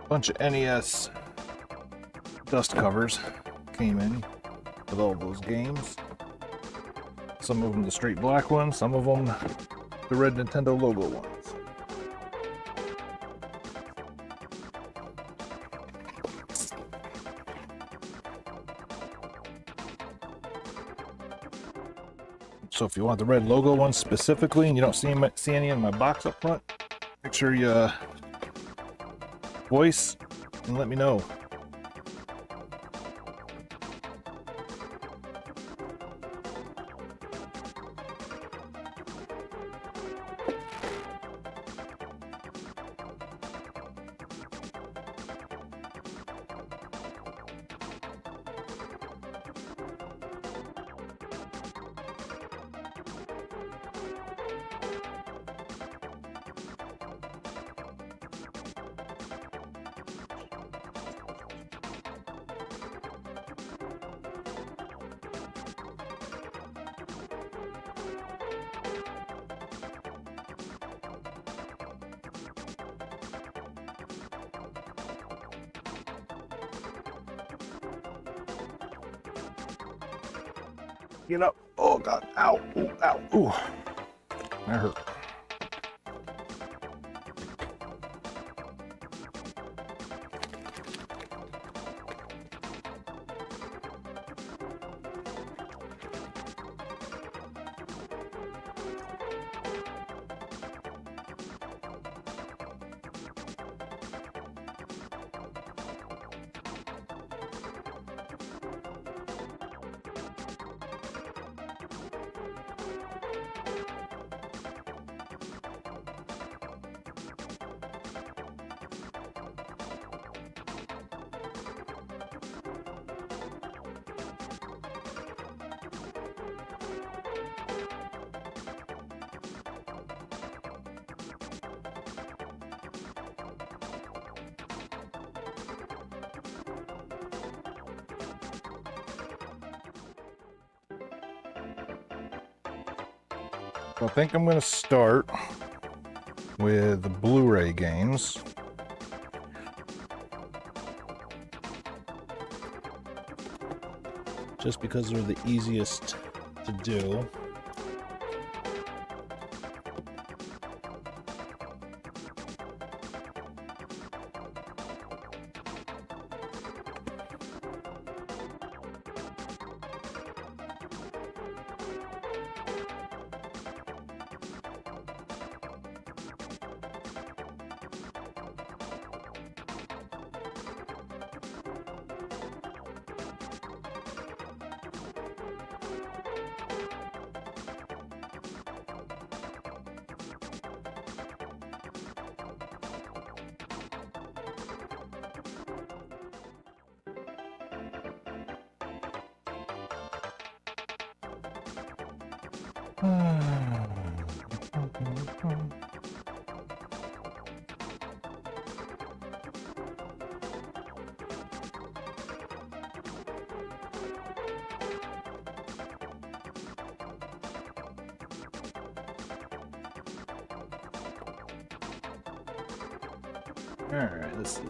Bunch of NES dust covers came in with all those games. Some of them the straight black ones, some of them the red Nintendo logo ones. So if you want the red logo ones specifically and you don't see any in my box up front, make sure you voice and let me know. Get up. Oh God. Ow. Ooh, ow. Ooh. That hurt. So I think I'm going to start with the Blu-ray games. Just because they're the easiest to do. All right, let's see.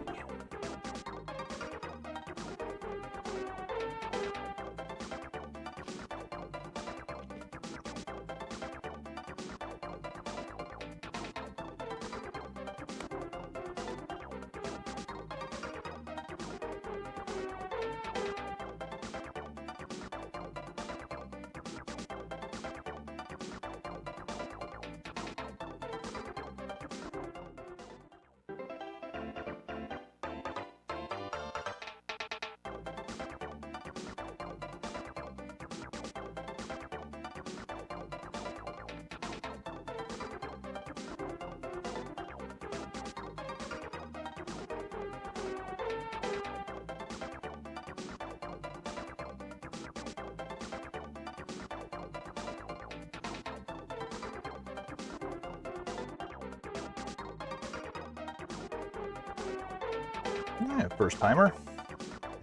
Yeah, first timer.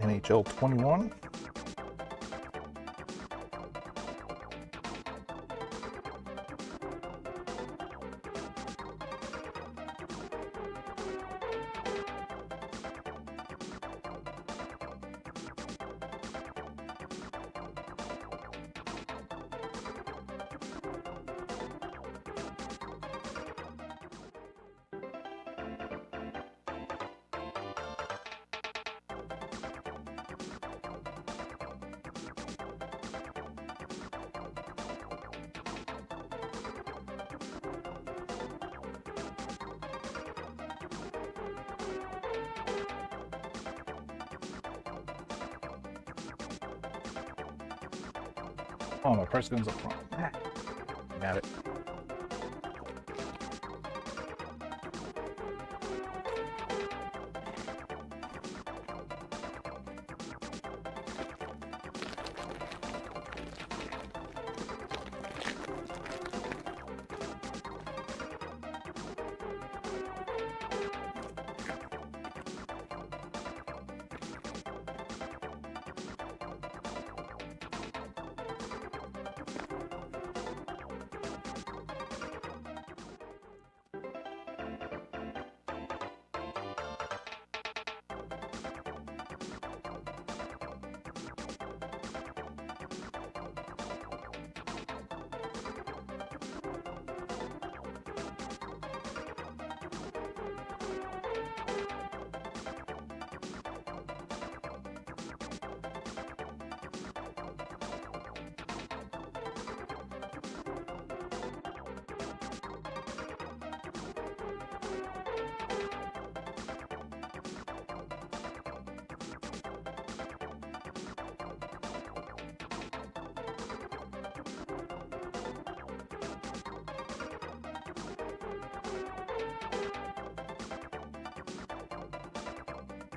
NHL 21. Oh, my price guns up front. Got it.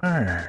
All right.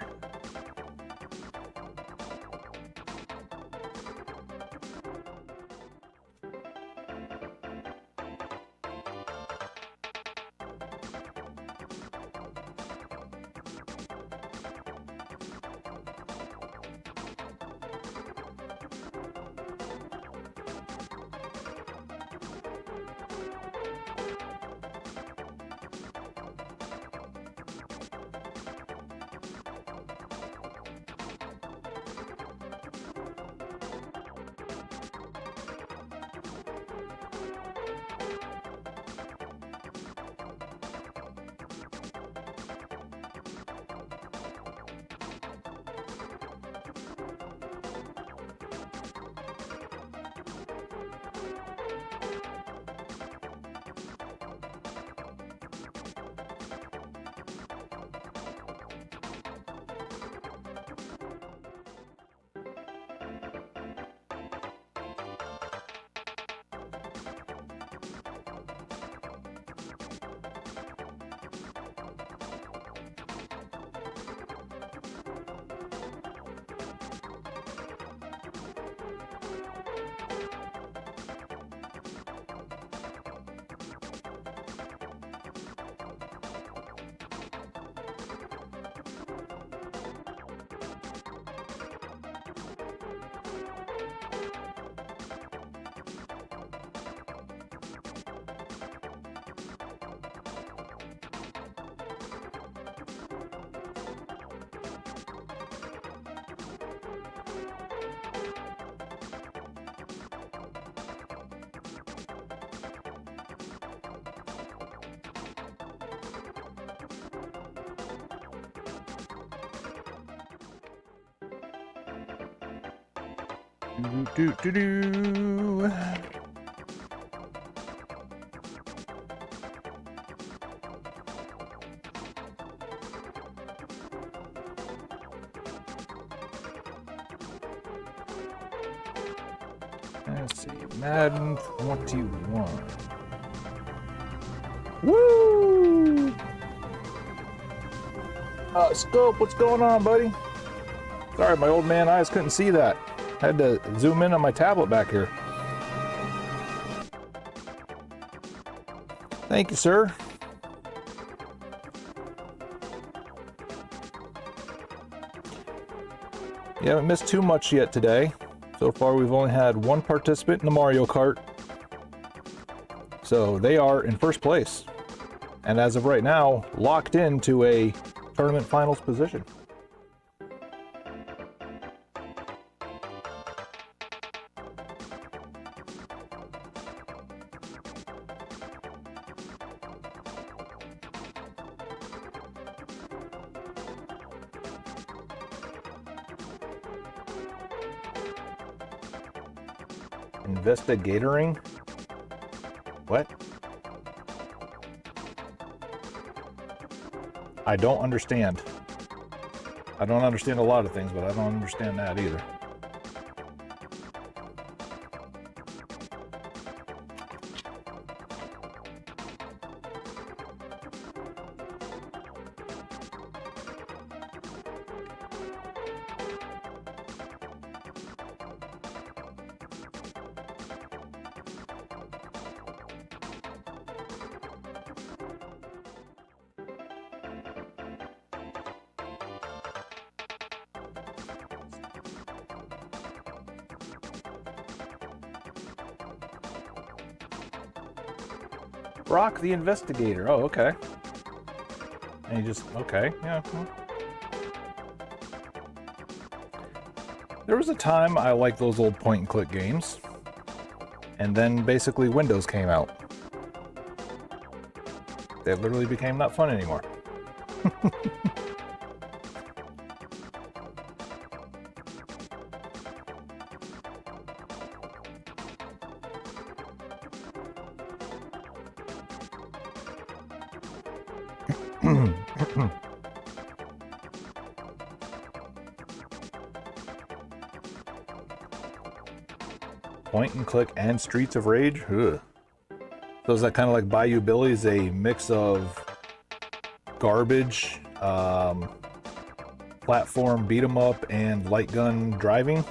Do. Let's see, Madden 21. Woo! Scope, what's going on, buddy? Sorry, my old man eyes couldn't see that. Had to zoom in on my tablet back here. Thank you, sir. You haven't missed too much yet today. So far, we've only had one participant in the Mario Kart. So they are in first place. And as of right now, locked into a tournament finals position. Investigatoring? What? I don't understand. I don't understand a lot of things, but I don't understand that either. Brock the Investigator. Oh, okay. And he just, okay, yeah. Well. There was a time I liked those old point and click games. And then basically Windows came out. They literally became not fun anymore. Point and click and Streets of Rage? Ugh. So is that kind of like Bayou Billy's a mix of garbage, platform beat 'em up, and light gun driving?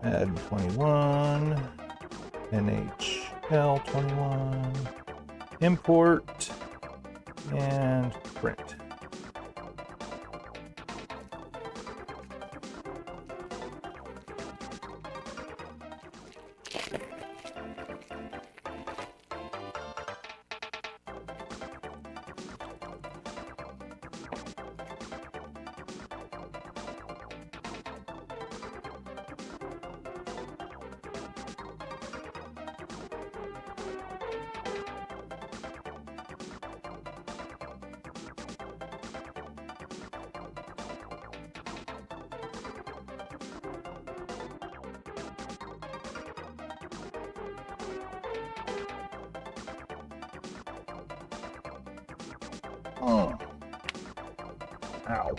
Add 21, NHL 21, import, and print. Oh. Ow.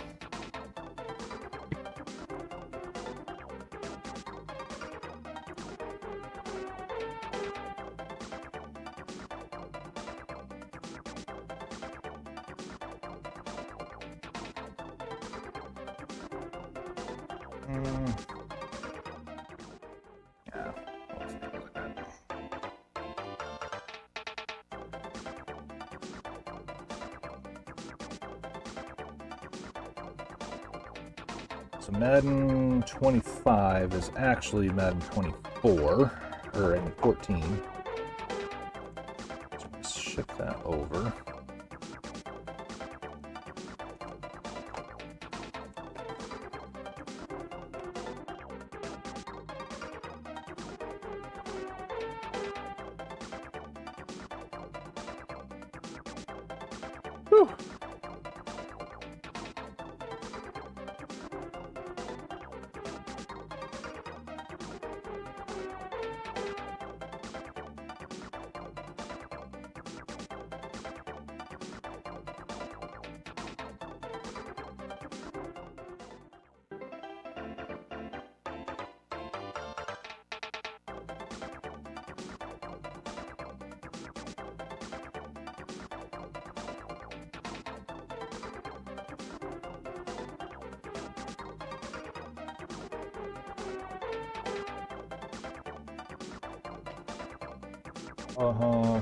Yeah, let's take a look at that. So Madden 25 is actually Madden 24, or in 14. So let's shift that over. Whew.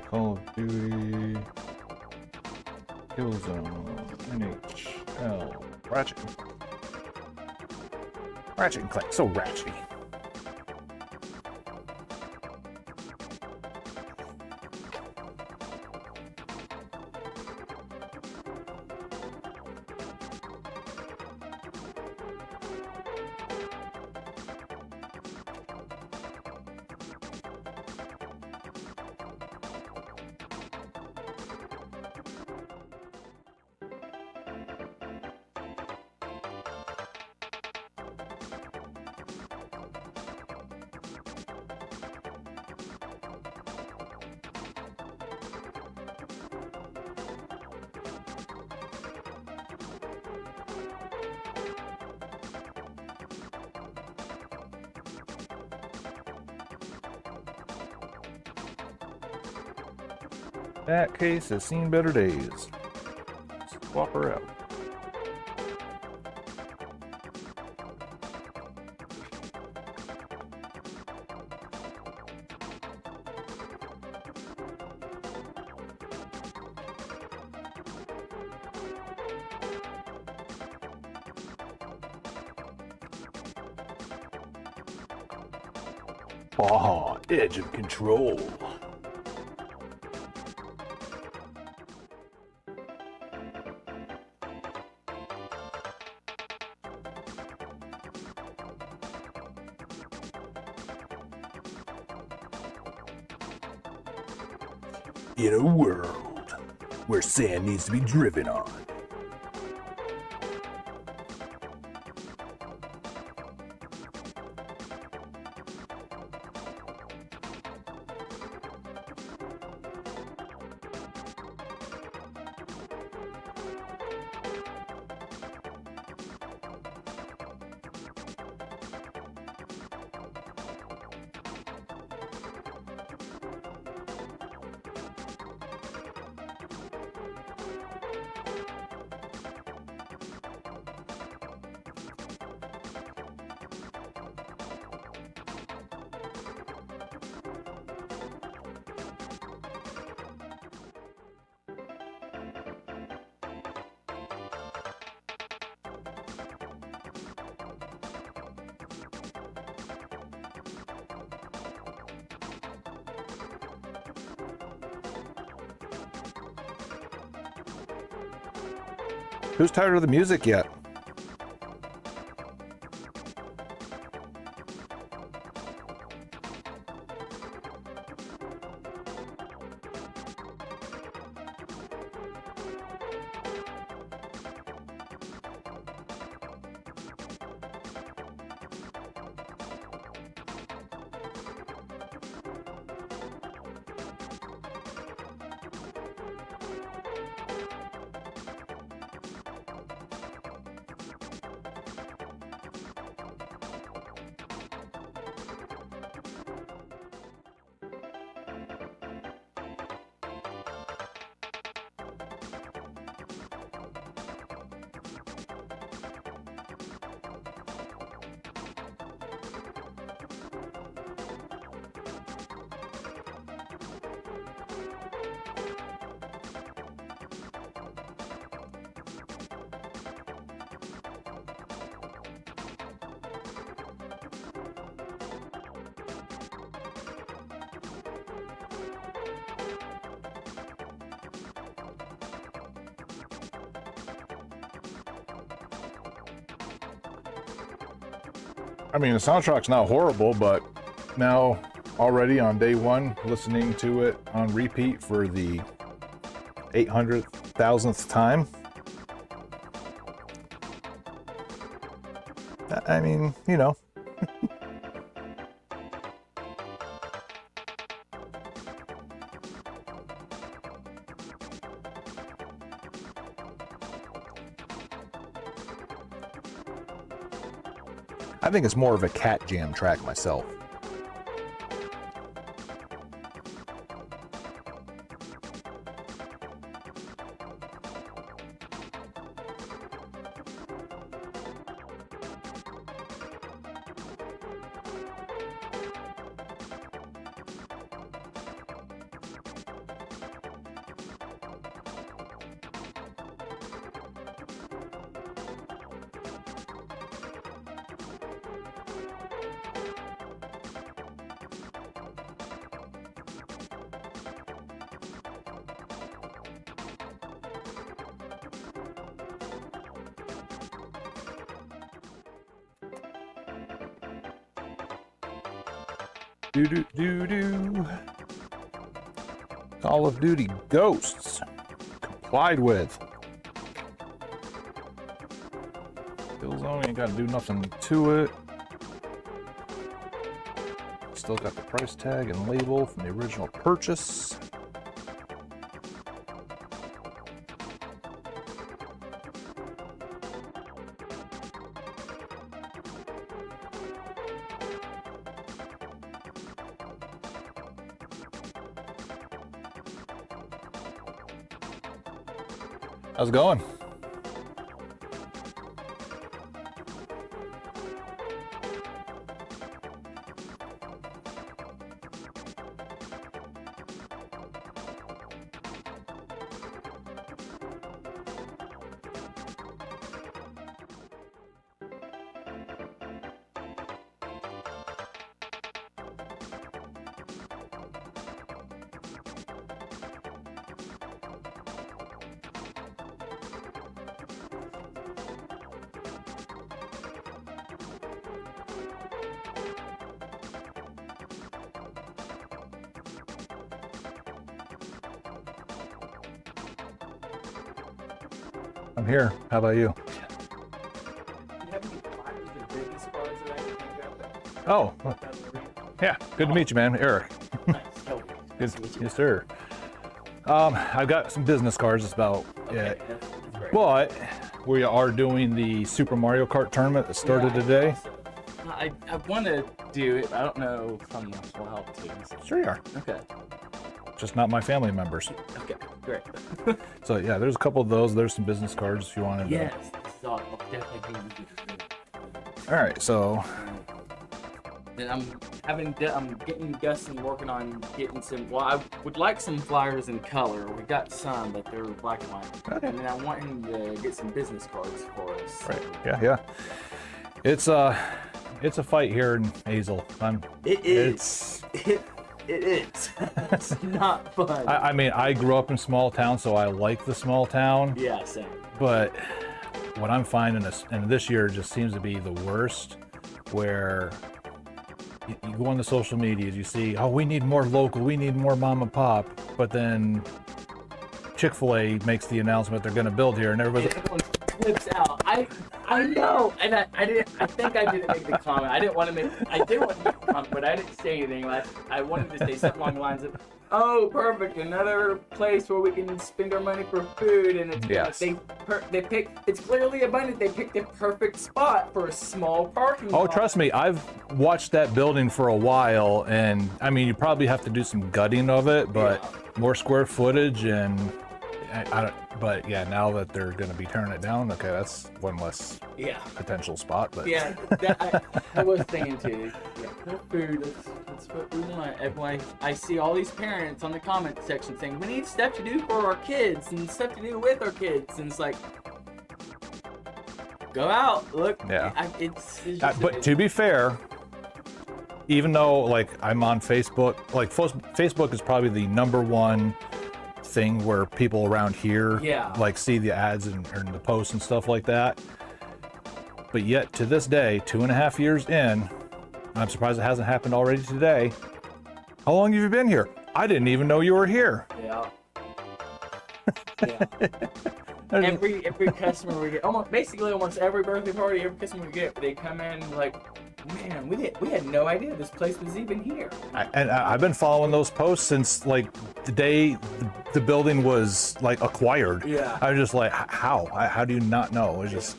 Call of Duty, Killzone, NHL, Ratchet and Clank, so ratchety. That case has seen better days. Swap her out. Ah, edge of control. In a world where sand needs to be driven on. Who's tired of the music yet? I mean, the soundtrack's not horrible, but now already on day one, listening to it on repeat for the 800,000th time. I mean, you know. I think it's more of a cat jam track myself. Do. Call of Duty Ghosts complied with. Killzone ain't gotta do nothing to it. Still got the price tag and label from the original purchase. How's it going? I'm here. How about you? Oh, yeah. Good to meet you, man. Eric. Good. Yes, sir. I've got some business cards. It's about it. But we are doing the Super Mario Kart tournament that started today. I want to do it. I don't know if I'm allowed to. Sure you are. Okay. Just not my family members. Okay. Great. So yeah, there's a couple of those. There's some business cards if you wanted. Yes. So I'll definitely be with you. All right. So And I'm getting Gus and working on getting some. Well, I would like some flyers in color. We got some, but they're black and white. Okay. And then I want him to get some business cards for us. right. Yeah. It's a fight here in Hazel. It is. It is. It's not fun. I mean, I grew up in small town, so I like the small town. Yeah, same. But what I'm finding is, and this year just seems to be the worst, where you go on the social medias, you see, oh, we need more local, we need more mom and pop, but then Chick-fil-A makes the announcement they're going to build here, and everybody's like, Everyone flips out. I know, and I didn't. I think I didn't make the comment. I did want to make the comment, but I didn't say anything. Like I wanted to say something along the lines of, "Oh, perfect! Another place where we can spend our money for food." And it's Yes. they pick. It's clearly abundant. They picked the perfect spot for a small parking oh, lot. trust me, I've watched that building for a while, and I mean, you probably have to do some gutting of it, but more square footage and. I don't, but yeah, now that they're going to be tearing it down, okay, that's one less Yeah. potential spot. But Yeah, I was thinking too. Yeah, no food. That's what we want. Everyone, I see all these parents on the comment section saying we need stuff to do for our kids and stuff to do with our kids, and it's like, go out, look. Yeah. It's just but to be fair, even though like I'm on Facebook, like Facebook is probably the number one thing where people around here Yeah. like see the ads and the posts and stuff like that. but yet to this day, 2.5 years in, I'm surprised it hasn't happened already today. How long have you been here? I didn't even know you were here. Yeah. Yeah. Every customer we get, almost every birthday party, every customer we get, they come in like, man, we had no idea this place was even here. I've been following those posts since like the day the building was like acquired. Yeah. I was just like, how do you not know? It's just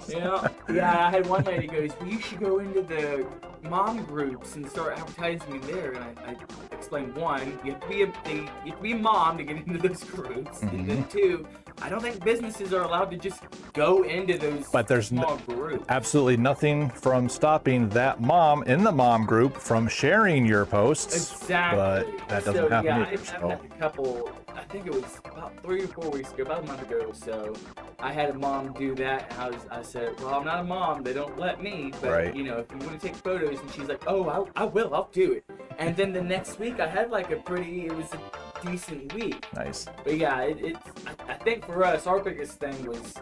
Yeah. Yeah, I had one lady goes, well, you should go into the mom groups and start advertising there. And I explained, one, you have to be a mom to get into those groups. And then two, I don't think businesses are allowed to just go into those small groups. Absolutely nothing from stopping that mom in the mom group from sharing your posts. Exactly. But that doesn't happen yeah, either. I've had a couple, I think it was about 3 or 4 weeks ago, about a month ago. So I had a mom do that, and I said, well, I'm not a mom, they don't let me, but Right. you know, if you want to take photos, and she's like, oh, I will, I'll do it. And then the next week, I had like it was a decent week. Nice. But yeah, I think for us, our biggest thing was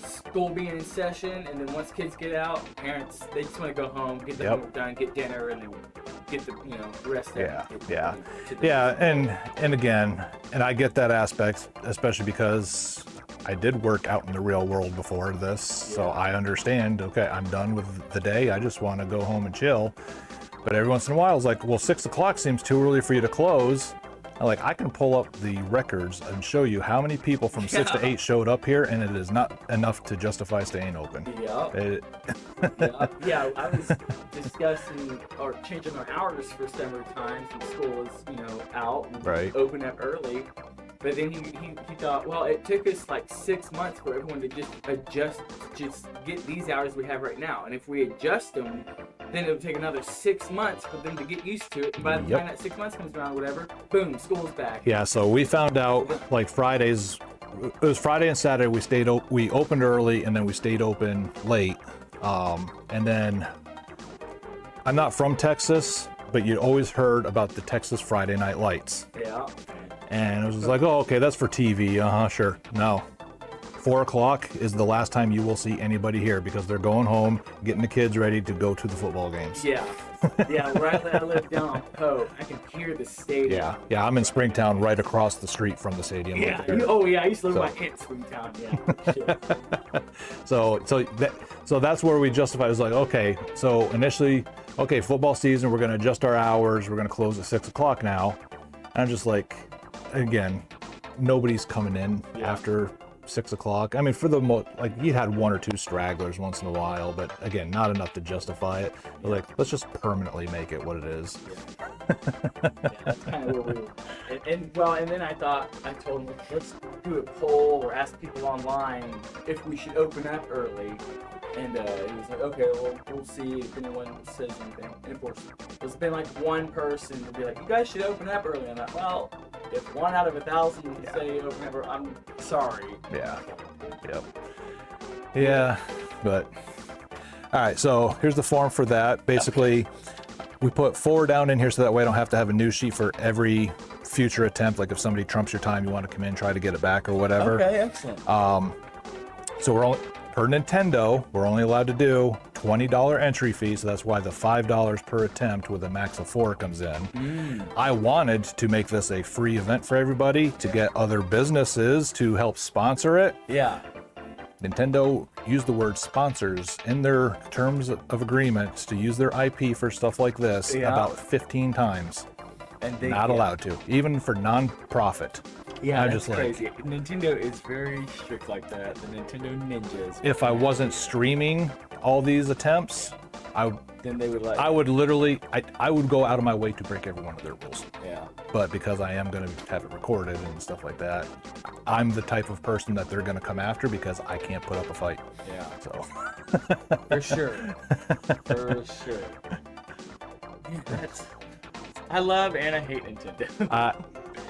school being in session, and then once kids get out, parents, they just want to go home, get the homework done, get dinner, and then get the, rest there. Yeah, and again, and I get that aspect, especially because I did work out in the real world before this, so I understand, okay, I'm done with the day, I just want to go home and chill. But every once in a while, it's like, well, 6 o'clock seems too early for you to close. I'm like, I can pull up the records and show you how many people from 6 to 8 showed up here, and it is not enough to justify staying open. Yeah, I was discussing or changing our hours for summertime since school is, out and open up early. But then he thought, well, it took us like 6 months for everyone to just get these hours we have right now. And if we adjust them, then it'll take another 6 months for them to get used to it. And by the time that 6 months comes around, whatever, boom, school's back. Yeah, so we found out like Fridays, it was Friday and Saturday, we opened early and then we stayed open late. And then I'm not from Texas, but you always heard about the Texas Friday Night Lights. Yeah. And it was just like, oh, okay, that's for TV. Sure. No. 4 o'clock is the last time you will see anybody here because they're going home, getting the kids ready to go to the football games. Yeah. Yeah, I live down on Poe. I can hear the stadium. Yeah, I'm in Springtown right across the street from the stadium. Yeah. I used to live in my aunt's Springtown. Yeah. So that's where we justified. It was like, okay, so initially, okay, football season, we're going to adjust our hours. We're going to close at 6 o'clock now. And I'm just like, again, nobody's coming in after 6 o'clock. I mean, for the most, like, you had 1 or 2 stragglers once in a while, but again, not enough to justify it. But like, let's just permanently make it what it is. Yeah, that's kind of where we were. And then I told him, let's do a poll or ask people online if we should open up early. And he was like, okay, well, we'll see if anyone says anything. And of course, there's been like one person to be like, you guys should open up early. And I'm like, well, if 1 out of 1,000 say open up early, I'm sorry. Yeah. Yep. Yeah, but all right. So here's the form for that. Basically, we put 4 down in here so that way I don't have to have a new sheet for every future attempt. Like if somebody trumps your time, you want to come in, try to get it back or whatever. Okay, excellent. So we're only, per Nintendo, we're only allowed to do $20 entry fee, so that's why the $5 per attempt with a max of 4 comes in. I wanted to make this a free event for everybody to get other businesses to help sponsor it. Yeah. Nintendo used the word sponsors in their terms of agreements to use their IP for stuff like this about 15 times. And they not allowed to, even for non-profit. Yeah, I'm that's just crazy. Nintendo is very strict like that. The Nintendo ninjas. If I wasn't streaming all these attempts, then they would like. I would literally, I would go out of my way to break every one of their rules. Yeah. But because I am going to have it recorded and stuff like that, I'm the type of person that they're going to come after because I can't put up a fight. Yeah. So. For sure. For sure. Yeah, I love and I hate Nintendo.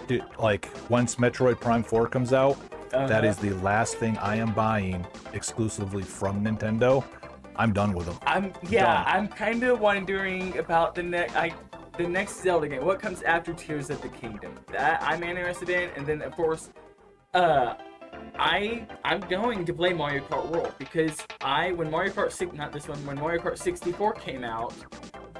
Dude, like once Metroid Prime 4 comes out, that is the last thing I am buying exclusively from Nintendo. I'm done with them. I'm kind of wondering about the next Zelda game. What comes after Tears of the Kingdom? That I'm interested in, and then of course, I'm going to play Mario Kart World because when Mario Kart when Mario Kart 64 came out,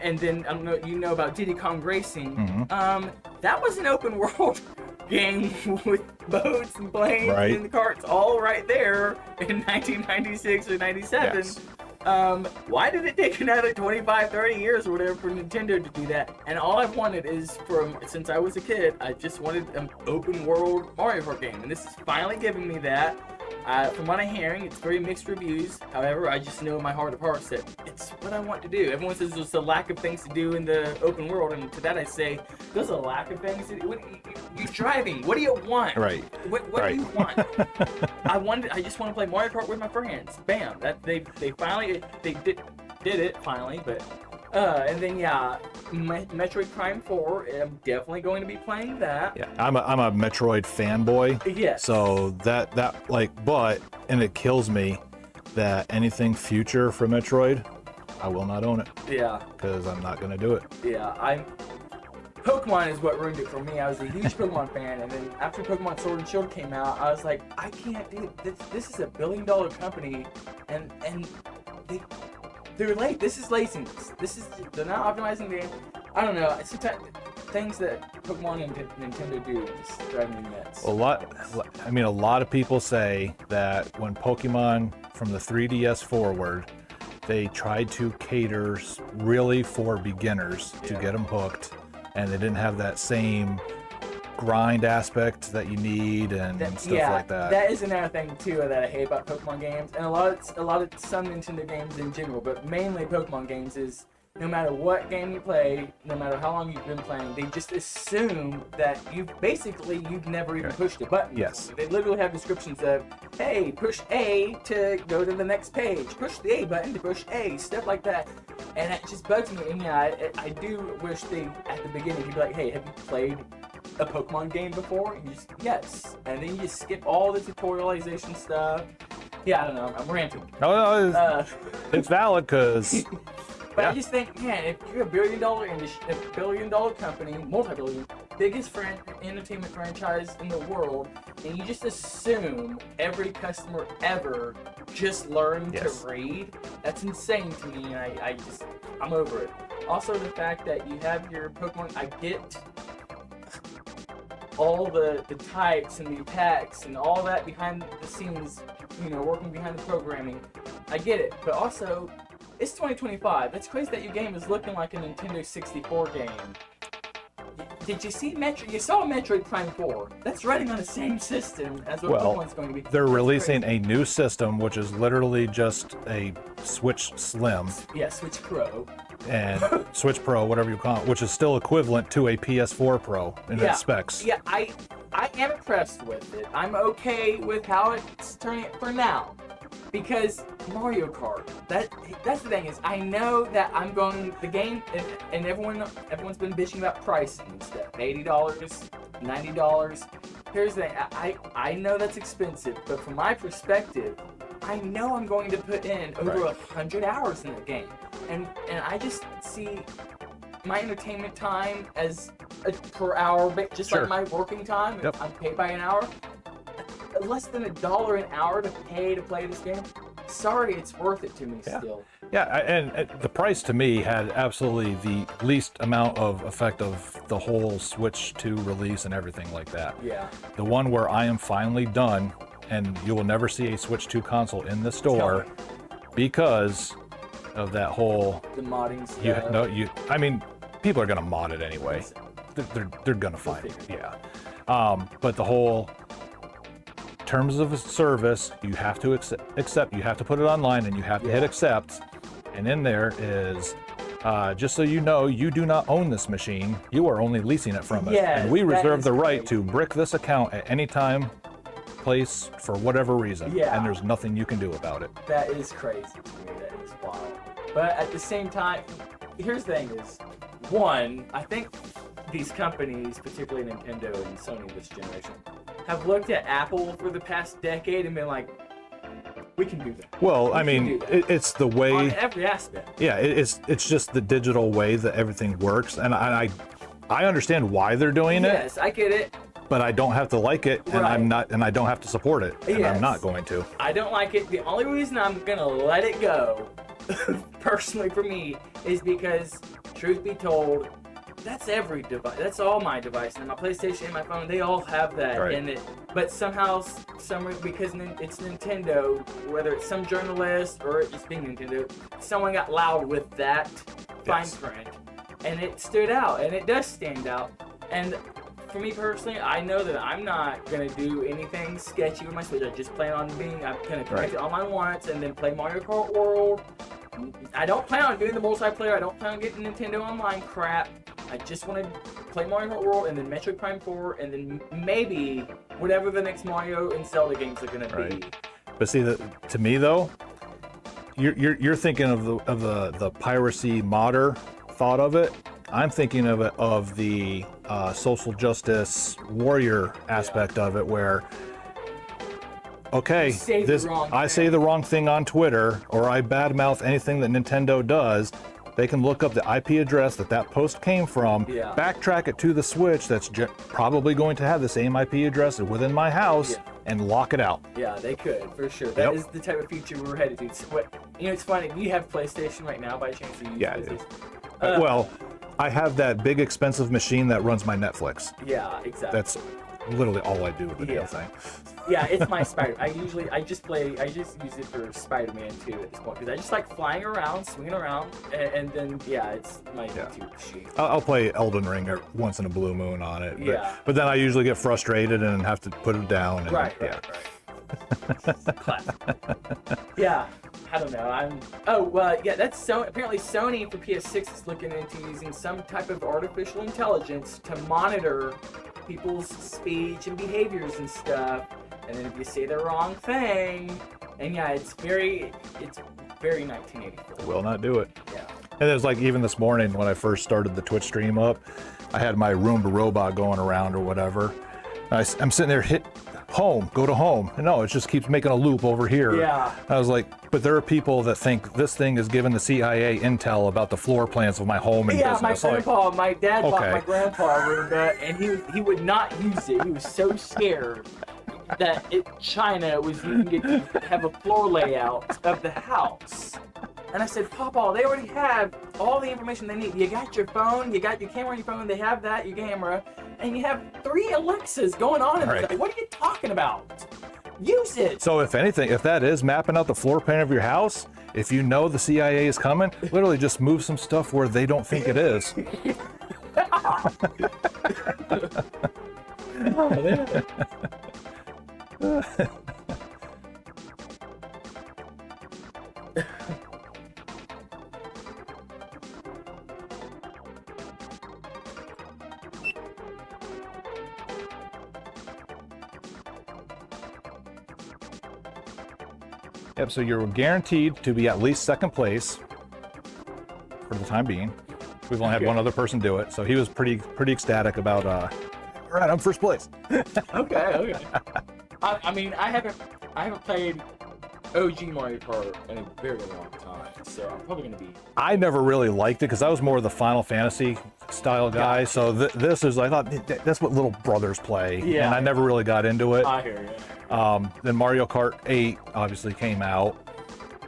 and then I don't know you know about Diddy Kong Racing, that was an open world game with boats and planes Right. and the carts all right there in 1996 or 97. Yes. Why did it take another 25, 30 years or whatever for Nintendo to do that? And all I've wanted is since I was a kid, I just wanted an open world Mario Kart game. And this is finally giving me that. From what I'm hearing, it's very mixed reviews. However, I just know in my heart of hearts that it's what I want to do. Everyone says there's a lack of things to do in the open world, and to that I say, there's a lack of things to do. You're driving. What do you want? Right. What Right. do you want? I just want to play Mario Kart with my friends. Bam. They finally did it finally, but and then Metroid Prime 4. I'm definitely going to be playing that. Yeah, I'm a Metroid fanboy. Yes. So that and it kills me that anything future for Metroid, I will not own it Yeah. because I'm not gonna do it. Yeah. Pokemon is what ruined it for me. I was a huge Pokemon fan, and then after Pokemon Sword and Shield came out, I was like, I can't do this. This is a billion-dollar company, and they're late. This is laziness. They're not optimizing the game. I don't know. Sometimes things that Pokemon and Nintendo do just drive me nuts. A lot of people say that when Pokemon from the 3DS forward, they tried to cater really for beginners to get them hooked, and they didn't have that same grind aspect that you need and stuff like that. That is another thing too that I hate about Pokemon games, and a lot of some Nintendo games in general, but mainly Pokemon games is no matter what game you play, no matter how long you've been playing, they just assume that you've never even pushed a button. Yes. They literally have descriptions of, hey, push A to go to the next page, push the A button to push A, stuff like that. And it just bugs me. And I do wish they, at the beginning, you'd be like, hey, have you played a Pokemon game before? And you just, yes. And then you just skip all the tutorialization stuff. Yeah, I don't know. I'm ranting. No, it's valid because But I just think, man, if you're a billion-dollar company, multi-billion, biggest entertainment franchise in the world, and you just assume every customer ever just learned to read, that's insane to me, and I'm over it. Also, the fact that you have your Pokemon, I get all the types and the attacks and all that behind the scenes, working behind the programming. I get it, but also, it's 2025. It's crazy that your game is looking like a Nintendo 64 game. Did you see You saw Metroid Prime 4. That's running on the same system as what Pokemon's going to be. They're releasing a new system, which is literally just a Switch Slim. Yeah, Switch Pro. And Switch Pro, whatever you call it, which is still equivalent to a PS4 Pro in its specs. Yeah, I am impressed with it. I'm okay with how it's turning for now. Because Mario Kart, that's the thing is, I know that the game, and everyone's been bitching about pricing and stuff, $80, $90. Here's the thing, I know that's expensive, but from my perspective, I know I'm going to put in over 100 hours in the game, and I just see my entertainment time as a per hour, just like my working time. Yep. I'm paid by an hour. Less than $1 an hour to pay to play this game. Sorry, it's worth it to me still. Yeah, and the price to me had absolutely the least amount of effect of the whole Switch 2 release and everything like that. Yeah. The one where I am finally done, and you will never see a Switch 2 console in the store because of that whole. The modding stuff. I mean, people are gonna mod it anyway. They're gonna find it. Yeah. But the whole terms of service, you have to accept, you have to put it online and you have to hit accept, and in there is just so you know, you do not own this machine, you are only leasing it from us, and we reserve the right to brick this account at any time, place, for whatever reason, and there's nothing you can do about it. That is crazy to me. That is wild. But at the same time, here's the thing is, one, I think these companies, particularly Nintendo and Sony this generation, have looked at Apple for the past decade and been like, we can do that. Well, I mean, it's the way on every aspect. Yeah, it's just the digital way that everything works, and I understand why they're doing it. Yes, I get it. but I don't have to like it, and Right. I don't have to support it, and Yes. I'm not going to. I don't like it. The only reason I'm gonna let it go, personally for me, is because, truth be told, that's every device. That's all my devices. And my PlayStation and my phone, they all have that Right. in it. But somehow, because it's Nintendo, whether it's some journalist or it's being Nintendo, someone got loud with that fine Yes. print, and it stood out, and it does stand out. And for me personally, I know that I'm not gonna do anything sketchy with my Switch. I just plan on I'm gonna connect it online once and then play Mario Kart World. I don't plan on doing the multiplayer. I don't plan on getting Nintendo Online crap. I just want to play Mario Kart World and then Metroid Prime 4 and then maybe whatever the next Mario and Zelda games are gonna be. Right. But see, to me though, you're thinking of the piracy modder thought of it. I'm thinking of it of the social justice warrior aspect of it, where okay, Say the wrong I thing. say the wrong thing on Twitter, or I badmouth anything that Nintendo does. They can look up the IP address that post came from, Yeah. backtrack it to the Switch that's probably going to have the same IP address within my house, Yeah. and lock it out. Yeah, they could for sure. That Yep. is the type of future we're headed to. So it's funny. Do you have PlayStation right now by chance? Do you use Yeah, I do. PlayStation? Well, I have that big expensive machine that runs my Netflix. Yeah, exactly. That's literally all I do with the Yeah. damn thing. Yeah, it's my Spider. I just use it for Spider-Man 2 at this point because I just like flying around, swinging around, and then yeah, it's my YouTube machine. I'll play Elden Ring once in a blue moon on it. Yeah. But then I usually get frustrated and have to put it down. And, Right. Yeah. Classic. Yeah, I don't know. Yeah, that's so. Apparently, Sony for PS6 is looking into using some type of artificial intelligence to monitor people's speech and behaviors and stuff. And then if you say the wrong thing, and yeah, it's very 1984. Will not do it. Yeah. And it was like even this morning when I first started the Twitch stream up, I had my Roomba robot going around or whatever. I'm sitting there, hit home, go to home. And no, it just keeps making a loop over here. Yeah. I was like, but there are people that think this thing is giving the CIA intel about the floor plans of my home and Yeah, my business. my dad bought Okay. my grandpa a Roomba, and he would not use it. He was so scared that China was even get to have a floor layout of the house. And I said, Papa, they already have all the information they need. You got your phone, you got your camera on your phone, they have that, your camera, and you have 3 Alexas going on in Right. there. What are you talking about? Use it. So if anything, if that is mapping out the floor plan of your house, if you know the CIA is coming, literally just move some stuff where they don't think it is. Yep, so you're guaranteed to be at least second place for the time being. We've only had one other person do it, so he was pretty ecstatic about, all right, I'm first place. Okay. I mean, I haven't played OG Mario Kart in a very long time, so I'm probably gonna be. I never really liked it because I was more of the Final Fantasy style guy. Gotcha. So this is, I thought that's what little brothers play, Yeah. and I never really got into it. I hear you. Then Mario Kart 8 obviously came out,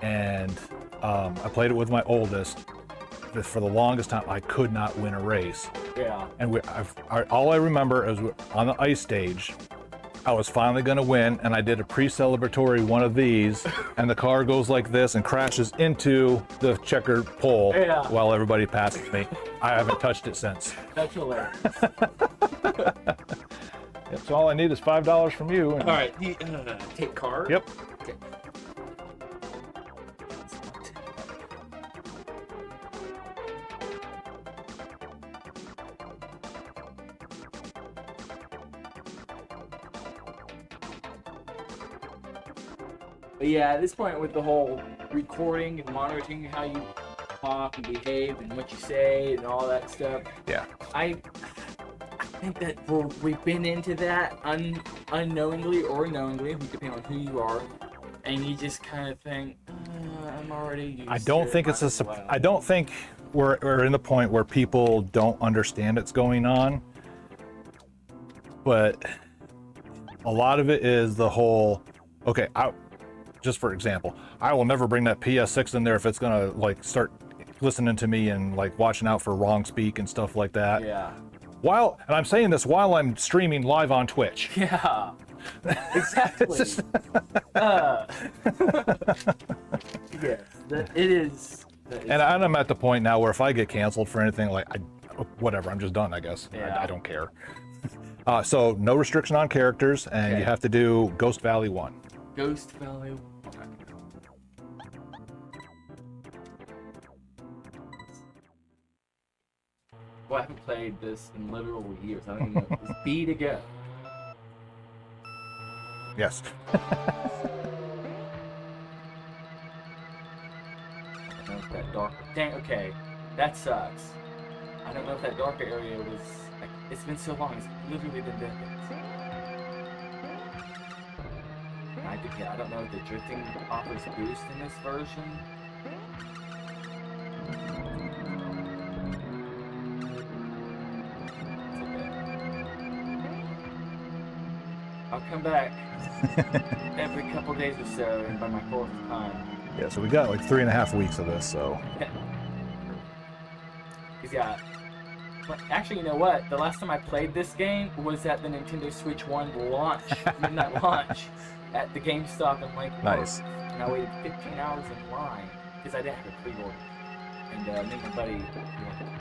and I played it with my oldest. But for the longest time, I could not win a race. Yeah. And all I remember is on the ice stage, I was finally going to win, and I did a pre-celebratory one of these, and the car goes like this and crashes into the checkered pole Yeah. while everybody passes me. I haven't touched it since. That's hilarious. Yep, so all I need is $5 from you. And All right, take card. Yep. Okay. But yeah, at this point with the whole recording and monitoring how you talk and behave and what you say and all that stuff, Yeah. I think that we've been into that unknowingly or knowingly, depending on who you are, and you just kind of think, I'm already used I don't to think it, it's might as well." I don't think we're in the point where people don't understand it's going on. but a lot of it is the whole, okay, just for example, I will never bring that PS6 in there if it's gonna like start listening to me and like watching out for wrong speak and stuff like that. Yeah. And I'm saying this while I'm streaming live on Twitch. Yeah. Exactly. It's just- Yes, it is. And I'm at the point now where if I get canceled for anything, like whatever, I'm just done, I guess. Yeah. I don't care. So no restriction on characters, and Okay. you have to do Ghost Valley 1. Ghost Valley. Well, I haven't played this in literal years. I don't even know. It's B to go. Yes. I don't know if that dark. Dang. Okay, that sucks. I don't know if that darker area was. Like, it's been so long. It's literally been decades. I don't know if the drifting offers boost in this version. It's okay. I'll come back every couple days or so, and by my fourth time. Yeah, so we got like 3.5 weeks of this, so. He's got. Well, actually, you know what? The last time I played this game was at the Nintendo Switch 1 launch, midnight launch, at the GameStop in Lake Forest. Nice. And I waited 15 hours in line because I didn't have a pre-order. And me and my buddy, we went,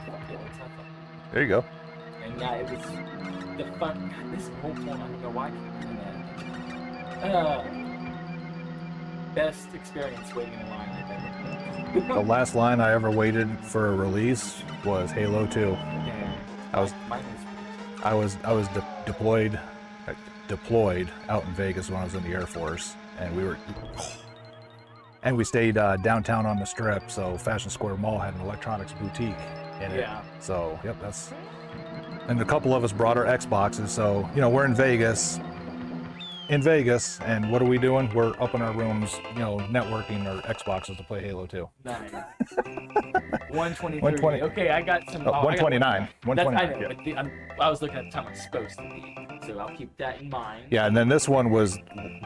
"Fuck it, let's have fun." There you go. And yeah, it was the fun. God, this whole time, I don't know why I keep doing that. Best experience waiting in line I've ever had. The last line I ever waited for a release was Halo 2. Yeah. I was Mine was deployed out in Vegas when I was in the Air Force, and we stayed downtown on the Strip. So Fashion Square Mall had an electronics boutique in it. Yeah. So yep, and a couple of us brought our Xboxes. So we're in Vegas, and what are we doing? We're up in our rooms, networking our Xboxes to play Halo 2. nice. 123. 120. Okay, I got some. Oh, 129. I know, 129. but I was looking at the time it's supposed to be, so I'll keep that in mind. Yeah, and then this one was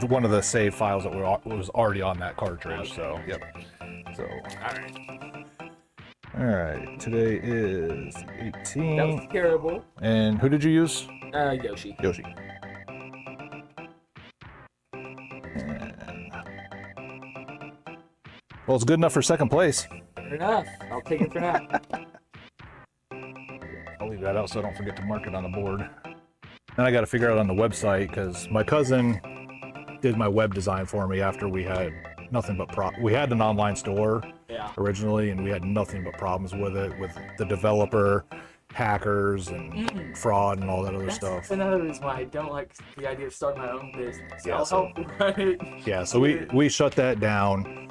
one of the save files that was already on that cartridge. So yep. So all right. Today is 18. That was terrible. And who did you use? Yoshi. Yoshi. Well, it's good enough for second place. Fair enough. I'll take it for now. I'll leave that out so I don't forget to mark it on the board. Then I got to figure out on the website because my cousin did my web design for me after we had nothing but we had an online store Yeah. originally, and we had nothing but problems with it, with the developer, hackers, and fraud and all that other That's stuff. another reason why I don't like the idea of starting my own business. Yeah, I'll so- help run it. Yeah, so we shut that down.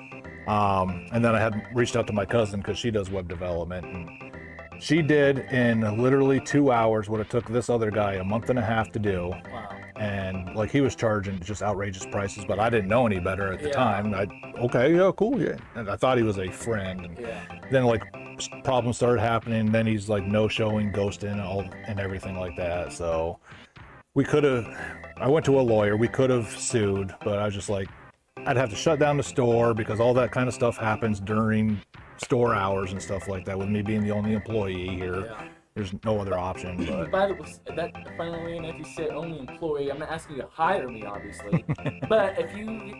And then I had reached out to my cousin because she does web development, and she did in literally 2 hours what it took this other guy a month and a half to do. Wow. And like he was charging just outrageous prices, but I didn't know any better at the Yeah. time. Okay, yeah, cool, yeah. And I thought he was a friend. And Yeah. then like problems started happening. Then he's like no showing, ghosting, and everything like that. So I went to a lawyer. We could have sued, but I was just like, I'd have to shut down the store because all that kind of stuff happens during store hours and stuff like that. With me being the only employee here, Yeah. there's no other option. But By the way, that finally, and if you say only employee, I'm not asking you to hire me, obviously. But if you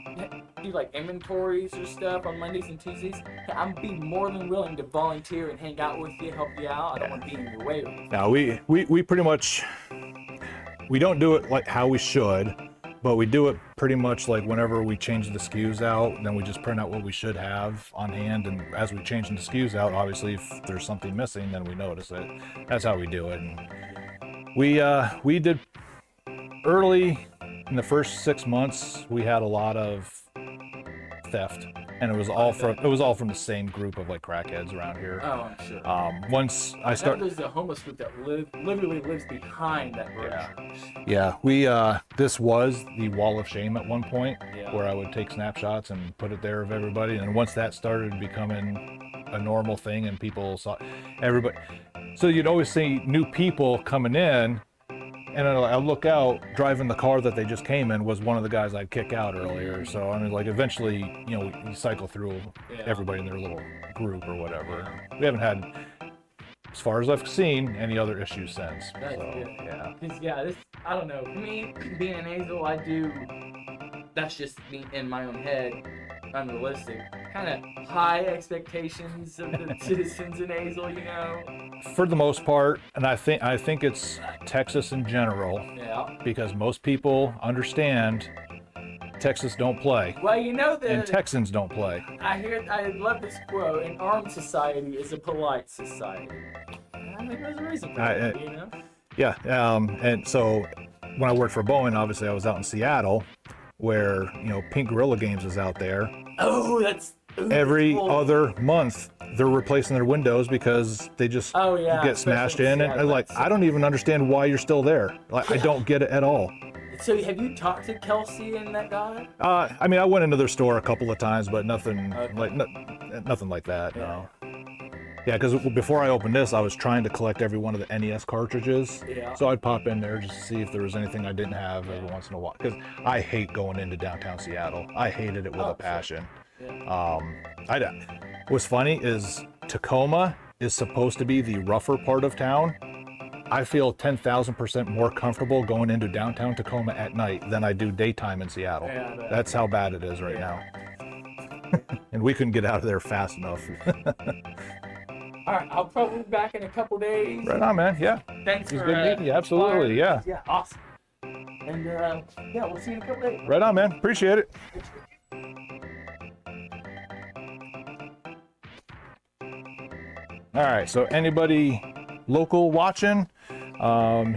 do like inventories or stuff on Mondays and Tuesdays, hey, I'd be more than willing to volunteer and hang out with you, help you out. I don't want to be in your way. Or anything. now we pretty much, we don't do it like how we should, but we do it pretty much like whenever we change the SKUs out, then we just print out what we should have on hand, and as we change the SKUs out, obviously if there's something missing, then we notice it. That's how we do it. And we did early in the first 6 months, we had a lot of theft, and it was all from the same group of like crackheads around here. Oh, I'm sure. Once I started, There's a homeless group that literally lives behind that grocery. yeah, this was the wall of shame at one point, Yeah. where I would take snapshots and put it there of everybody, and once that started becoming a normal thing and people saw everybody, so you'd always see new people coming in, And I look out, driving the car that they just came in was one of the guys I'd kick out earlier. So I mean, like eventually, you know, you cycle through everybody in their little group or whatever. We haven't had, as far as I've seen, any other issues since. That's So good. yeah. Cause this, I don't know. For me, being an Azel, that's just me in my own head, unrealistic. Kind of high expectations of the citizens in Azel, you know? For the most part, and I think it's Texas in general, Yeah. because most people understand Texas don't play Well, you know and Texans don't play. I love this quote: "An armed society is a polite society." I think there's a reason for that, you know? Yeah, and so when I worked for Boeing, obviously I was out in Seattle, where Pink Gorilla Games is out there. Oh, that's Every cool. other month they're replacing their windows because they just get smashed especially in, and Seattle, like I don't even understand why you're still there. Like I don't get it at all. So have you talked to Kelsey and that guy? I mean, I went into their store a couple of times, but nothing Okay. nothing like that. No. Yeah, because before I opened this, I was trying to collect every one of the NES cartridges. Yeah. So I'd pop in there just to see if there was anything I didn't have every once in a while. Because I hate going into downtown Seattle. I hated it with a passion. Yeah. What's funny is Tacoma is supposed to be the rougher part of town. I feel 10,000% more comfortable going into downtown Tacoma at night than I do daytime in Seattle. Yeah, I bet. That's how bad it is right now. And we couldn't get out of there fast enough. All right, I'll probably be back in a couple days. Right on, man. Yeah. Thanks It was for good meeting you. Absolutely. Yeah. Yeah, awesome. And we'll see you in a couple days. Right on, man. Appreciate it. All right. So anybody local watching?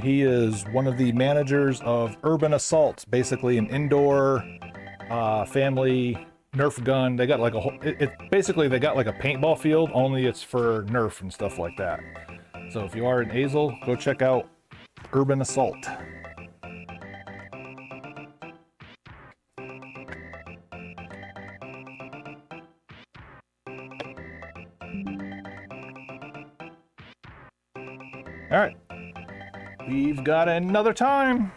He is one of the managers of Urban Assault, basically an indoor family Nerf gun. They got like a whole, basically they got like a paintball field, only it's for Nerf and stuff like that. So if you are in Azel, go check out Urban Assault. All right, we've got another time.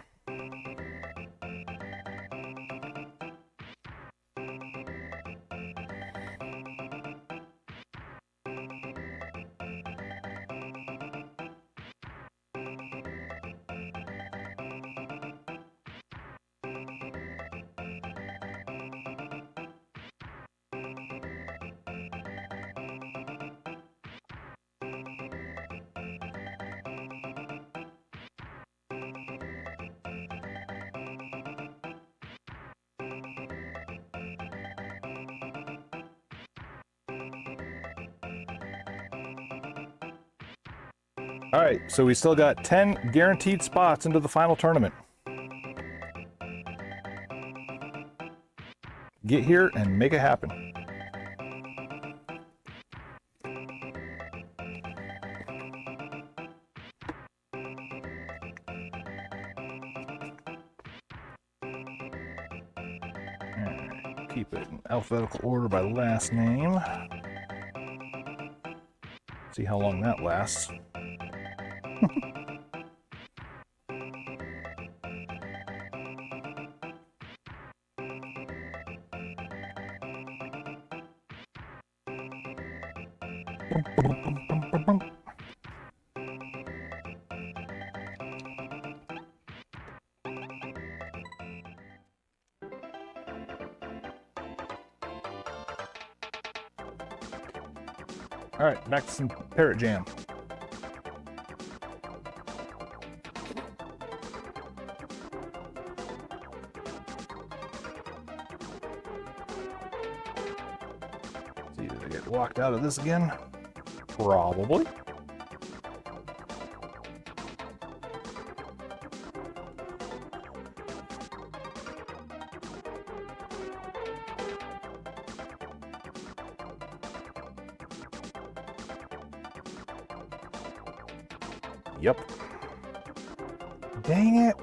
All right, so we still got 10 guaranteed spots into the final tournament. Get here and make it happen. Alright, keep it in alphabetical order by last name. See how long that lasts. All right, back to some Parrot Jam. See, did I get locked out of this again? Probably. Yep. Dang it.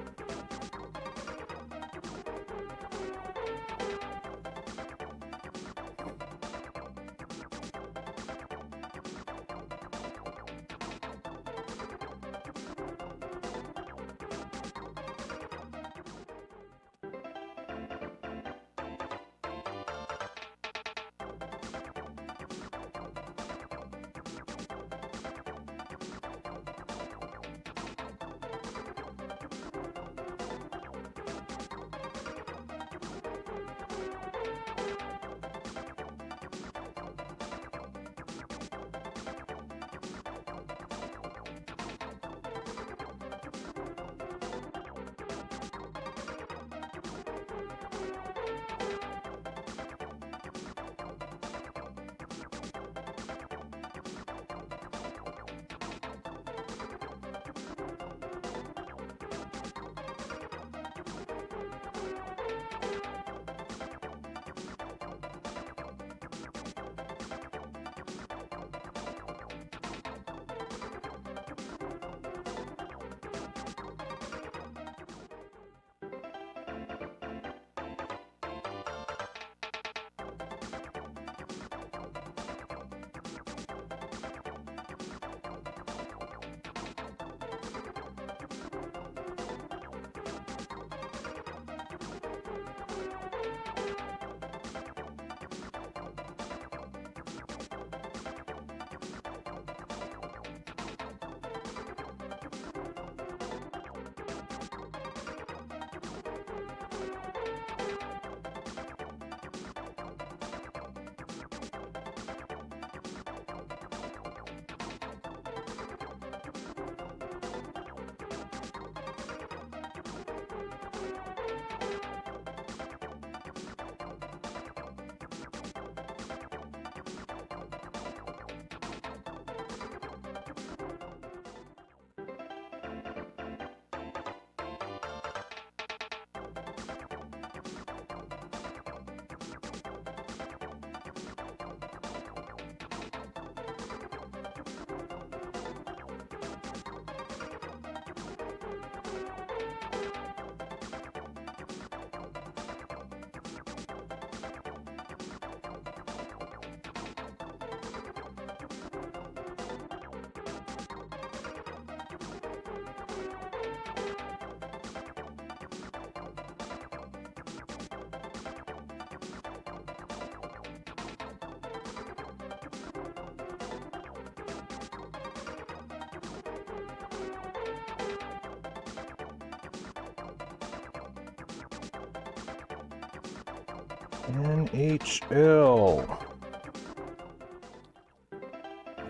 NHL.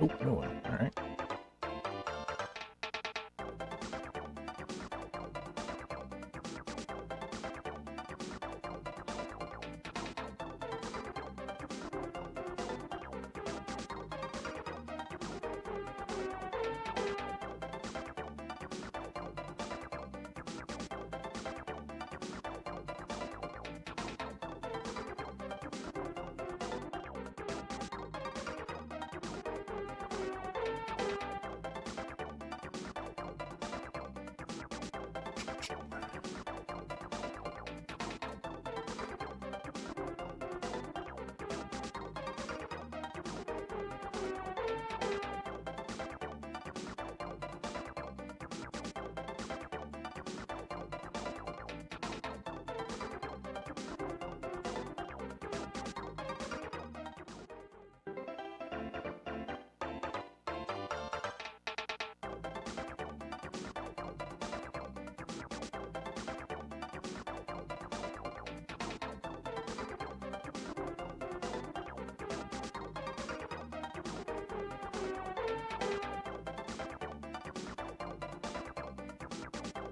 Oh, no one. All right.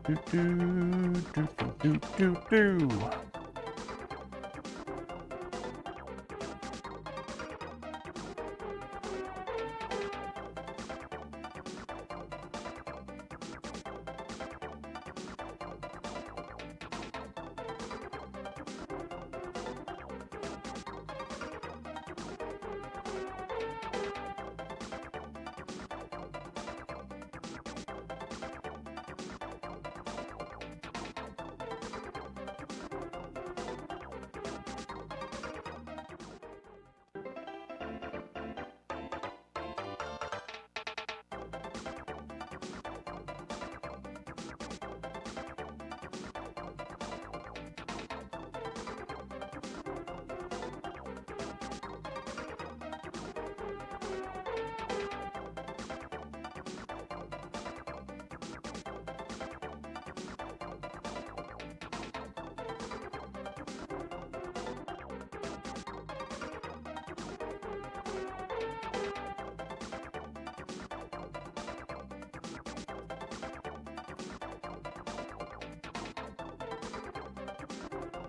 Do do do do do do do.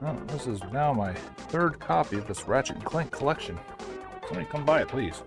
Oh, this is now my third copy of this Ratchet and Clank collection. Somebody come buy it, please.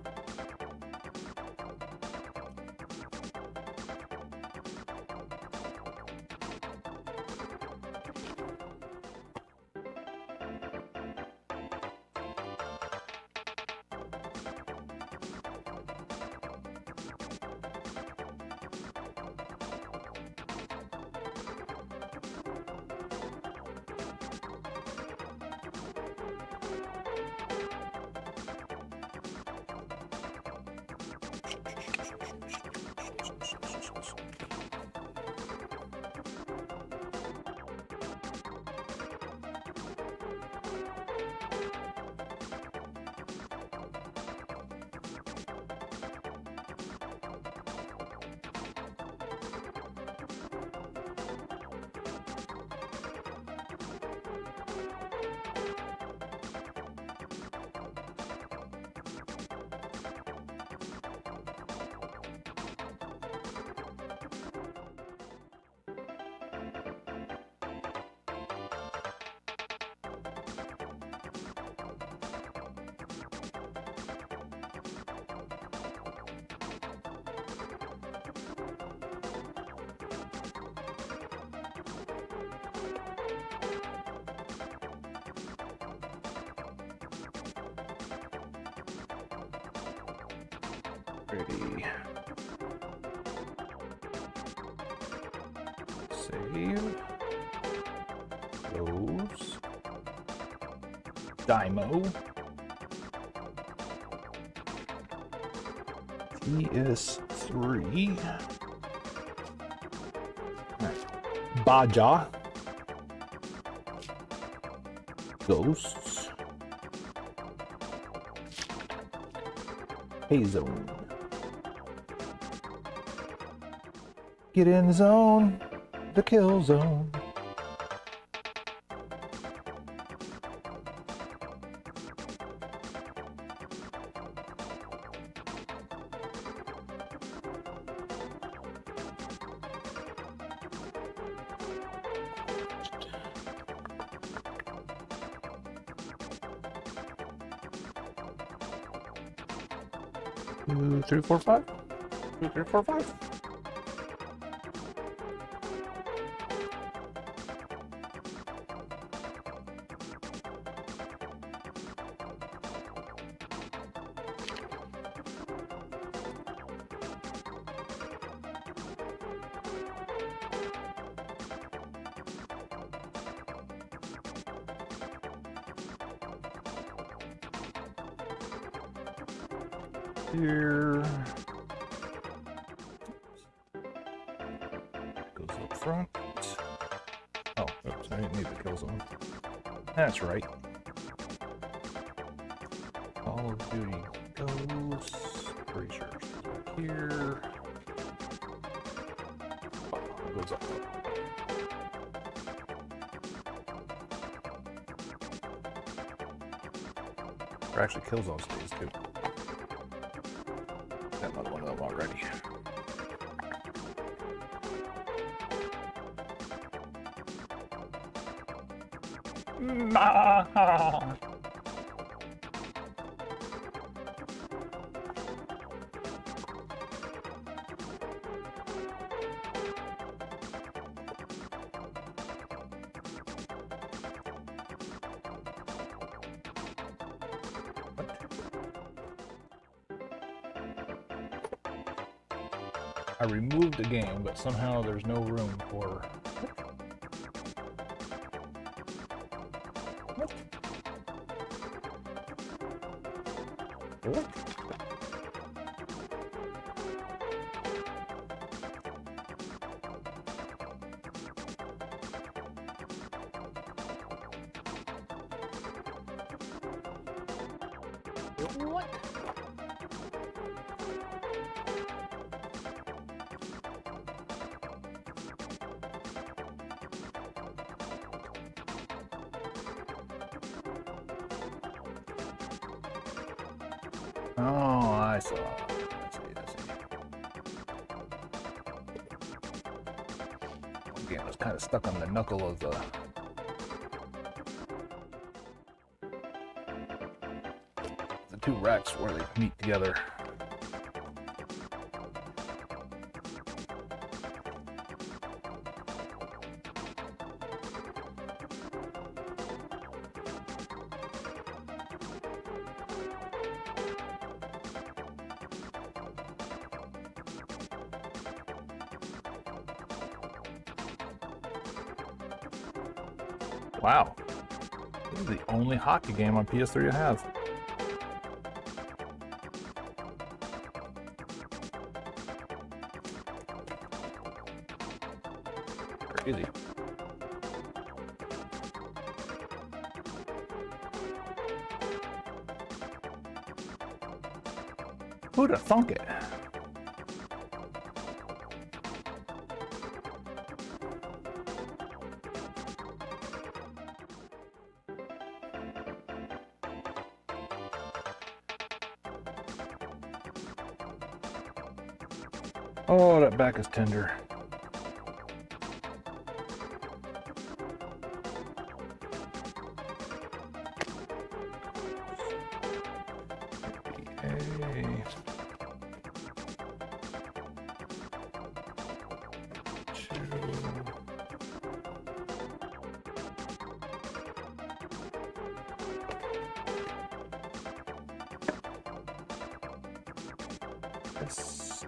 Ready. Save. Close. Dymo. TS3. Right. Baja. Ghosts. Zone. Get in the zone, the kill zone. 2, 3, 4, 5. 2, 3, 4, 5. Here goes up front. Oh, oops, I didn't need the kill zone. That's right. Call of Duty goes. Pretty sure it goes back here. Oh, it goes up. Or actually, kill zone stays too. Got another one of them already. I removed the game, but somehow there's no room for... What? What? What? Oh, I saw. I see. One game was kind of stuck on the knuckle of the two racks where they meet together. Wow. This is the only hockey game on PS3 I have. Crazy. Who'd have thunk it? Oh, that back is tender. Okay. Test.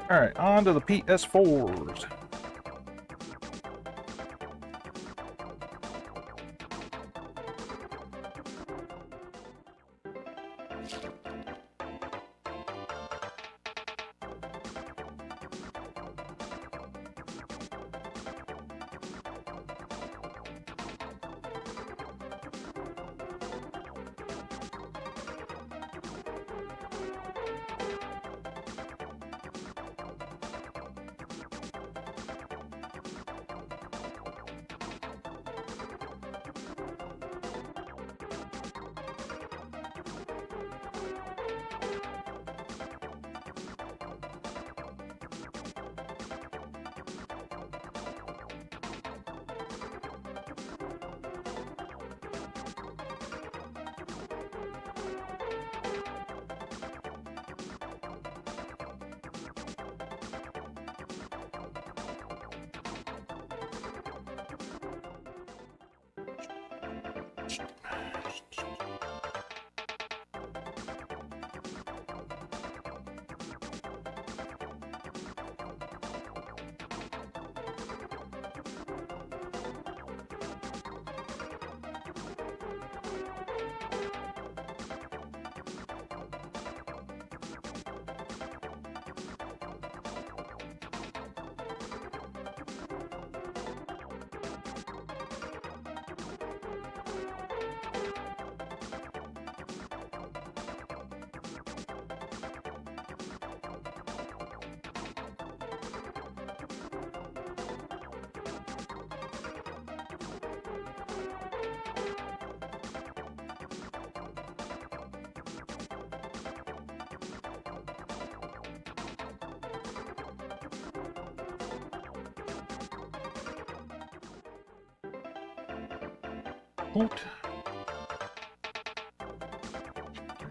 All right, on to the PS4s.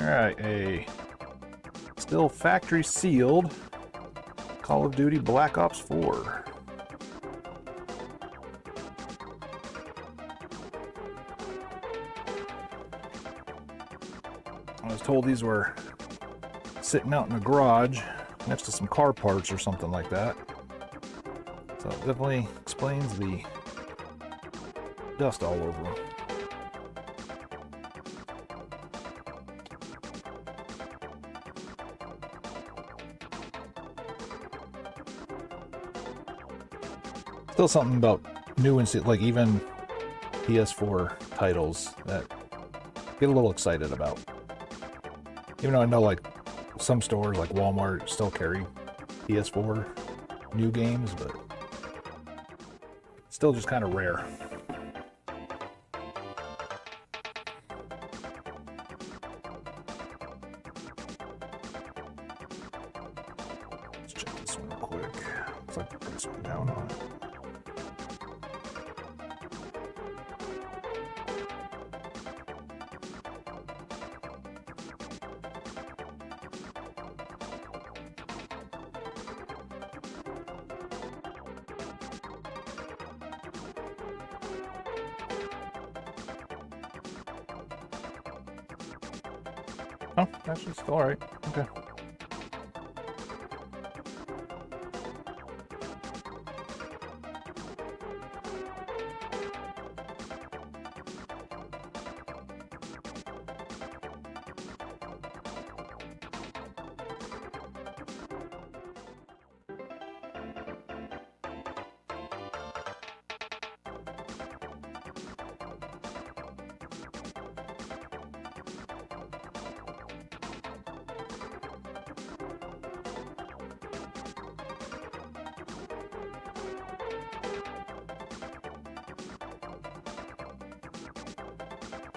All right, a still factory sealed Call of Duty Black Ops 4. I was told these were sitting out in the garage next to some car parts or something like that. So it definitely explains the dust all over them. Still something about new and like even PS4 titles that get a little excited about. Even though I know like some stores like Walmart still carry PS4 new games, but still just kind of rare. Let's check this one real quick. Looks like the price went down on it. Oh, actually, still alright. Okay.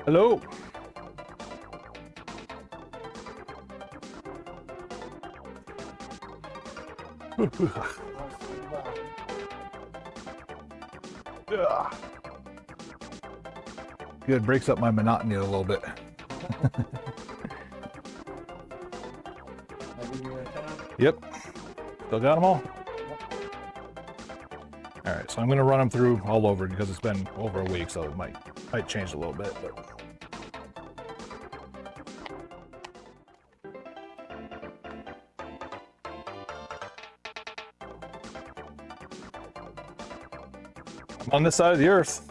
Hello. Good, breaks up my monotony a little bit. Yep. Still got them all? Alright, so I'm going to run them through all over because it's been over a week, so it might change a little bit, but... On this side of the earth.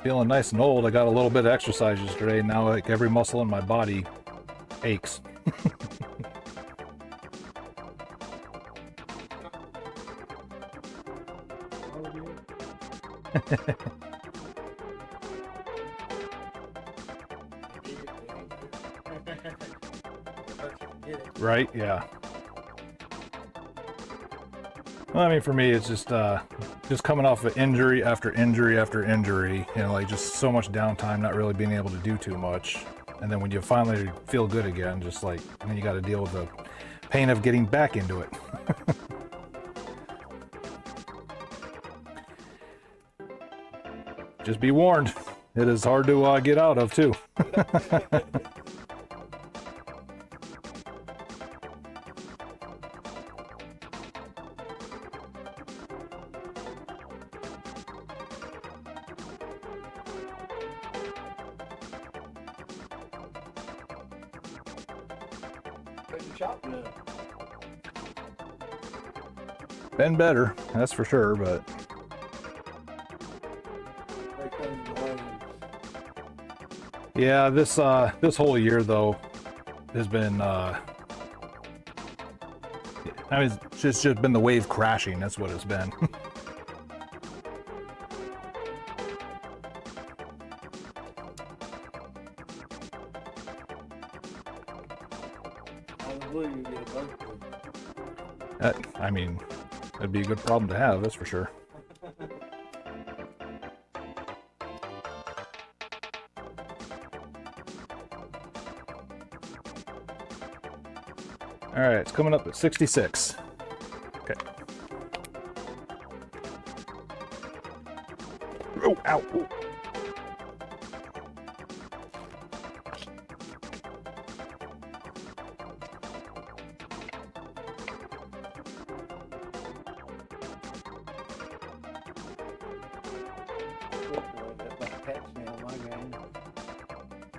Feeling nice and old. I got a little bit of exercise yesterday. Now like every muscle in my body aches. Right? Yeah. Well, I mean, for me, it's just coming off of injury after injury after injury, you know, like just so much downtime, not really being able to do too much. And then when you finally feel good again, just like, then you got to deal with the pain of getting back into it. Just be warned, it is hard to get out of too. Been better, that's for sure, but yeah, this whole year though has been I mean, it's just been the wave crashing. That's what it's been. I mean, that'd be a good problem to have, that's for sure. All right, it's coming up at 66. Okay. Oh, ow. Ooh.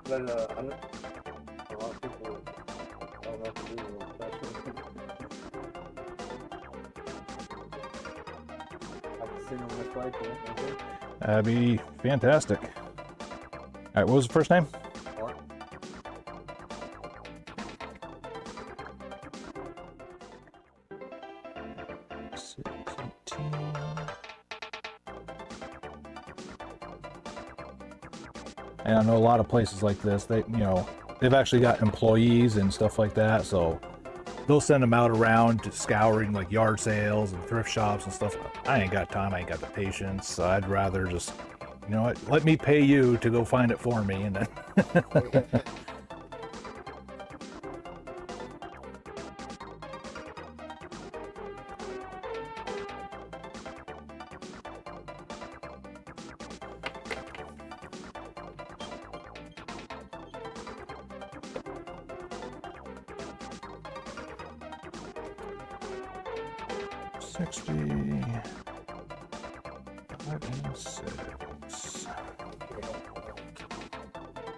But a lot of people don't know what to do with it. I can sing on this way too. That'd be fantastic. All right, what was the first name? Kart. And I know a lot of places like this, they've actually got employees and stuff like that, so they'll send them out around to scouring like yard sales and thrift shops and stuff. I ain't got time, I ain't got the patience, so I'd rather just, you know what, let me pay you to go find it for me, and then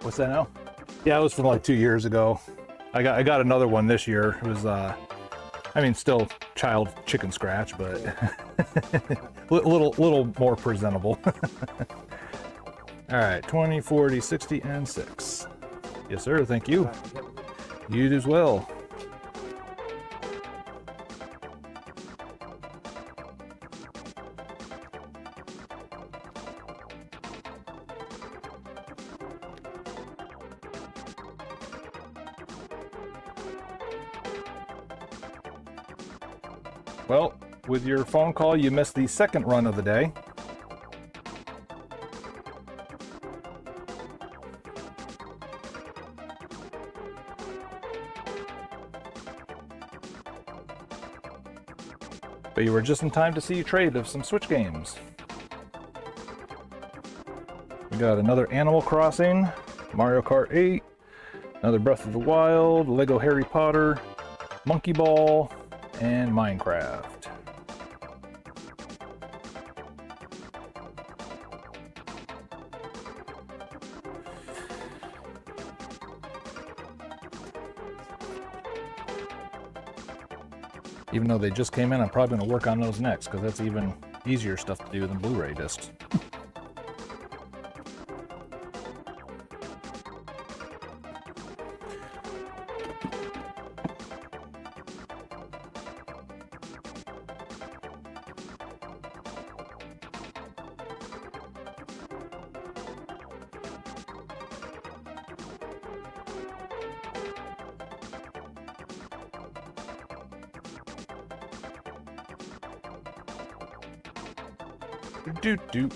What's that now? Yeah, it was from like 2 years ago. I got another one this year. It was I mean, still child chicken scratch, but little more presentable. All right, 20, 40, 60, and 6. Yes, sir. Thank you. You as well. Well, with your phone call, you missed the second run of the day. But you were just in time to see a trade of some Switch games. We got another Animal Crossing, Mario Kart 8, another Breath of the Wild, Lego Harry Potter, Monkey Ball, and Minecraft. Even though they just came in, I'm probably going to work on those next because that's even easier stuff to do than Blu-ray discs. Doot doot.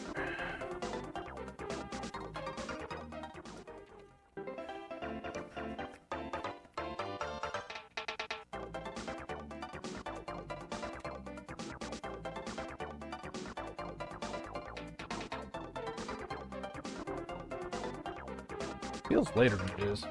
Feels later than it is.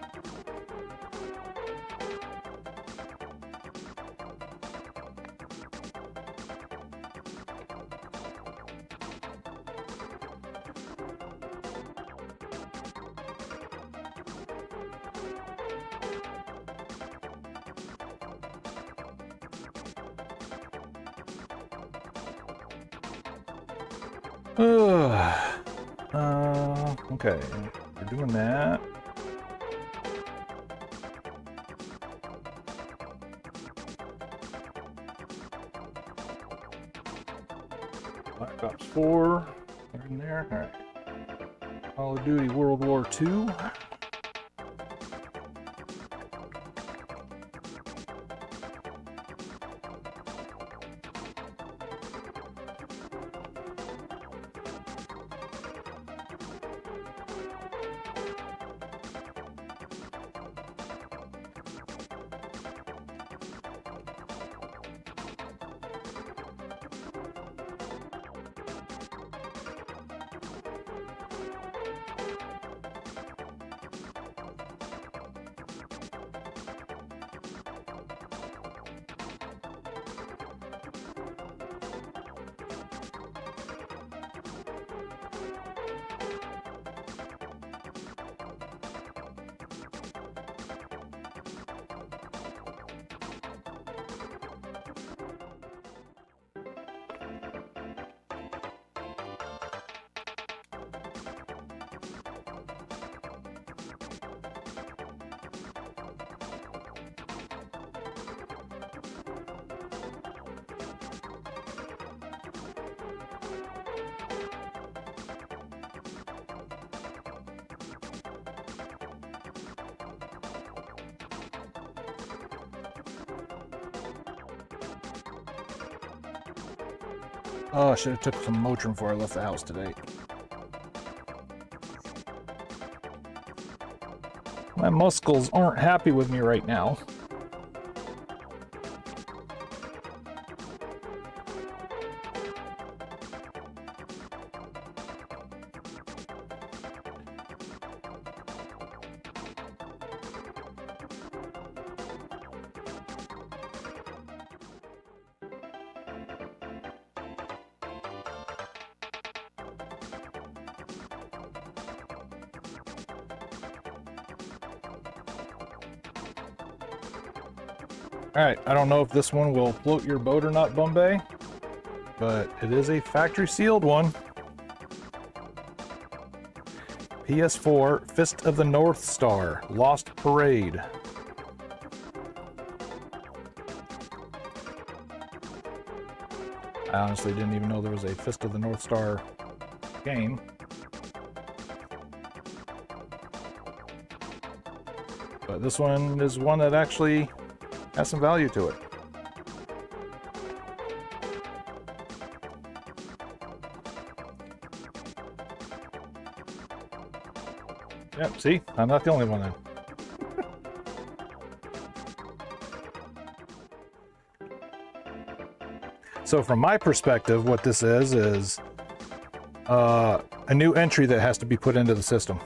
Okay, we're doing that. Black Ops 4, they're in there. All right. Call of Duty World War II. Oh, I should have took some Motrin before I left the house today. My muscles aren't happy with me right now. Alright, I don't know if this one will float your boat or not, Bombay, but it is a factory sealed one. PS4 Fist of the North Star Lost Parade. I honestly didn't even know there was a Fist of the North Star game. But this one is one that actually has some value to it. Yep, see? I'm not the only one then. So from my perspective, what this is a new entry that has to be put into the system.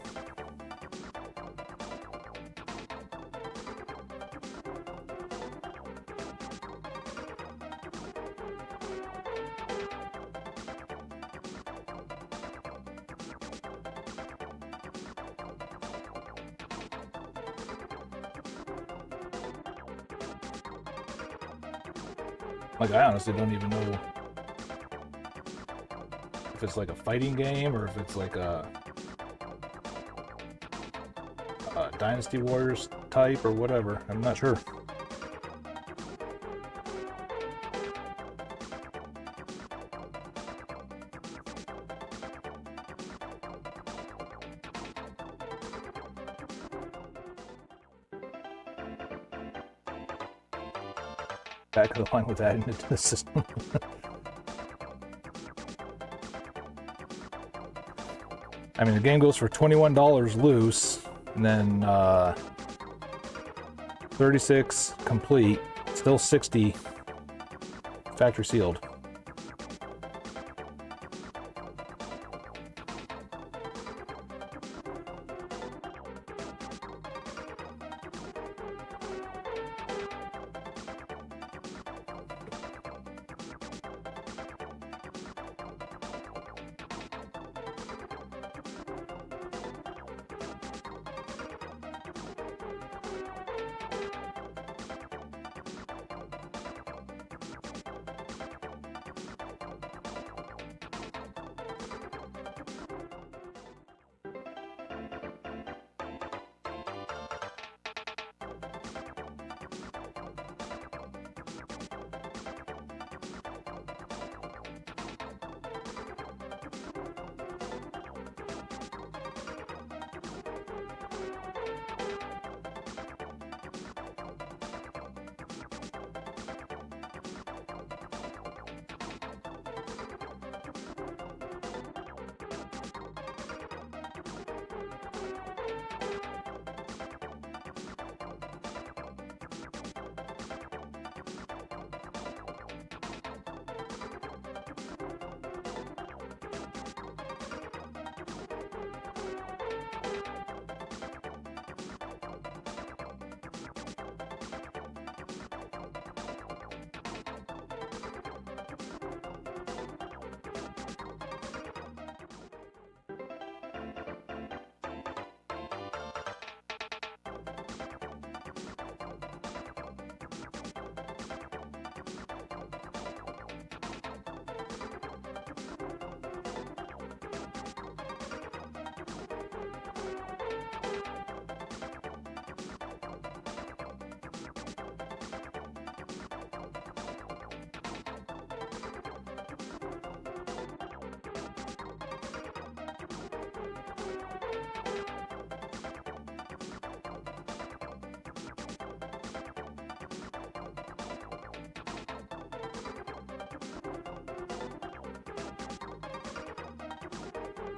Like, I honestly don't even know if it's like a fighting game or if it's like a Dynasty Warriors type or whatever. I'm not sure. Back of the line with adding it to the system. I mean, the game goes for $21 loose, and then 36 complete, still 60 factory sealed.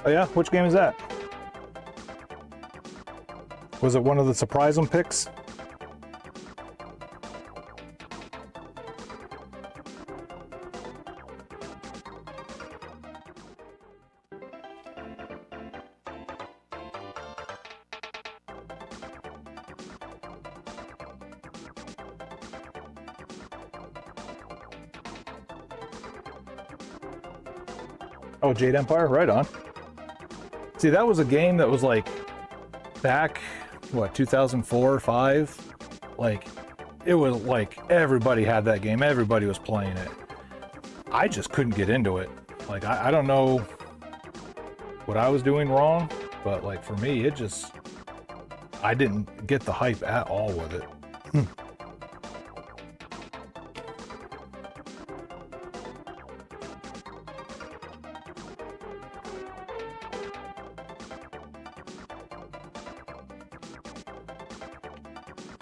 Oh yeah? Which game is that? Was it one of the surprise them picks? Oh, Jade Empire? Right on. See, that was a game that was like back, what, 2004 or 5? Like, it was like everybody had that game. Everybody was playing it. I just couldn't get into it. Like, I don't know what I was doing wrong, but like for me, it just, I didn't get the hype at all with it.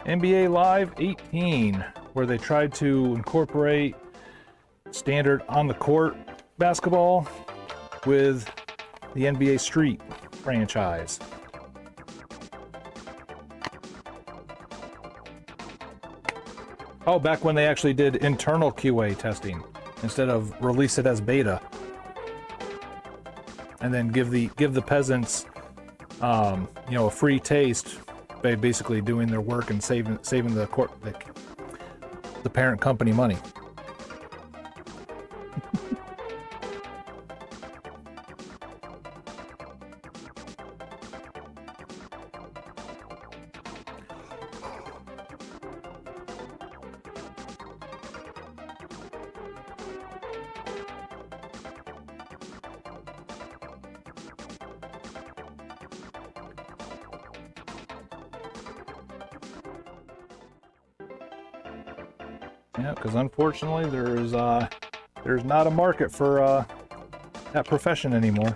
NBA Live 18, where they tried to incorporate standard on the court basketball with the NBA Street franchise. Oh, back when they actually did internal QA testing instead of release it as beta, and then give the peasants, a free taste by basically doing their work and saving the parent company money. Yeah, because unfortunately there's not a market for that profession anymore.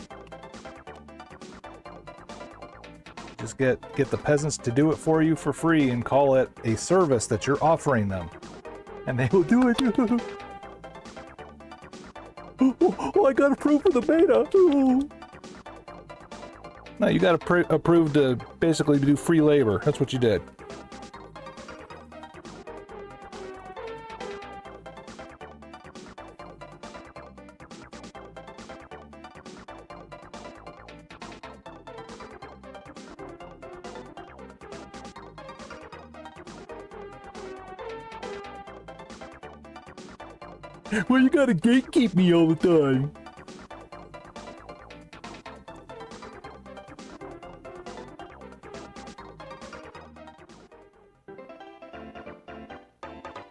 Just get the peasants to do it for you for free and call it a service that you're offering them, and they will do it. Oh, I got approved for the beta. Oh. No, you got approved to basically do free labor. That's what you did. Well, you gotta gatekeep me all the time.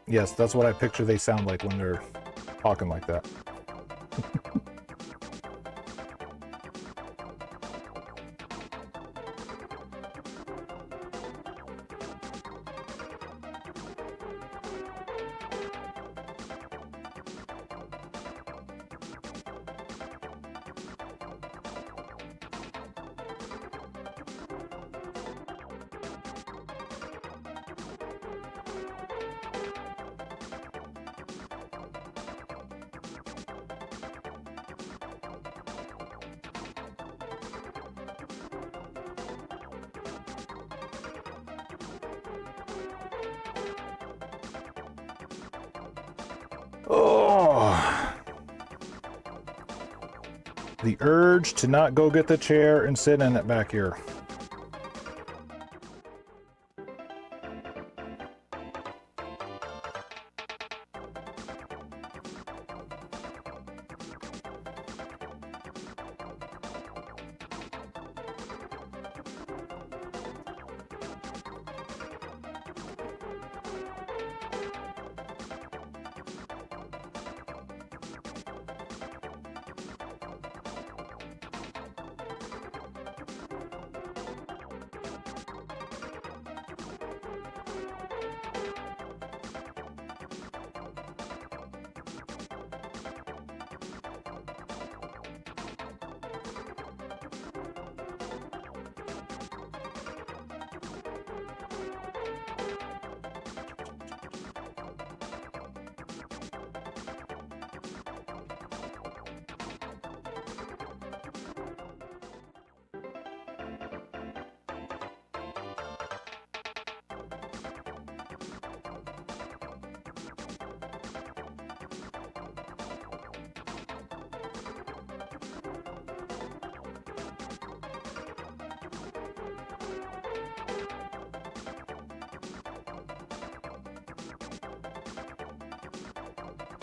Yes, that's what I picture they sound like when they're talking like that. Oh, the urge to not go get the chair and sit in it back here.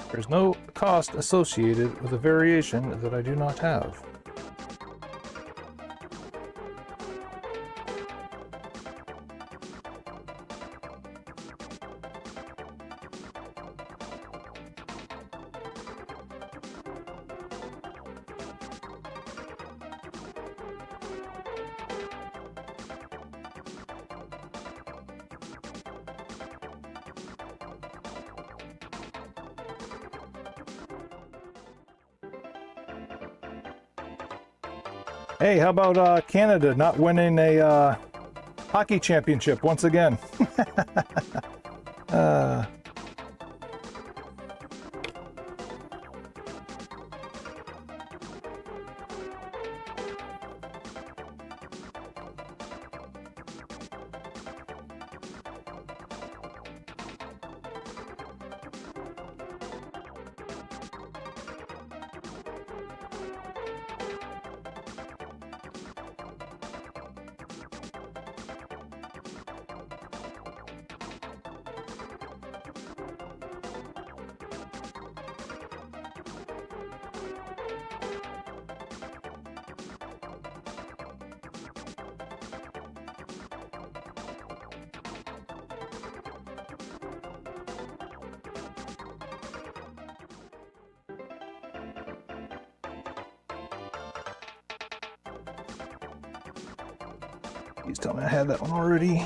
There's no cost associated with a variation that I do not have. Hey, how about Canada not winning a hockey championship once again? Please tell me I had that one already.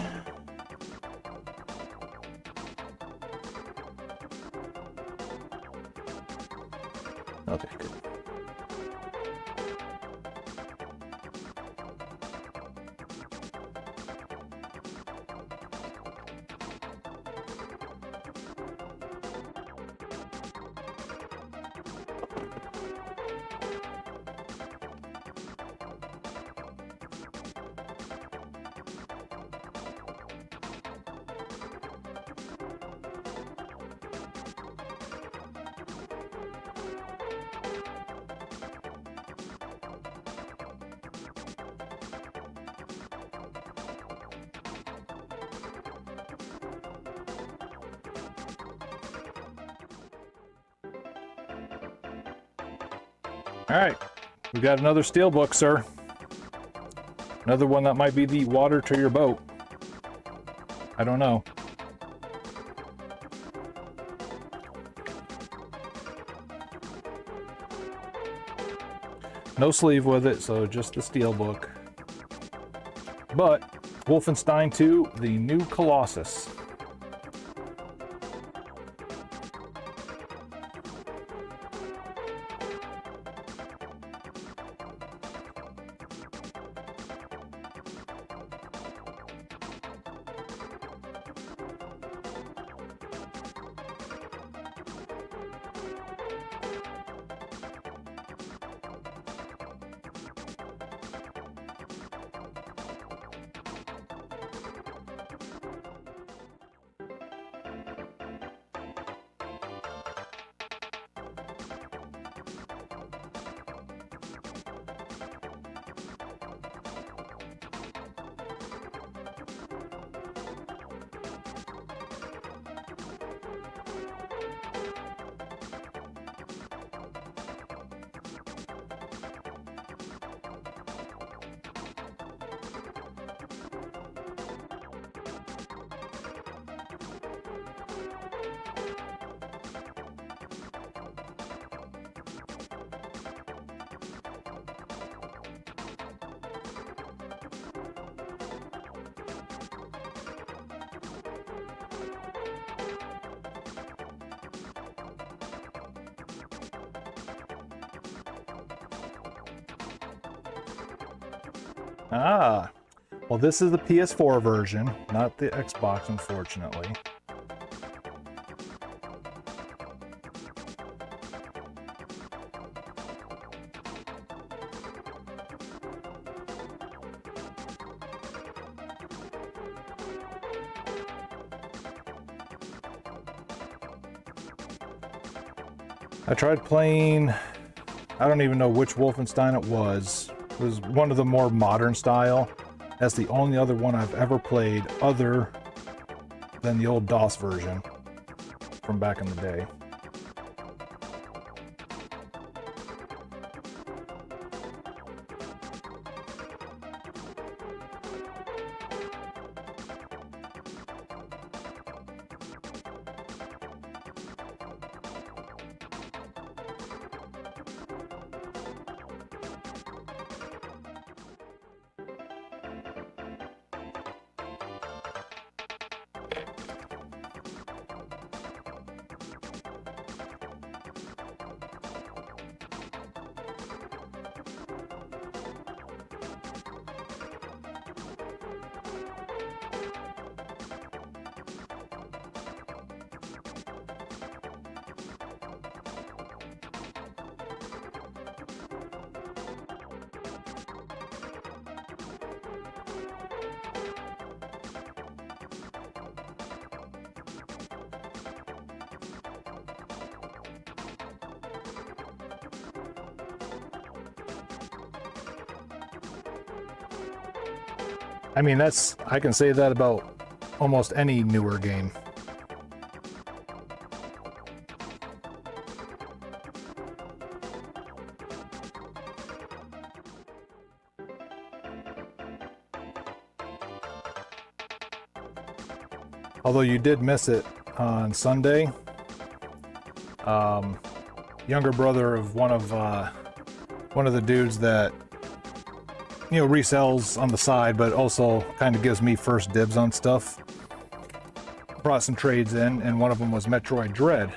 All right, we got another steelbook, sir. Another one that might be the water to your boat. I don't know. No sleeve with it, so just the steelbook. But Wolfenstein 2, the new Colossus. Ah, well, this is the PS4 version, not the Xbox, unfortunately. I tried playing, I don't even know which Wolfenstein it was. It was one of the more modern style. That's the only other one I've ever played other than the old DOS version from back in the day. I mean, I can say that about almost any newer game. Although you did miss it on Sunday. Younger brother of one of the dudes that, you know, resells on the side, but also kind of gives me first dibs on stuff, brought some trades in, and one of them was Metroid Dread.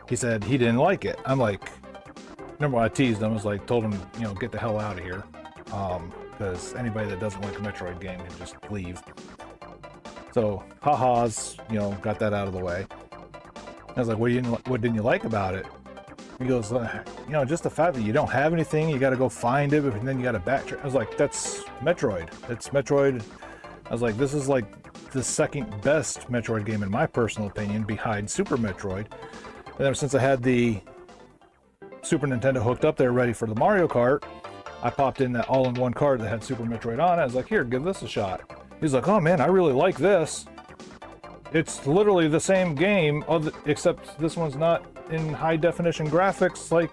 He said he didn't like it. I'm like, remember when I teased him, I was like, told him, you know, get the hell out of here, because anybody that doesn't like a Metroid game can just leave. So, ha-has, you know, got that out of the way. I was like, what didn't you like about it? He goes, you know, just the fact that you don't have anything, you got to go find it, and then you got to backtrack. I was like, that's Metroid. It's Metroid. I was like, this is like the second best Metroid game in my personal opinion, behind Super Metroid. And ever since I had the Super Nintendo hooked up there ready for the Mario Kart, I popped in that all-in-one card that had Super Metroid on it. I was like, here, give this a shot. He's like, oh man, I really like this. It's literally the same game, except this one's not in high definition graphics like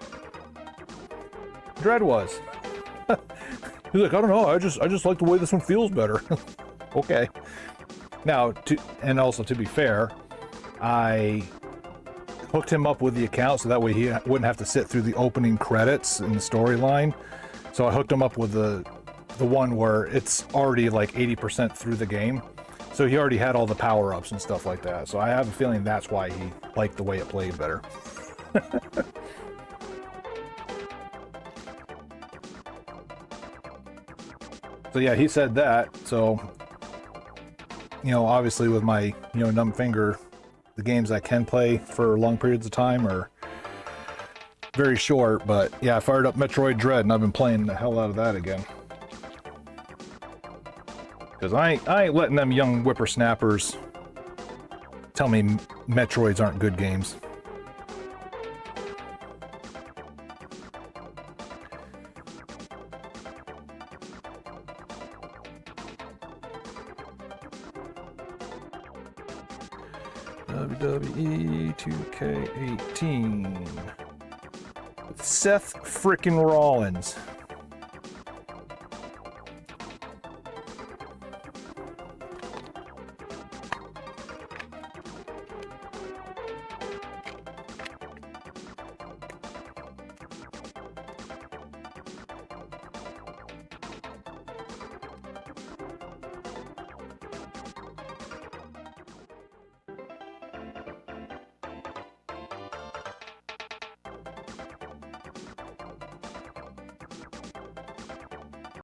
Dread was. He's like, I don't know, I just like the way this one feels better. Okay. Now, and also to be fair, I hooked him up with the account so that way he wouldn't have to sit through the opening credits in the storyline. So I hooked him up with the one where it's already like 80% through the game. So he already had all the power-ups and stuff like that. So I have a feeling that's why he liked the way it played better. So yeah, he said that. So, you know, obviously with my, you know, numb finger, the games I can play for long periods of time are very short. But yeah, I fired up Metroid Dread and I've been playing the hell out of that again. Because I ain't letting them young whippersnappers tell me Metroids aren't good games. WWE 2K18 with Seth frickin' Rollins.